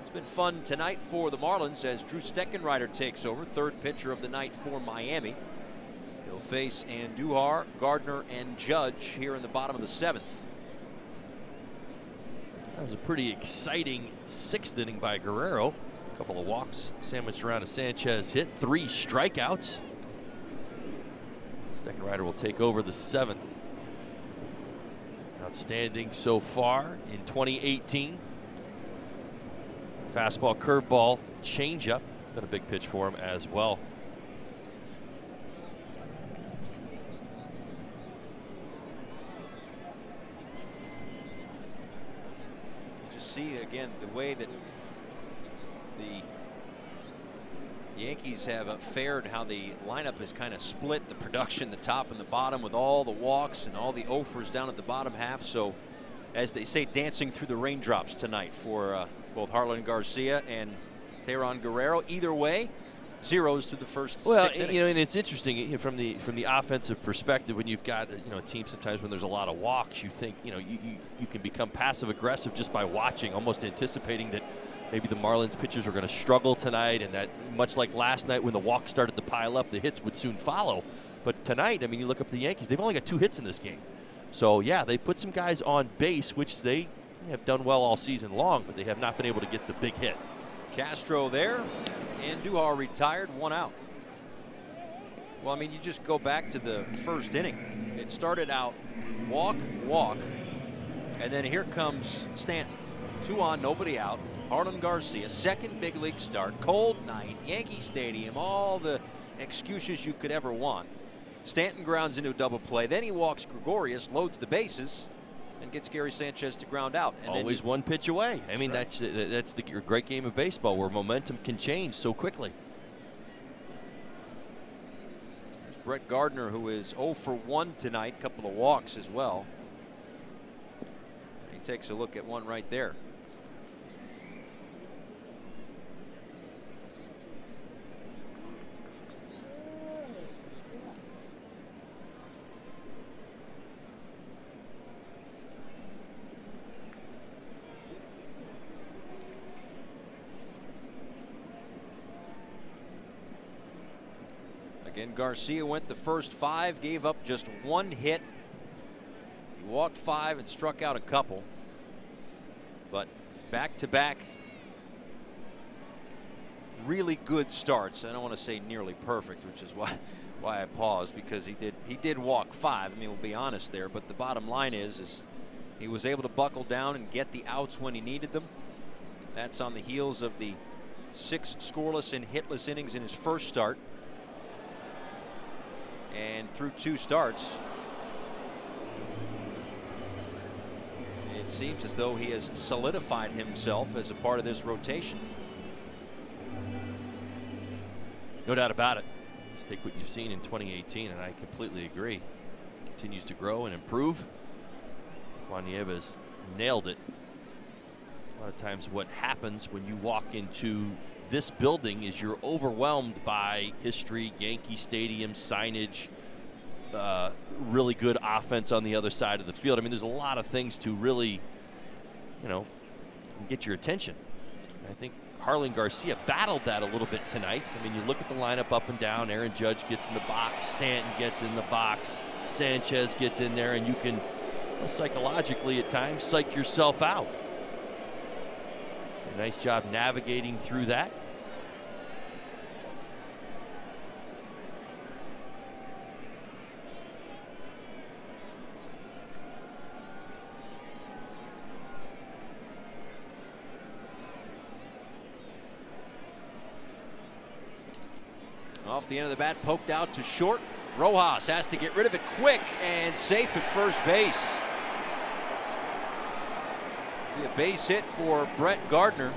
It's been fun tonight for the Marlins as Drew Steckenrider takes over, third pitcher of the night for Miami. He'll face Andujar, Gardner, and Judge here in the bottom of the 7th. That was a pretty exciting 6th inning by Guerrero. A couple of walks sandwiched around a Sanchez hit, 3 strikeouts. Steckenrider will take over the 7th. Outstanding so far in 2018. Fastball, curveball, changeup. Been a big pitch for him as well. Just see again the way that the Yankees have fared, how the lineup is kind of split, the production, the top and the bottom, with all the walks and all the offers down at the bottom half. So, as they say, dancing through the raindrops tonight for both Harlan Garcia and Teheran Guerrero. Either way, zeros through the first 6 innings. And it's interesting from the offensive perspective. When you've got a team, sometimes when there's a lot of walks, you think you can become passive aggressive just by watching, almost anticipating that maybe the Marlins pitchers were going to struggle tonight, and that much like last night when the walks started to pile up, the hits would soon follow. But tonight, I mean, you look up at the Yankees, they've only got 2 hits in this game. So, yeah, they put some guys on base, which they have done well all season long, but they have not been able to get the big hit. Castro there, and Andujar retired, 1 out. Well, I mean, you just go back to the first inning. It started out walk, walk, and then here comes Stanton. 2 on, nobody out. Harlan Garcia, second big league start, cold night, Yankee Stadium, all the excuses you could ever want. Stanton grounds into a double play, then he walks Gregorius, loads the bases, and gets Gary Sanchez to ground out. And always one pitch away. I mean, right. that's the great game of baseball where momentum can change so quickly. There's Brett Gardner, who is 0 for 1 tonight, a couple of walks as well. He takes a look at one right there. Again, Garcia went the first 5, gave up just 1 hit. He walked 5 and struck out a couple. But back-to-back really good starts. I don't want to say nearly perfect, which is why I paused, because he did walk 5. I mean, we'll be honest there, but the bottom line is he was able to buckle down and get the outs when he needed them. That's on the heels of the 6 scoreless and hitless innings in his first start. And through 2 starts, it seems as though he has solidified himself as a part of this rotation. No doubt about it. Just take what you've seen in 2018, and I completely agree. Continues to grow and improve. Juan Nieves nailed it. A lot of times what happens when you walk into this building is you're overwhelmed by history, Yankee Stadium, signage, really good offense on the other side of the field. I mean, there's a lot of things to really, get your attention. I think Harlan Garcia battled that a little bit tonight. I mean, you look at the lineup up and down. Aaron Judge gets in the box. Stanton gets in the box. Sanchez gets in there, and you can psychologically at times psych yourself out. A nice job navigating through that. Off the end of the bat, poked out to short. Rojas has to get rid of it quick and safe at first base. Be a base hit for Brett Gardner.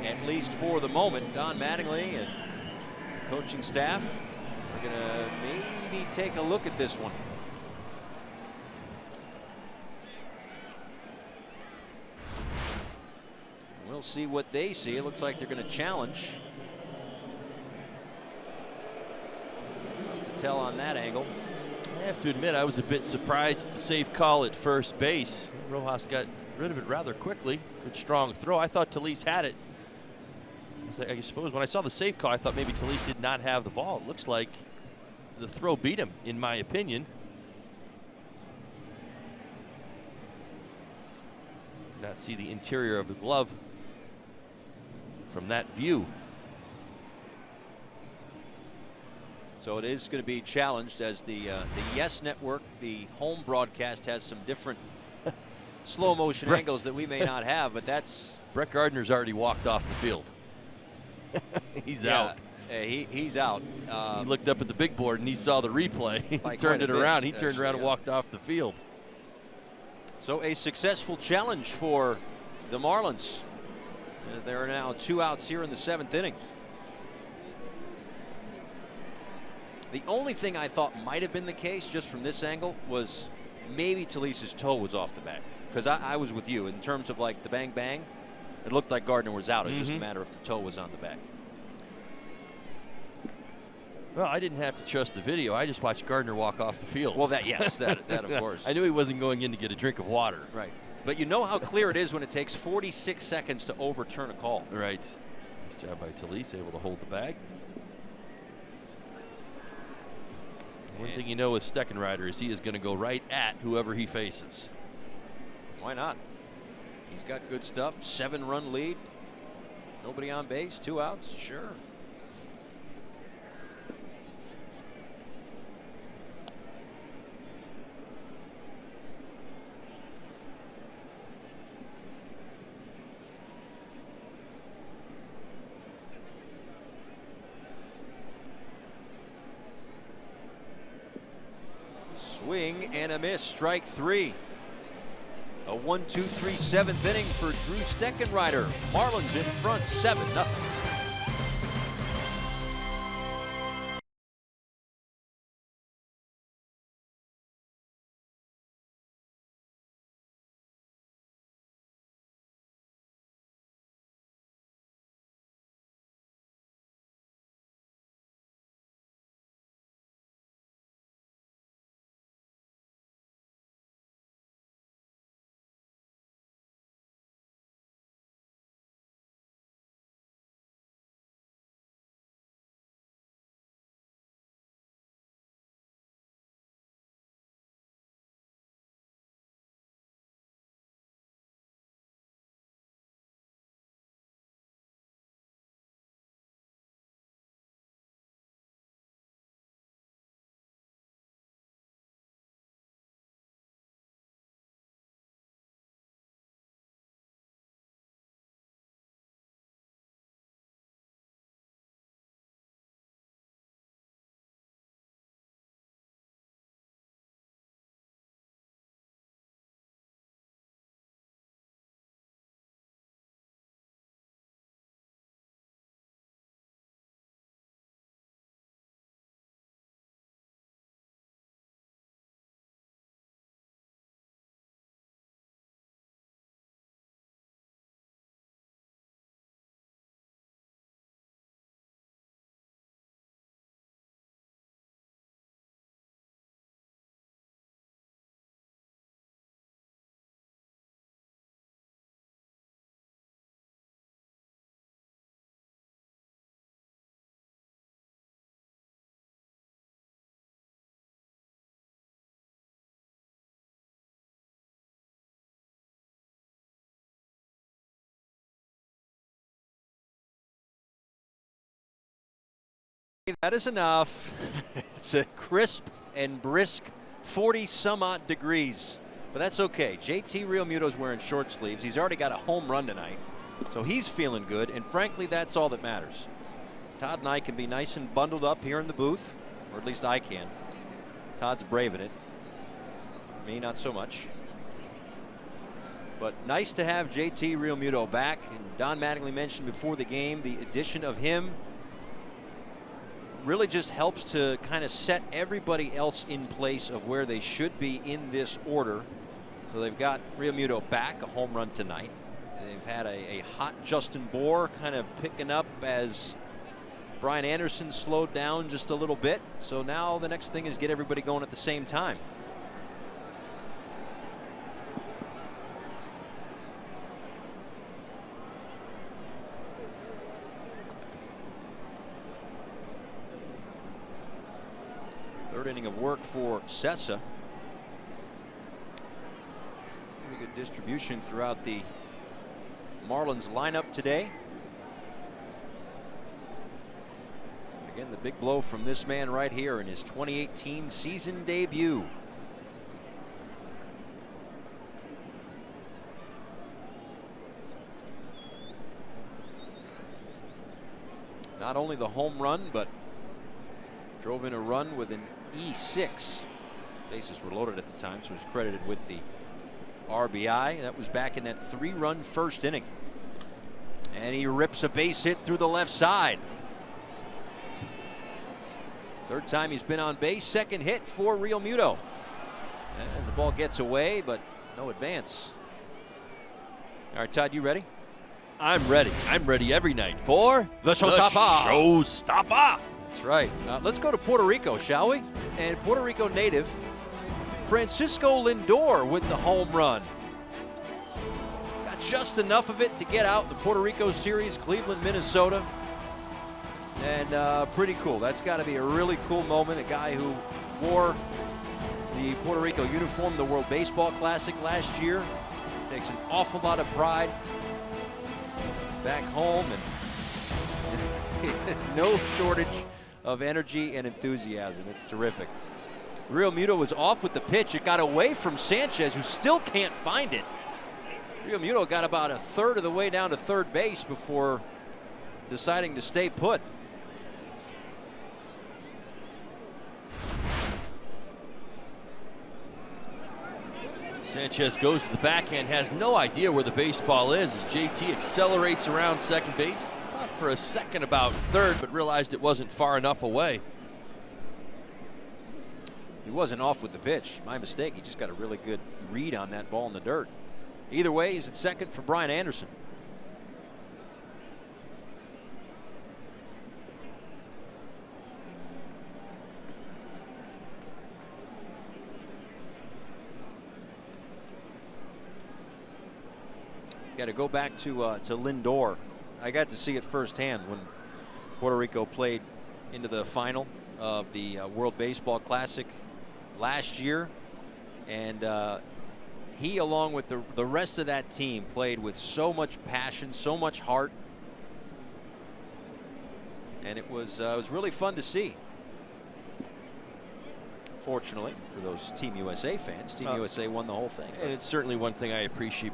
At least for the moment. Don Mattingly and coaching staff are going to maybe take a look at this one. We'll see what they see. It looks like they're going to challenge. Hard to tell on that angle. I have to admit, I was a bit surprised at the safe call at first base. Rojas got rid of it rather quickly. Good strong throw. I thought Talise had it. I suppose when I saw the safe call, I thought maybe Talise did not have the ball. It looks like the throw beat him, in my opinion. Not see the interior of the glove from that view. So it is going to be challenged as the Yes Network, the home broadcast, has some different slow motion angles that we may not have, but that's... Brett Gardner's already walked off the field. He's out. He's out. He looked up at the big board and he saw the replay. He turned it around. He turned around and walked off the field. So a successful challenge for the Marlins. There are now 2 outs here in the 7th inning. The only thing I thought might have been the case just from this angle was maybe Talise's toe was off the bat. Because I was with you in terms of like the bang bang. It looked like Gardner was out. It was just a matter of the toe was on the back. Well, I didn't have to trust the video. I just watched Gardner walk off the field. Well, that of course. I knew he wasn't going in to get a drink of water. Right. But you know how clear it is when it takes 46 seconds to overturn a call. Right. Nice job by Talise, able to hold the bag. One thing you know with Steckenrider is he is going to go right at whoever he faces. Why not? He's got good stuff. 7-run lead. Nobody on base. 2 outs. Sure. Swing and a miss. Strike 3. A 1-2-3 7th inning for Drew Steckenrider. Marlins in front 7-0. That is enough. It's a crisp and brisk 40-some-odd degrees. But that's okay. JT Realmuto's wearing short sleeves. He's already got a home run tonight. So he's feeling good, and frankly, that's all that matters. Todd and I can be nice and bundled up here in the booth, or at least I can. Todd's braving it. Me, not so much. But nice to have JT Realmuto back. And Don Mattingly mentioned before the game, the addition of him really just helps to kind of set everybody else in place of where they should be in this order. So they've got Realmuto back, a home run tonight. They've had a hot Justin Bour kind of picking up as Brian Anderson slowed down just a little bit. So now the next thing is get everybody going at the same time. Third inning of work for Sessa. Pretty good distribution throughout the Marlins lineup today. Again, the big blow from this man right here in his 2018 season debut. Not only the home run, but drove in a run with an E6. Bases were loaded at the time, so he was credited with the RBI. That was back in that 3-run first inning. And he rips a base hit through the left side. Third time he's been on base. Second hit for Realmuto. As the ball gets away, but no advance. All right, Todd, you ready? I'm ready. I'm ready every night for the Showstopper. Showstopper. That's right. Let's go to Puerto Rico, shall we? And Puerto Rico native Francisco Lindor with the home run. Got just enough of it to get out the Puerto Rico series, Cleveland, Minnesota. And pretty cool. That's got to be a really cool moment. A guy who wore the Puerto Rico uniform, the World Baseball Classic last year. Takes an awful lot of pride back home, and no shortage of energy and enthusiasm. It's terrific. Realmuto was off with the pitch. It got away from Sanchez, who still can't find it. Realmuto got about a third of the way down to third base before deciding to stay put. Sanchez goes to the backhand, has no idea where the baseball is as JT accelerates around second base. Thought for a second about third, but realized it wasn't far enough away. He wasn't off with the pitch. My mistake. He just got a really good read on that ball in the dirt. Either way, he's at second for Brian Anderson. Got to go back to Lindor. I got to see it firsthand when Puerto Rico played into the final of the World Baseball Classic last year, and he, along with the rest of that team, played with so much passion, so much heart, and it was really fun to see. Fortunately for those Team USA fans, Team USA won the whole thing. And it's certainly one thing I appreciate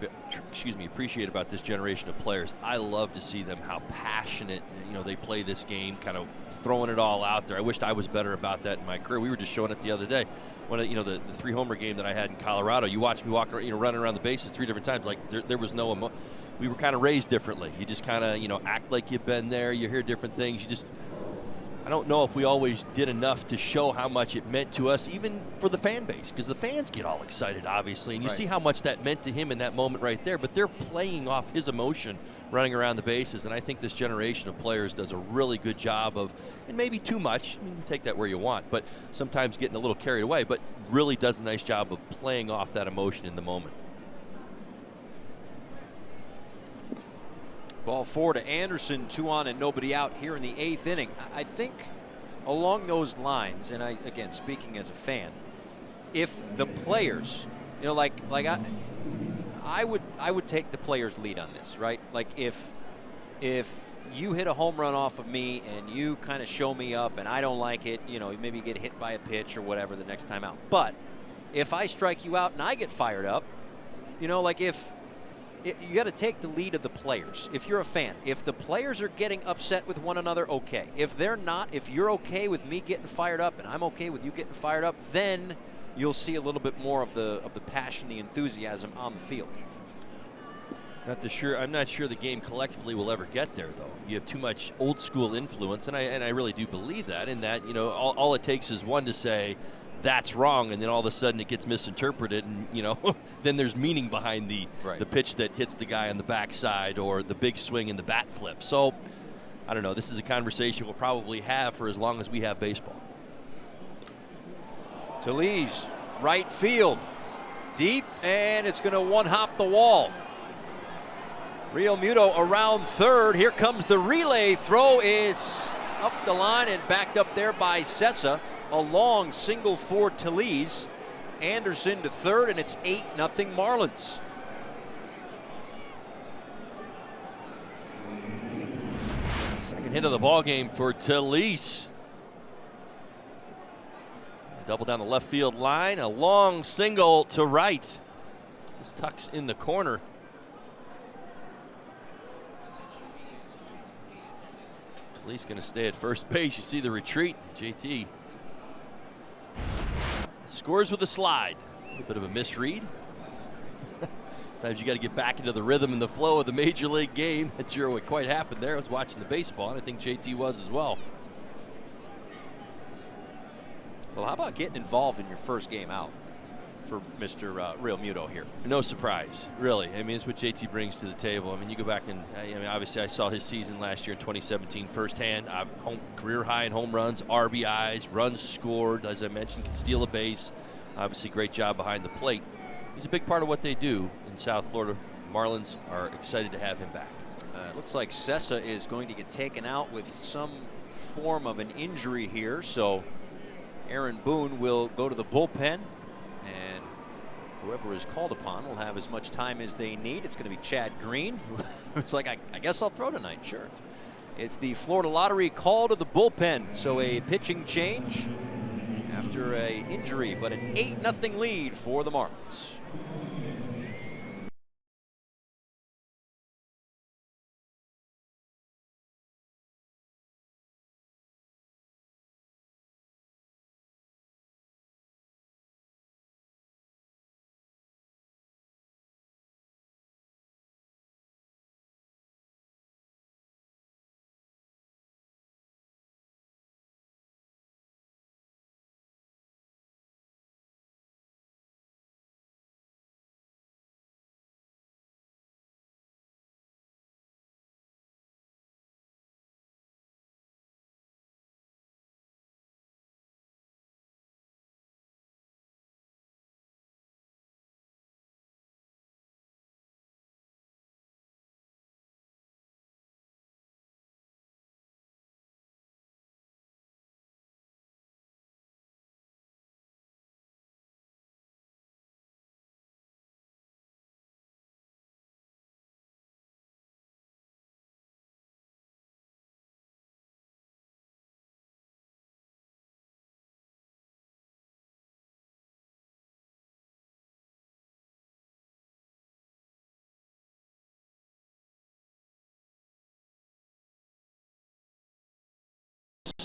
about this generation of players. I love to see them, how passionate they play this game, kind of throwing it all out there. I wished I was better about that in my career. We were just showing it the other day. When the 3-homer game that I had in Colorado, you watched me walk, running around the bases 3 different times. Like there was no we were kind of raised differently. You just kind of act like you've been there. You hear different things. I don't know if we always did enough to show how much it meant to us, even for the fan base, because the fans get all excited, obviously, and you see how much that meant to him in that moment right there, but they're playing off his emotion running around the bases, and I think this generation of players does a really good job of, and maybe too much, take that where you want, but sometimes getting a little carried away, but really does a nice job of playing off that emotion in the moment. Ball 4 to Anderson, 2 on and nobody out here in the 8th inning. I think along those lines, and again, speaking as a fan, if the players, I would take the players' lead on this, right? Like if you hit a home run off of me and you kind of show me up and I don't like it, maybe you get hit by a pitch or whatever the next time out. But if I strike you out and I get fired up, you got to take the lead of the players. If you're a fan, if the players are getting upset with one another, okay. If they're not, if you're okay with me getting fired up and I'm okay with you getting fired up, then you'll see a little bit more of the passion, the enthusiasm on the field. I'm not sure the game collectively will ever get there, though. You have too much old school influence, and I really do believe that. In that, you know, all it takes is one to say that's wrong, and then all of a sudden it gets misinterpreted, and you know, then there's meaning behind the pitch that hits the guy on the backside or the big swing and the bat flip. So I don't know. This is a conversation we'll probably have for as long as we have baseball. Talese, right field, deep, and it's going to one-hop the wall. Real Muto around third. Here comes the relay throw. It's up the line and backed up there by Sessa. A long single for Talese. Anderson to third, and it's 8-0 Marlins. Second hit of the ball game for Talese. Double down the left field line. A long single to right. Just tucks in the corner. Talese going to stay at first base. You see the retreat. JT scores with a slide. A little bit of a misread. Sometimes you got to get back into the rhythm and the flow of the major league game. That's sure what quite happened there. I was watching the baseball, and I think JT was as well. Well, how about getting involved in your first game out for Mr. Real Muto here? No surprise, really. I mean, it's what JT brings to the table. I mean, you go back and, I mean, obviously I saw his season last year in 2017 firsthand. Career high in home runs, RBIs, runs scored. As I mentioned, can steal a base. Obviously, great job behind the plate. He's a big part of what they do in South Florida. Marlins are excited to have him back. It looks like Sessa is going to get taken out with some form of an injury here, so Aaron Boone will go to the bullpen, and whoever is called upon will have as much time as they need. It's going to be Chad Green. It's like, I guess I'll throw tonight, sure. It's the Florida Lottery call to the bullpen, so a pitching change after an injury, but an 8-0 lead for the Marlins.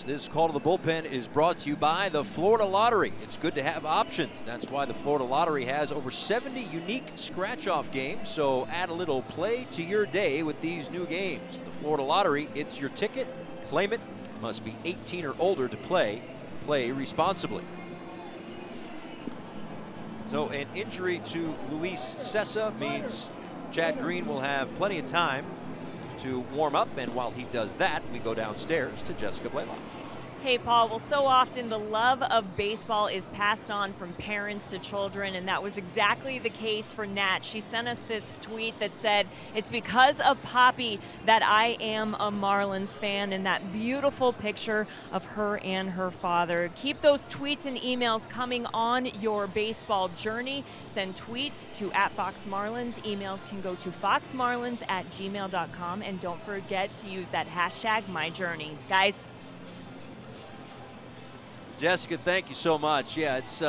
This call to the bullpen is brought to you by the Florida Lottery. It's good to have options. That's why the Florida Lottery has over 70 unique scratch-off games, so add a little play to your day with these new games. The Florida Lottery, it's your ticket. Claim it. Must be 18 or older to play. Play responsibly. So an injury to Luis Sessa means Chad Green will have plenty of time to warm up, and while he does that, we go downstairs to Jessica Blaylock. Hey, Paul, well, so often the love of baseball is passed on from parents to children, and that was exactly the case for Nat. She sent us this tweet that said, "It's because of Poppy that I am a Marlins fan," and that beautiful picture of her and her father. Keep those tweets and emails coming on your baseball journey. Send tweets to @FoxMarlins. Emails can go to foxmarlins@gmail.com, and don't forget to use that hashtag MyJourney. Guys, Jessica, thank you so much. Yeah, it's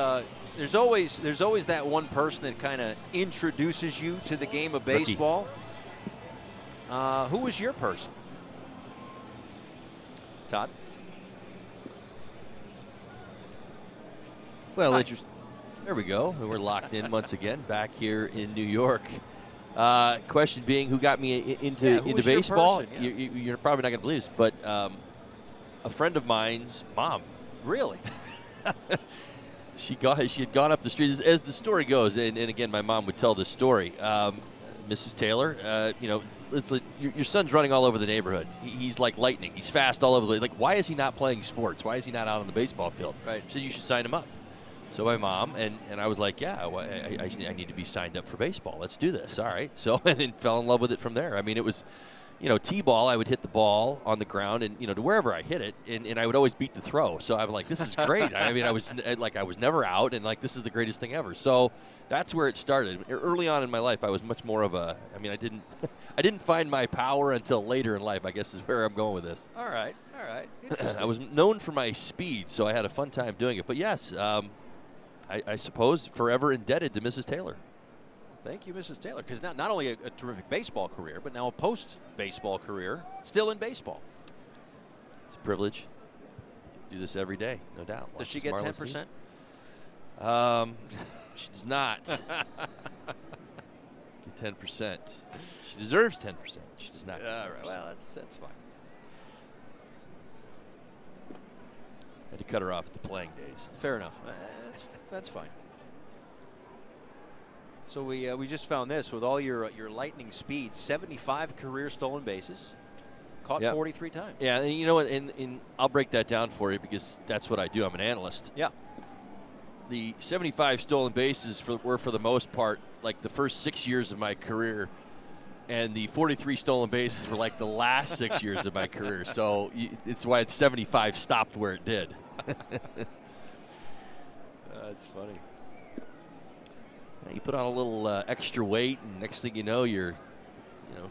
There's always that one person that kind of introduces you to the game of baseball. Who was your person? Todd? Well, there we go. We're locked in once again back here in New York. Question being, who got me into baseball? Your person, You're probably not going to believe this, but a friend of mine's mom. Really? She had gone up the street, as the story goes, and again, my mom would tell this story. Mrs. Taylor, it's like your son's running all over the neighborhood. He's like lightning. He's fast all over the place. Like, why is he not playing sports? Why is he not out on the baseball field? Right. She said, you should sign him up. So my mom, and I was like, yeah, I need to be signed up for baseball. Let's do this. All right. So, and then fell in love with it from there. I mean, it was, T-ball, I would hit the ball on the ground and, to wherever I hit it, and I would always beat the throw. So I'm like, this is great. I mean, I was never out, and like, this is the greatest thing ever. So that's where it started. Early on in my life, I was much more of I didn't find my power until later in life, I guess is where I'm going with this. All right. I was known for my speed, so I had a fun time doing it. But yes, I suppose forever indebted to Mrs. Taylor. Thank you, Mrs. Taylor, because not only a terrific baseball career, but now a post-baseball career, still in baseball. It's a privilege. Do this every day, no doubt. Does she get 10%? She does not. Get 10%. She deserves 10%. She does not. All right. Well, that's fine. Had to cut her off at the playing days. Fair enough. That's fine. So we just found this with all your lightning speed, 75 career stolen bases, caught 43 times. Yeah, and you know what? And I'll break that down for you because that's what I do. I'm an analyst. Yeah. The 75 stolen bases were for the most part like the first 6 years of my career, and the 43 stolen bases were like the last 6 years of my career. So it's why 75 stopped where it did. That's funny. You put on a little extra weight, and next thing you know, you're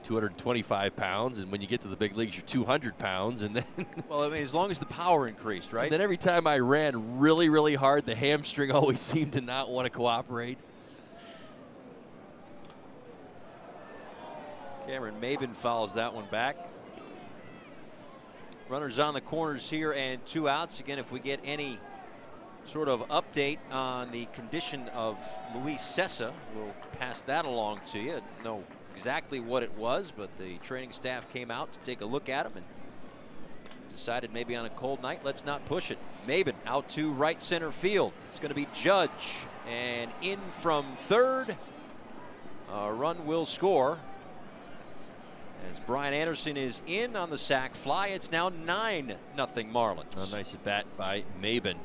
225 pounds, and when you get to the big leagues, you're 200 pounds, and then well, I mean, as long as the power increased, right? And then every time I ran really, really hard, the hamstring always seemed to not want to cooperate. Cameron Maben fouls that one back. Runners on the corners here and 2 outs. Again, if we get any sort of update on the condition of Luis Cessa, we'll pass that along to you. Know exactly what it was, but the training staff came out to take a look at him and decided maybe on a cold night, let's not push it. Maben out to right center field. It's going to be Judge, and in from third. A run will score as Brian Anderson is in on the sac fly. It's now 9-0 Marlins. A nice at bat by Maben.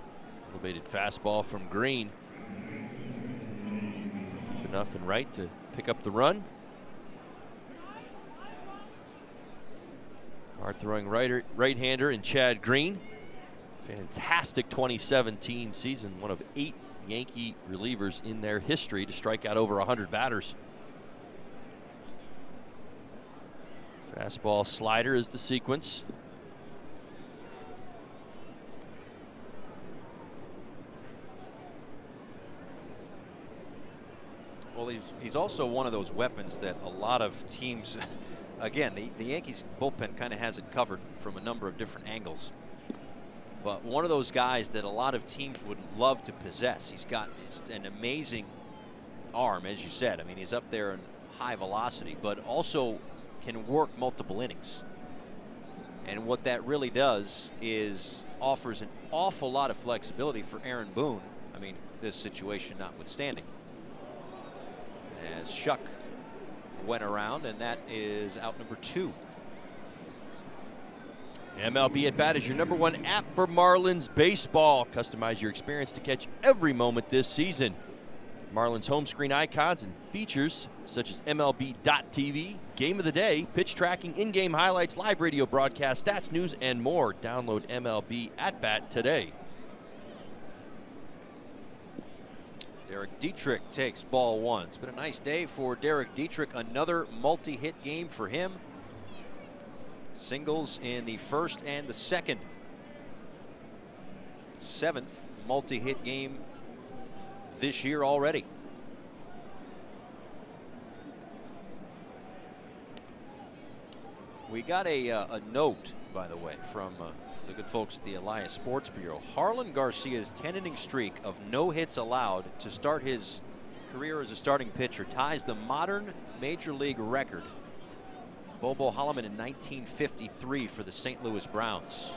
Elevated fastball from Green. Enough and right to pick up the run. Hard throwing right-hander in Chad Green. Fantastic 2017 season. One of 8 Yankee relievers in their history to strike out over 100 batters. Fastball slider is the sequence. Well, he's also one of those weapons that a lot of teams, again, the Yankees bullpen kind of has it covered from a number of different angles. But one of those guys that a lot of teams would love to possess. He's got an amazing arm, as you said. I mean, he's up there in high velocity, but also can work multiple innings. And what that really does is offers an awful lot of flexibility for Aaron Boone. I mean, this situation notwithstanding. As Shuck went around, and that is out number 2. MLB At Bat is your .1 app for Marlins baseball. Customize your experience to catch every moment this season. Marlins home screen icons and features such as MLB.tv, Game of the Day, pitch tracking, in-game highlights, live radio broadcast, stats, news, and more. Download MLB At Bat today. Derek Dietrich takes ball 1. It's been a nice day for Derek Dietrich. Another multi-hit game for him. Singles in the first and the second. 7th multi-hit game this year already. We got a note, by the way, from the good folks at the Elias Sports Bureau. Harlan Garcia's 10-inning streak of no hits allowed to start his career as a starting pitcher ties the modern major league record. Bobo Holloman in 1953 for the St. Louis Browns.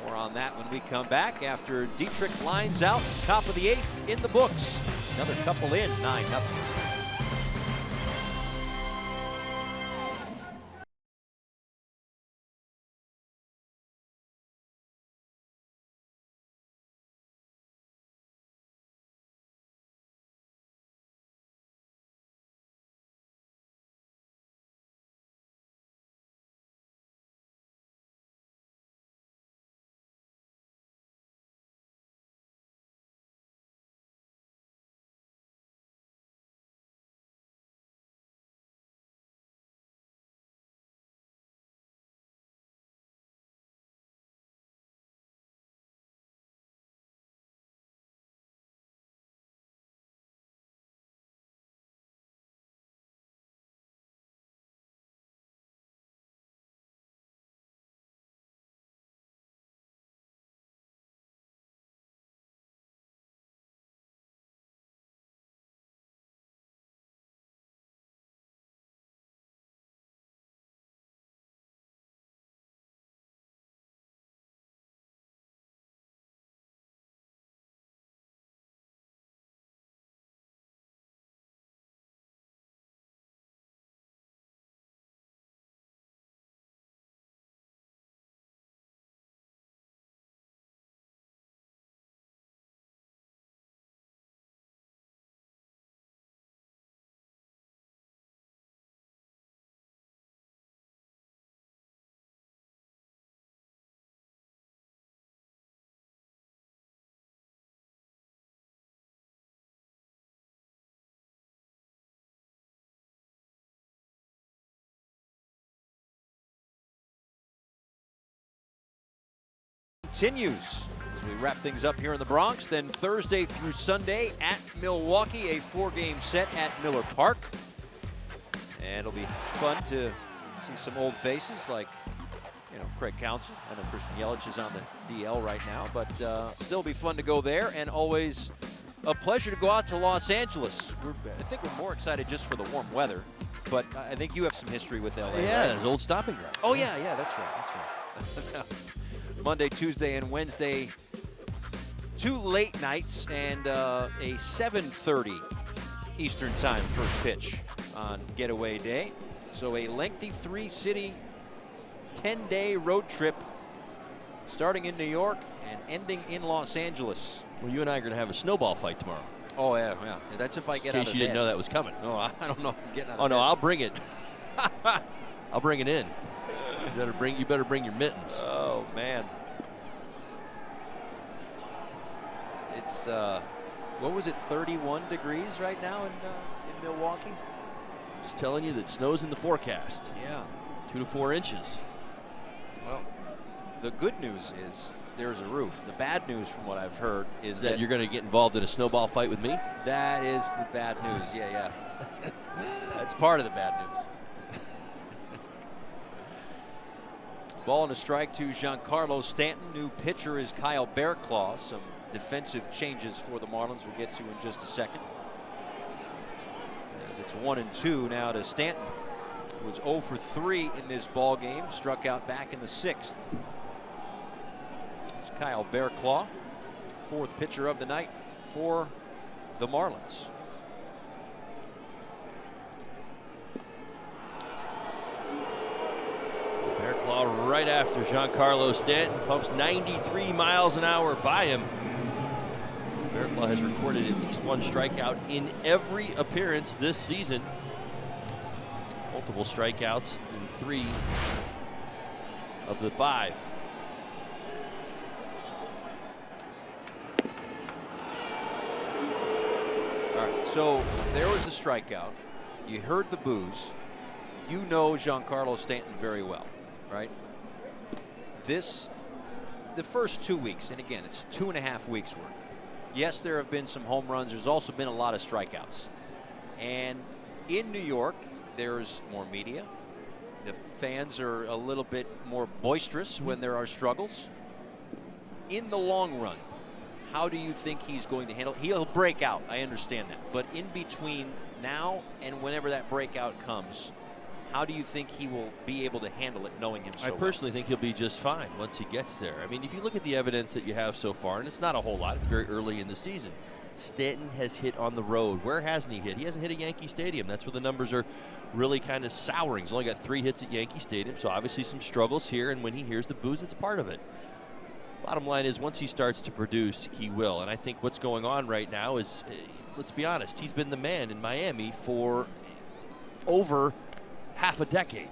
More on that when we come back after Dietrich lines out, top of the 8th in the books. Another couple in, 9-0. Continues as we wrap things up here in the Bronx. Then Thursday through Sunday at Milwaukee, a 4-game set at Miller Park. And it'll be fun to see some old faces like, Craig Counsell. I know Christian Yelich is on the DL right now, but still be fun to go there, and always a pleasure to go out to Los Angeles. I think we're more excited just for the warm weather, but I think you have some history with LA. Yeah, right? there's old stopping grounds. Oh yeah, that's right. Monday, Tuesday, and Wednesday, 2 late nights and a 7:30 Eastern time first pitch on getaway day. So a lengthy 3-city, 10-day road trip starting in New York and ending in Los Angeles. Well, you and I are going to have a snowball fight tomorrow. Oh, yeah. That's if I get out of bed. In case you didn't know that was coming. No, I don't know if I'm getting out of bed. Oh, no, I'll bring it. I'll bring it in. You better bring your mittens. Oh, man. It's, what was it, 31 degrees right now in Milwaukee? Just telling you that snow's in the forecast. Yeah. 2 to 4 inches. Well, the good news is there's a roof. The bad news, from what I've heard, is that you're going to get involved in a snowball fight with me? That is the bad news. Yeah. That's part of the bad news. Ball and a strike to Giancarlo Stanton. New pitcher is Kyle Bearclaw. Some defensive changes for the Marlins we'll get to in just a second. As it's 1-2 now to Stanton, who was 0 for 3 in this ball game. Struck out back in the 6th. It's Kyle Bearclaw, 4th pitcher of the night for the Marlins. Bearclaw right after Giancarlo Stanton, pumps 93 miles an hour by him. Bearclaw has recorded at least 1 strikeout in every appearance this season. Multiple strikeouts in 3 of the 5. All right, so there was a strikeout. You heard the boos. You know Giancarlo Stanton very well, right? The first 2 weeks, and again, it's 2.5 weeks worth. Yes, there have been some home runs. There's also been a lot of strikeouts. And in New York, there's more media. The fans are a little bit more boisterous when there are struggles. In the long run, how do you think he's going to handle it? He'll break out, I understand that. But in between now and whenever that breakout comes, how do you think he will be able to handle it, knowing him so I personally think he'll be just fine once he gets there. I mean, if you look at the evidence that you have so far, and it's not a whole lot, it's very early in the season. Stanton has hit on the road. Where hasn't he hit? He hasn't hit at Yankee Stadium. That's where the numbers are really kind of souring. He's only got 3 hits at Yankee Stadium, so obviously some struggles here, and when he hears the boos, it's part of it. Bottom line is, once he starts to produce, he will. And I think what's going on right now is, let's be honest, he's been the man in Miami for over half a decade.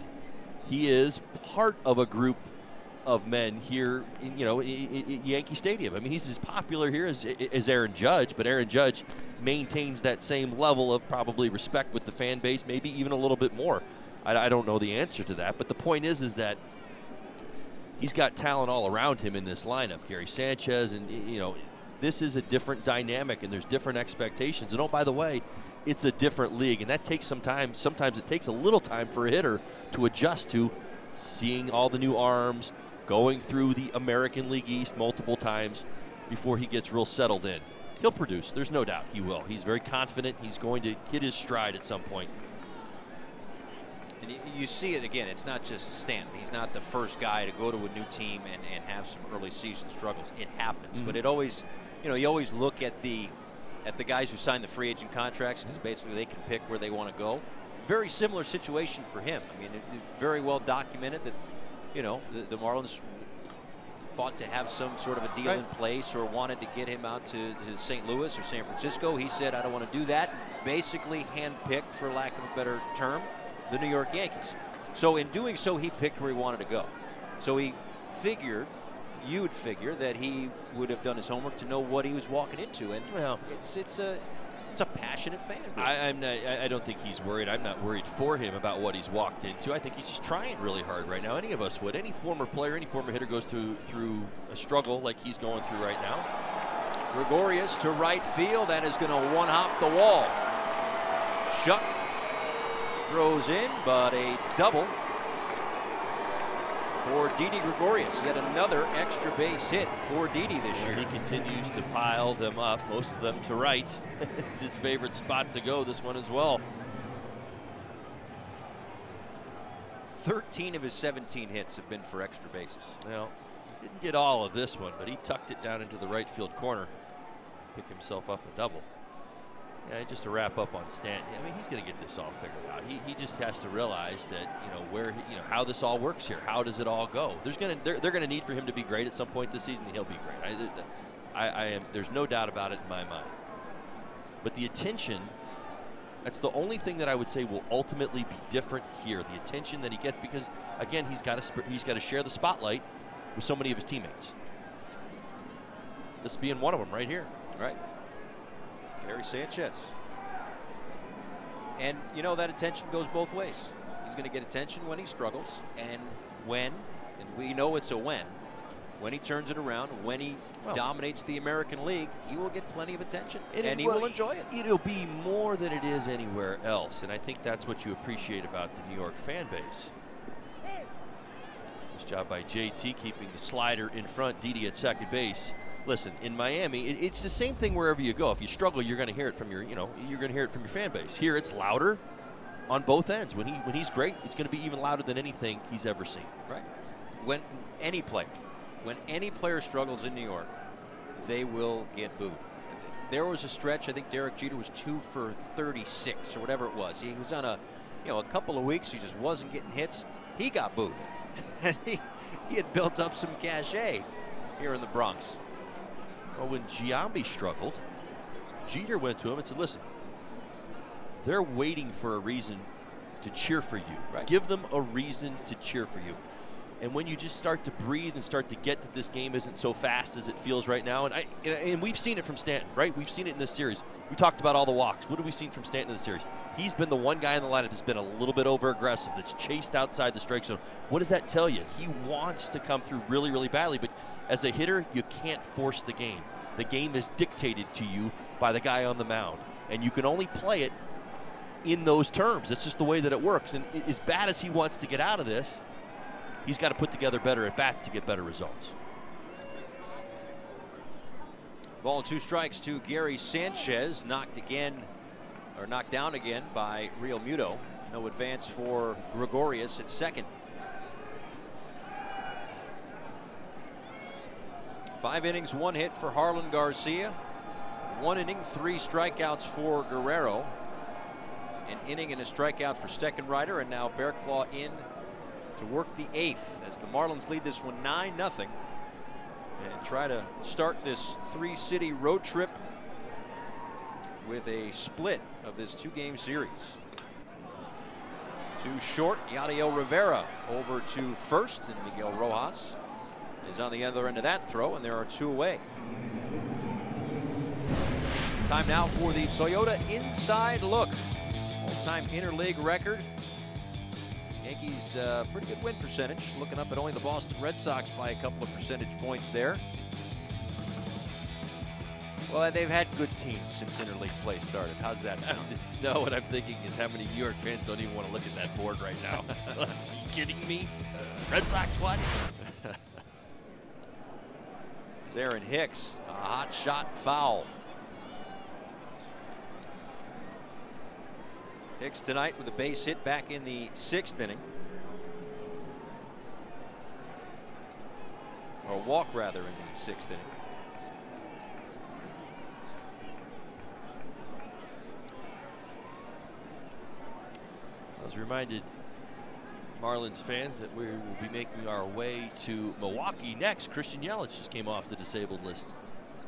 He is part of a group of men here in, Yankee Stadium. I mean, he's as popular here as Aaron Judge, but Aaron Judge maintains that same level of probably respect with the fan base, maybe even a little bit more. I don't know the answer to that, but the point is that he's got talent all around him in this lineup. Gary Sanchez, and this is a different dynamic, and there's different expectations. And oh, by the way, it's a different league, and that takes some time. Sometimes it takes a little time for a hitter to adjust to seeing all the new arms, going through the American League East multiple times before he gets real settled in. He'll produce. There's no doubt he will. He's very confident. He's going to hit his stride at some point. And you see it again. It's not just Stanton. He's not the first guy to go to a new team and have some early season struggles. It happens. But it always, you always look at the guys who sign the free agent contracts, because basically they can pick where they want to go. Very similar situation for him. I mean, it's very well documented that, the Marlins fought to have some sort of a deal in place, or wanted to get him out to St. Louis or San Francisco. He said, I don't want to do that. Basically handpicked, for lack of a better term, the New York Yankees. So in doing so, he picked where he wanted to go. So he figured, you'd figure, that he would have done his homework to know what he was walking into. And well, it's a passionate fan. I don't think he's worried. I'm not worried for him about what he's walked into. I think he's just trying really hard right now. Any of us would. Any former player, any former hitter goes through a struggle like he's going through right now. Gregorius to right field. That is going to one-hop the wall. Shuck throws in, but a double for Didi Gregorius. Yet another extra base hit for Didi this year. He continues to pile them up, most of them to right. It's his favorite spot to go, this one as well. 13 of his 17 hits have been for extra bases. Well, he didn't get all of this one, but he tucked it down into the right field corner. Pick himself up a double. Yeah, just to wrap up on Stanton, I mean, he's going to get this all figured out. He just has to realize that, how this all works here. How does it all go? They're going to need for him to be great at some point this season, and he'll be great. There's no doubt about it in my mind. But the attention, that's the only thing that I would say will ultimately be different here. The attention that he gets, because again, he's got to share the spotlight with so many of his teammates. This being one of them right here. Right. Gary Sanchez. And that attention goes both ways. He's going to get attention when he struggles, and we know it's a when he turns it around, when he dominates the American League, he will get plenty of attention, and he will enjoy it. It'll be more than it is anywhere else, and I think that's what you appreciate about the New York fan base. Nice job by JT keeping the slider in front, Didi at second base. Listen, in Miami, it's the same thing wherever you go. If you struggle, you're going to hear it from your fan base. Here, it's louder on both ends. When he's great, it's going to be even louder than anything he's ever seen. Right. When any player struggles in New York, they will get booed. There was a stretch, I think Derek Jeter was 2 for 36 or whatever it was. He was on a couple of weeks, he just wasn't getting hits. He got booed. And he had built up some cachet here in the Bronx. Well, when Giambi struggled, Jeter went to him and said, listen, they're waiting for a reason to cheer for you. Right. Give them a reason to cheer for you. And when you just start to breathe and start to get that this game isn't so fast as it feels right now, and we've seen it from Stanton, right? We've seen it in this series. We talked about all the walks. What have we seen from Stanton in this series? He's been the one guy in the lineup that's been a little bit over-aggressive, that's chased outside the strike zone. What does that tell you? He wants to come through really, really badly, but as a hitter, you can't force the game. The game is dictated to you by the guy on the mound, and you can only play it in those terms. That's just the way that it works. And as bad as he wants to get out of this, he's got to put together better at-bats to get better results. Ball and 2 strikes to Gary Sanchez, knocked down again by Real Muto. No advance for Gregorius at second. 5 innings, 1 hit for Harlan Garcia. 1 inning, 3 strikeouts for Guerrero. An inning and a strikeout for Steckenrider, and now Bearclaw in to work the 8th as the Marlins lead this one 9-0 and try to start this 3-city road trip with a split of this 2-game series. Too short, Yadiel Rivera over to first, and Miguel Rojas is on the other end of that throw, and there are 2 away. Time now for the Toyota Inside Look. All-time interleague record. Yankees pretty good win percentage, looking up at only the Boston Red Sox by a couple of percentage points there. Well, they've had good teams since interleague play started. How's that sound? No, what I'm thinking is how many New York fans don't even want to look at that board right now. Are you kidding me? Red Sox what? Aaron Hicks, a hot shot foul. Hicks tonight with a base hit back in the 6th inning. Or a walk rather in the 6th inning. I was reminded, Marlins fans, that we will be making our way to Milwaukee next. Christian Yelich just came off the disabled list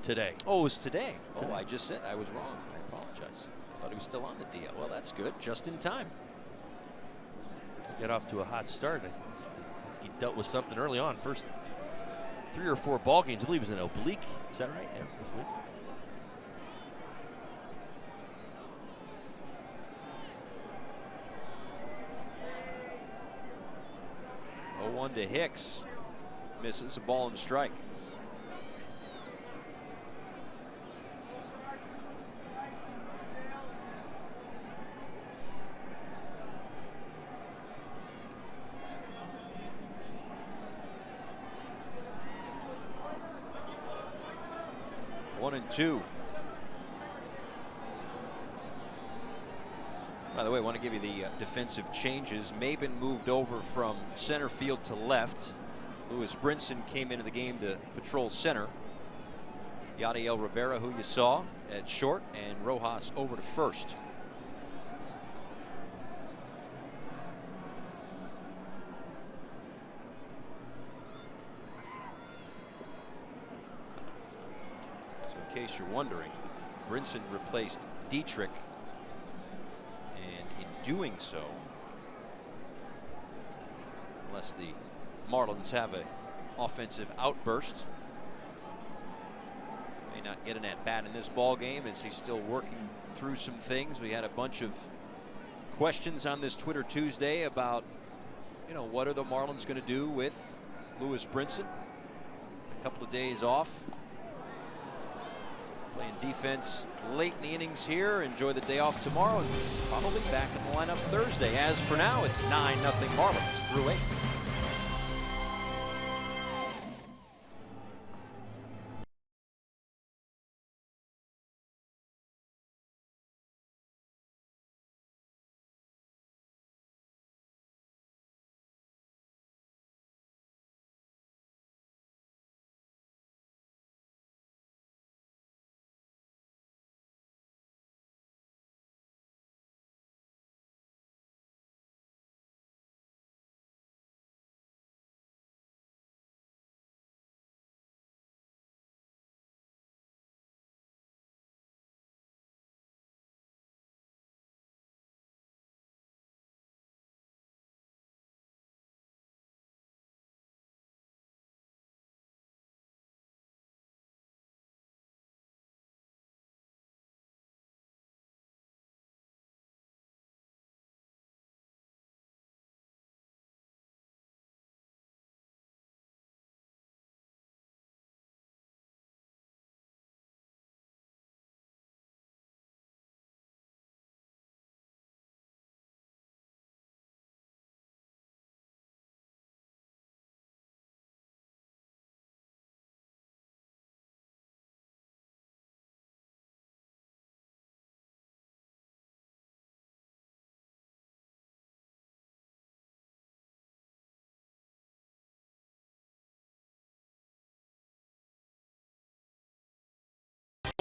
today. Oh, it was today. Oh, I just said I was wrong. I apologize. I thought he was still on the DL. Well, that's good. Just in time. Get off to a hot start. I think he dealt with something early on. First 3 or 4 ball games, I believe it was an oblique. Is that right? Yeah, oblique. One to Hicks. Misses a ball and strike. One and two. By the way, I want to give you the defensive changes. Maben moved over from center field to left. Lewis Brinson came into the game to patrol center. Yadiel Rivera, who you saw, at short, and Rojas over to first. So in case you're wondering, Brinson replaced Dietrich. Doing so, unless the Marlins have an offensive outburst, may not get an at-bat in this ball game as he's still working through some things. We had a bunch of questions on this Twitter Tuesday about, what are the Marlins going to do with Lewis Brinson? A couple of days off, playing defense late in the innings here. Enjoy the day off tomorrow, and probably back in the lineup Thursday. As for now, it's 9-0 Marlins through 8.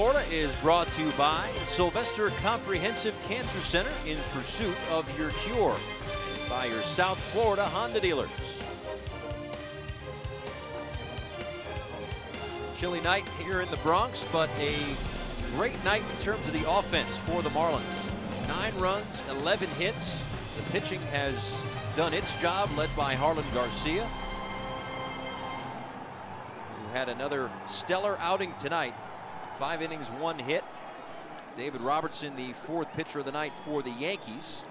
Florida is brought to you by Sylvester Comprehensive Cancer Center, in pursuit of your cure. By your South Florida Honda dealers. Chilly night here in the Bronx, but a great night in terms of the offense for the Marlins. 9 runs, 11 hits. The pitching has done its job, led by Harlan Garcia, who had another stellar outing tonight. 5 innings, 1 hit. David Robertson, the 4th pitcher of the night for the Yankees.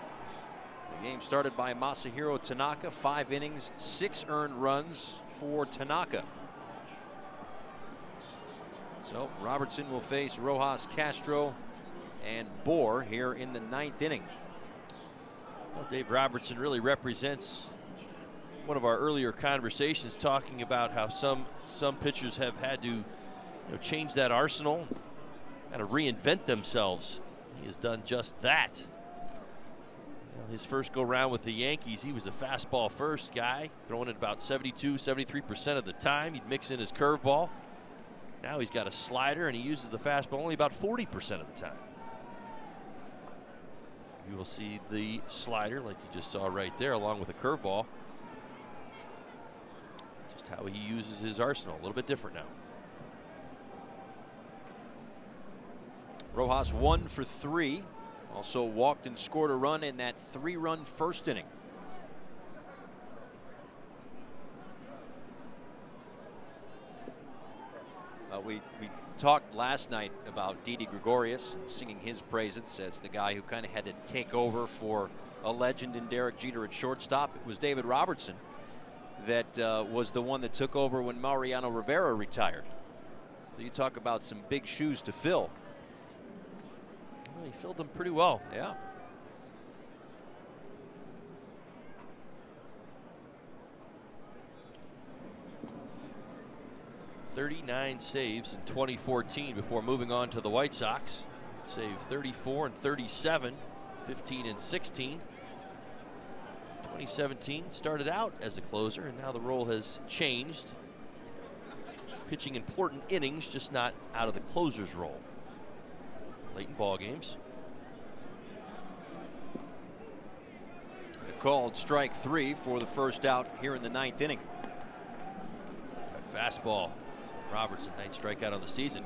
The game started by Masahiro Tanaka. 5 innings, 6 earned runs for Tanaka. So Robertson will face Rojas, Castro, and Bohr here in the 9th inning. Well, Dave Robertson really represents one of our earlier conversations, talking about how some pitchers have had to change that arsenal, kind of reinvent themselves. He has done just that. His first go round with the Yankees, he was a fastball first guy, throwing it about 72-73% of the time. He'd mix in his curveball. Now he's got a slider, and he uses the fastball only about 40% of the time. You will see the slider, like you just saw right there, along with a curveball. Just how he uses his arsenal, a little bit different now. Rojas 1 for 3. Also walked and scored a run in that 3-run first inning. We talked last night about Didi Gregorius, singing his praises as the guy who kind of had to take over for a legend in Derek Jeter at shortstop. It was David Robertson that was the one that took over when Mariano Rivera retired. So you talk about some big shoes to fill. Well, he filled them pretty well. Yeah. "39 saves in 2014 before moving on to the White Sox. Saved 34 and 37, 15 and 16. 2017 started out as a closer, and now the role has changed. Pitching important innings, just not out of the closer's role. Late in ball games. Called strike 3 for the first out here in the 9th inning. Fastball. Robertson, 9th strikeout on the season.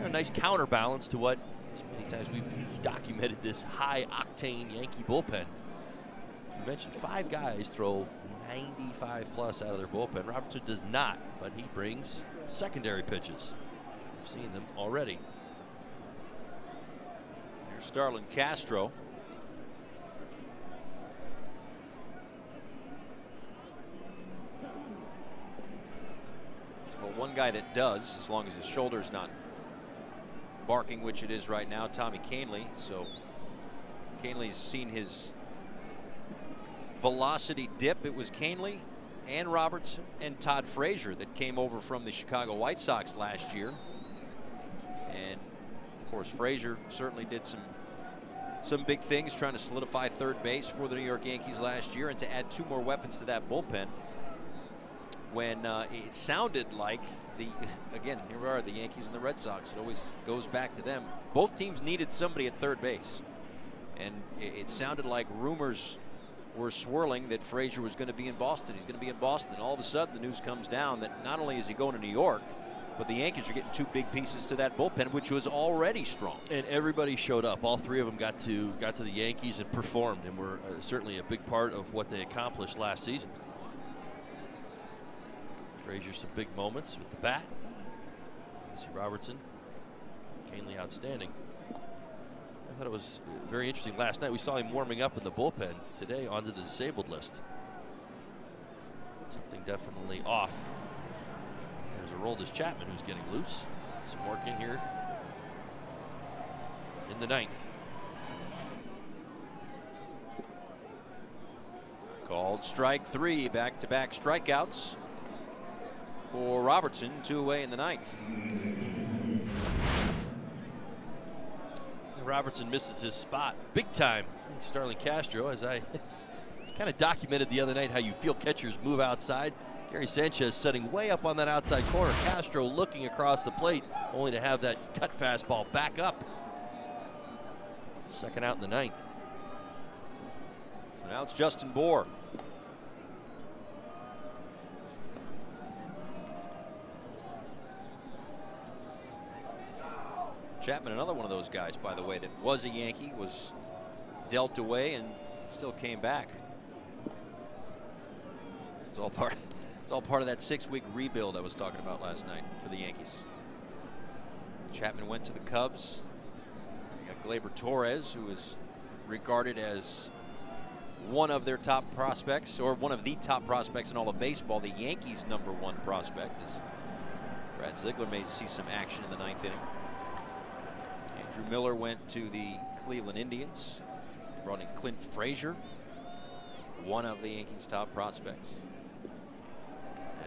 A nice counterbalance to what so many times we've documented, this high-octane Yankee bullpen. You mentioned 5 guys throw 95 plus out of their bullpen. Robertson does not, but he brings secondary pitches. We've seen them already. Here's Starlin Castro. Well, one guy that does, as long as his shoulder's not barking, which it is right now, Tommy Kahnle. So Kahnle's seen his velocity dip. It was Kahnle and Robertson and Todd Frazier that came over from the Chicago White Sox last year. And of course, Frazier certainly did some big things, trying to solidify third base for the New York Yankees last year, and to add 2 more weapons to that bullpen. When it sounded like again, here we are, the Yankees and the Red Sox. It always goes back to them. Both teams needed somebody at third base, and it sounded like rumors were swirling that Frazier was going to be in Boston. He's going to be in Boston. All of a sudden, the news comes down that not only is he going to New York, but the Yankees are getting 2 big pieces to that bullpen, which was already strong. And everybody showed up. All 3 of them got to the Yankees and performed, and were certainly a big part of what they accomplished last season. Frazier, some big moments with the bat. See Robertson, Kahnle outstanding. I thought it was very interesting last night. We saw him warming up in the bullpen. Today onto the disabled list. Something definitely off. There's Aroldis Chapman who's getting loose. Some work in here in the 9th. Called strike 3, back-to-back strikeouts for Robertson, 2 away in the 9th. Robertson misses his spot big time. Starlin Castro, as I kind of documented the other night, how you feel catchers move outside. Gary Sanchez setting way up on that outside corner. Castro looking across the plate, only to have that cut fastball back up. Second out in the ninth. So now it's Justin Bohr. Chapman, another one of those guys, by the way, that was a Yankee, was dealt away and still came back. It's all part of that 6-week rebuild I was talking about last night for the Yankees. Chapman went to the Cubs. You got Gleyber Torres, who is regarded as one of their top prospects, or one of the top prospects in all of baseball. The Yankees' #1 prospect is Brad Ziegler may see some action in the 9th inning. Andrew Miller went to the Cleveland Indians. Brought in Clint Frazier, one of the Yankees' top prospects.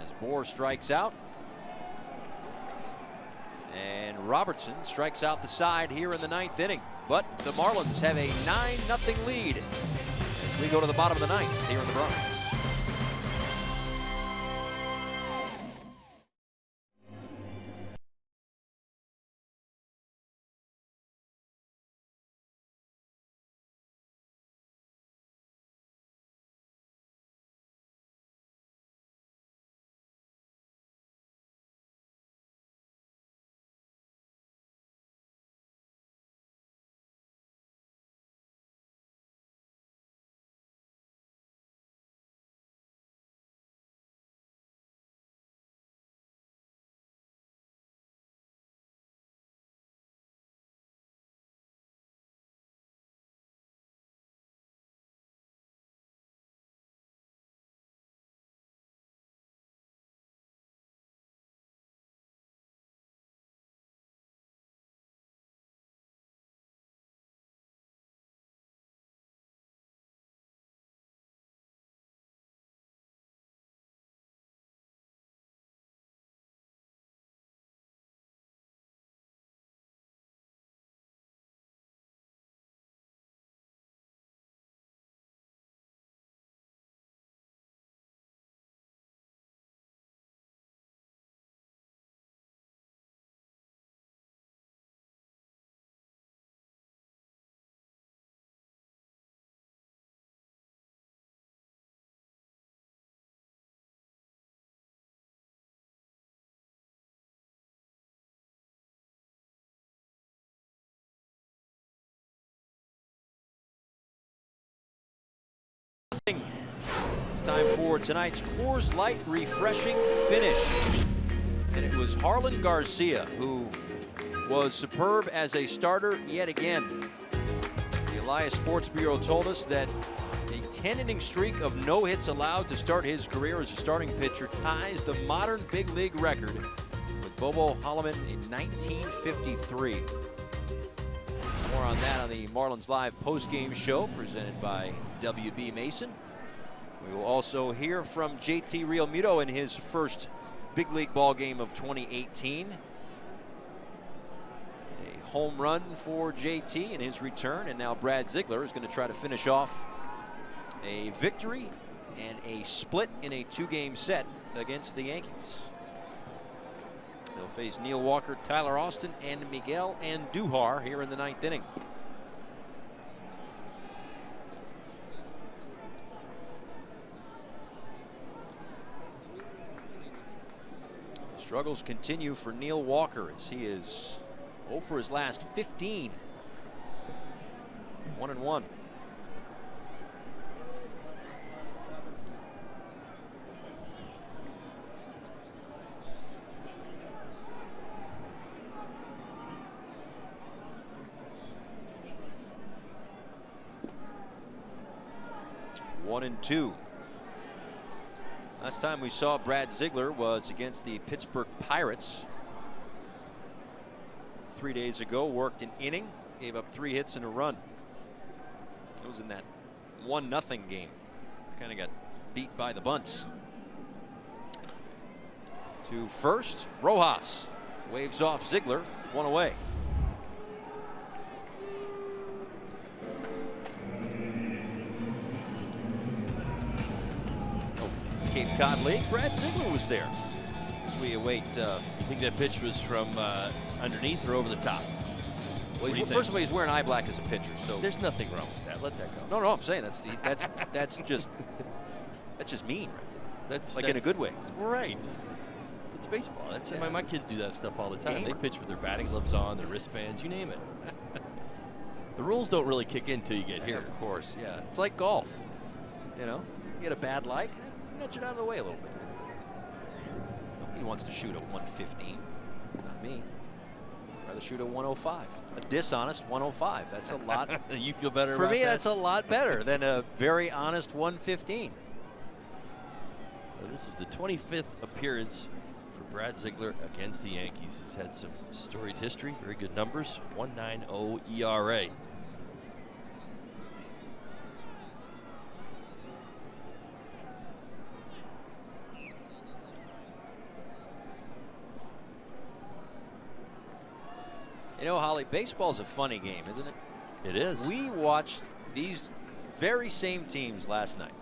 As Bohr strikes out, and Robertson strikes out the side here in the 9th inning. But the Marlins have a 9-0 lead as we go to the bottom of the 9th here in the Bronx. It's time for tonight's Coors Light Refreshing Finish. And it was Harlan Garcia who was superb as a starter yet again. The Elias Sports Bureau told us that a 10-inning streak of no hits allowed to start his career as a starting pitcher ties the modern big league record with Bobo Holloman in 1953. More on that on the Marlins Live postgame show presented by WB Mason. We will also hear from JT Realmuto in his first big league ball game of 2018. A home run for JT in his return, and now Brad Ziegler is going to try to finish off a victory and a split in a 2-game set against the Yankees. They'll face Neil Walker, Tyler Austin, and Miguel Andujar here in the 9th inning. Struggles continue for Neil Walker as he is 0 for his last 15. 1-1. One and two. Last time we saw Brad Ziegler was against the Pittsburgh Pirates. 3 days ago, worked an inning, gave up 3 hits and a run. It was in that 1-0 game. Kind of got beat by the bunts. To first, Rojas waves off Ziegler, 1 away. Gave Cotton League. Brad Ziegler was there. As we await. You think that pitch was from underneath or over the top? Well, first of all, he's wearing eye black as a pitcher, so there's nothing wrong with that. Let that go. No, I'm saying that's just mean. That's in a good way. Right. It's baseball. That's my kids do that stuff all the time. They pitch with their batting gloves on, their wristbands, you name it. The rules don't really kick in until you get here. Of course, yeah. It's like golf. You get a bad light, nudge it out of the way a little bit. Nobody wants to shoot a 115. Not me. I'd rather shoot a 105. A dishonest 105. That's a lot. You feel better For about me, that? that's a lot better than a very honest 115. Well, this is the 25th appearance for Brad Ziegler against the Yankees. He's had some storied history, very good numbers, 1.90 ERA. Holly, baseball's a funny game, isn't it? It is. We watched these very same teams last night,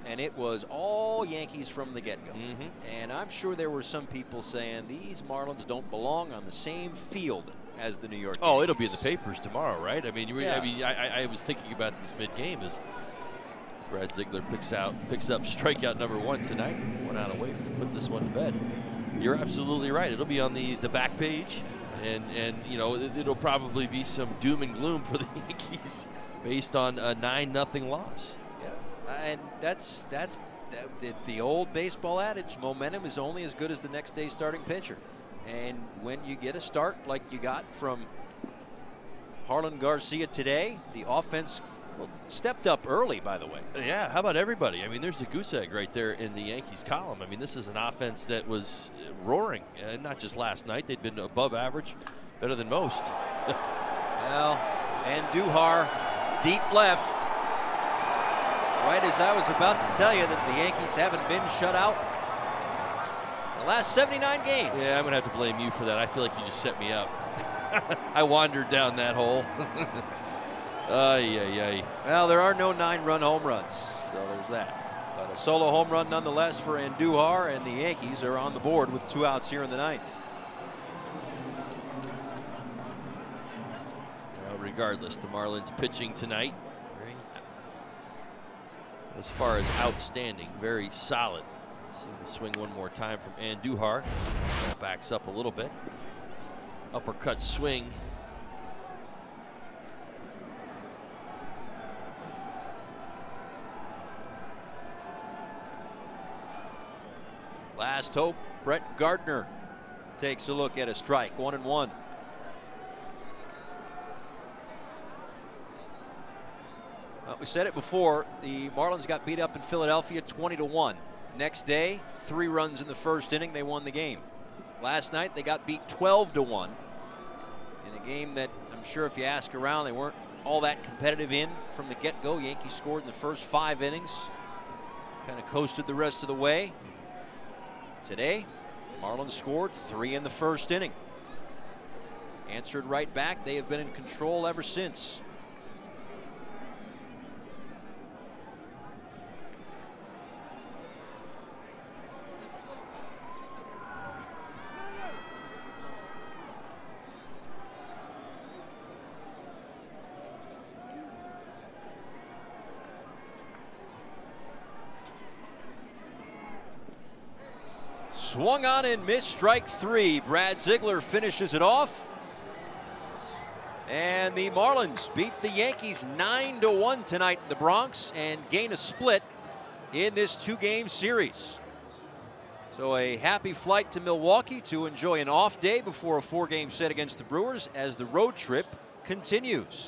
and it was all Yankees from the get-go. And I'm sure there were some people saying these Marlins don't belong on the same field as the New York Yankees. Oh, it'll be in the papers tomorrow, right? I mean, I was thinking about this mid-game as Brad Ziegler picks up strikeout number 1 tonight. 1 out away from putting this one to bed. You're absolutely right. It'll be on the back page. And it'll probably be some doom and gloom for the Yankees based on a 9-0 loss. Yeah, and that's the old baseball adage: momentum is only as good as the next day's starting pitcher. And when you get a start like you got from Harlan Garcia today, the offense stepped up early, by the way. Yeah, how about everybody? I mean, there's a goose egg right there in the Yankees column. I mean, this is an offense that was roaring, and not just last night. They'd been above average, better than most. Well, Andujar, deep left. Right as I was about to tell you that the Yankees haven't been shut out the last 79 games. Yeah, I'm going to have to blame you for that. I feel like you just set me up. I wandered down that hole. Well, there are no 9-run home runs, so there's that. But a solo home run nonetheless for Andujar, and the Yankees are on the board with 2 outs here in the 9th. Well, regardless, the Marlins pitching tonight, as far as outstanding, very solid. See the swing one more time from Andujar. Backs up a little bit. Uppercut swing. Last hope, Brett Gardner takes a look at a strike, 1-1. Well, we said it before, the Marlins got beat up in Philadelphia 20-1. Next day, 3 runs in the first inning, they won the game. Last night, they got beat 12-1 in a game that I'm sure if you ask around, they weren't all that competitive in from the get-go. Yankees scored in the first 5 innings, kind of coasted the rest of the way. Today, Marlins scored 3 in the first inning. Answered right back. They have been in control ever since. Swung on and missed, strike 3. Brad Ziegler finishes it off. And the Marlins beat the Yankees 9-1 tonight in the Bronx and gain a split in this 2-game series. So a happy flight to Milwaukee to enjoy an off day before a 4-game set against the Brewers as the road trip continues.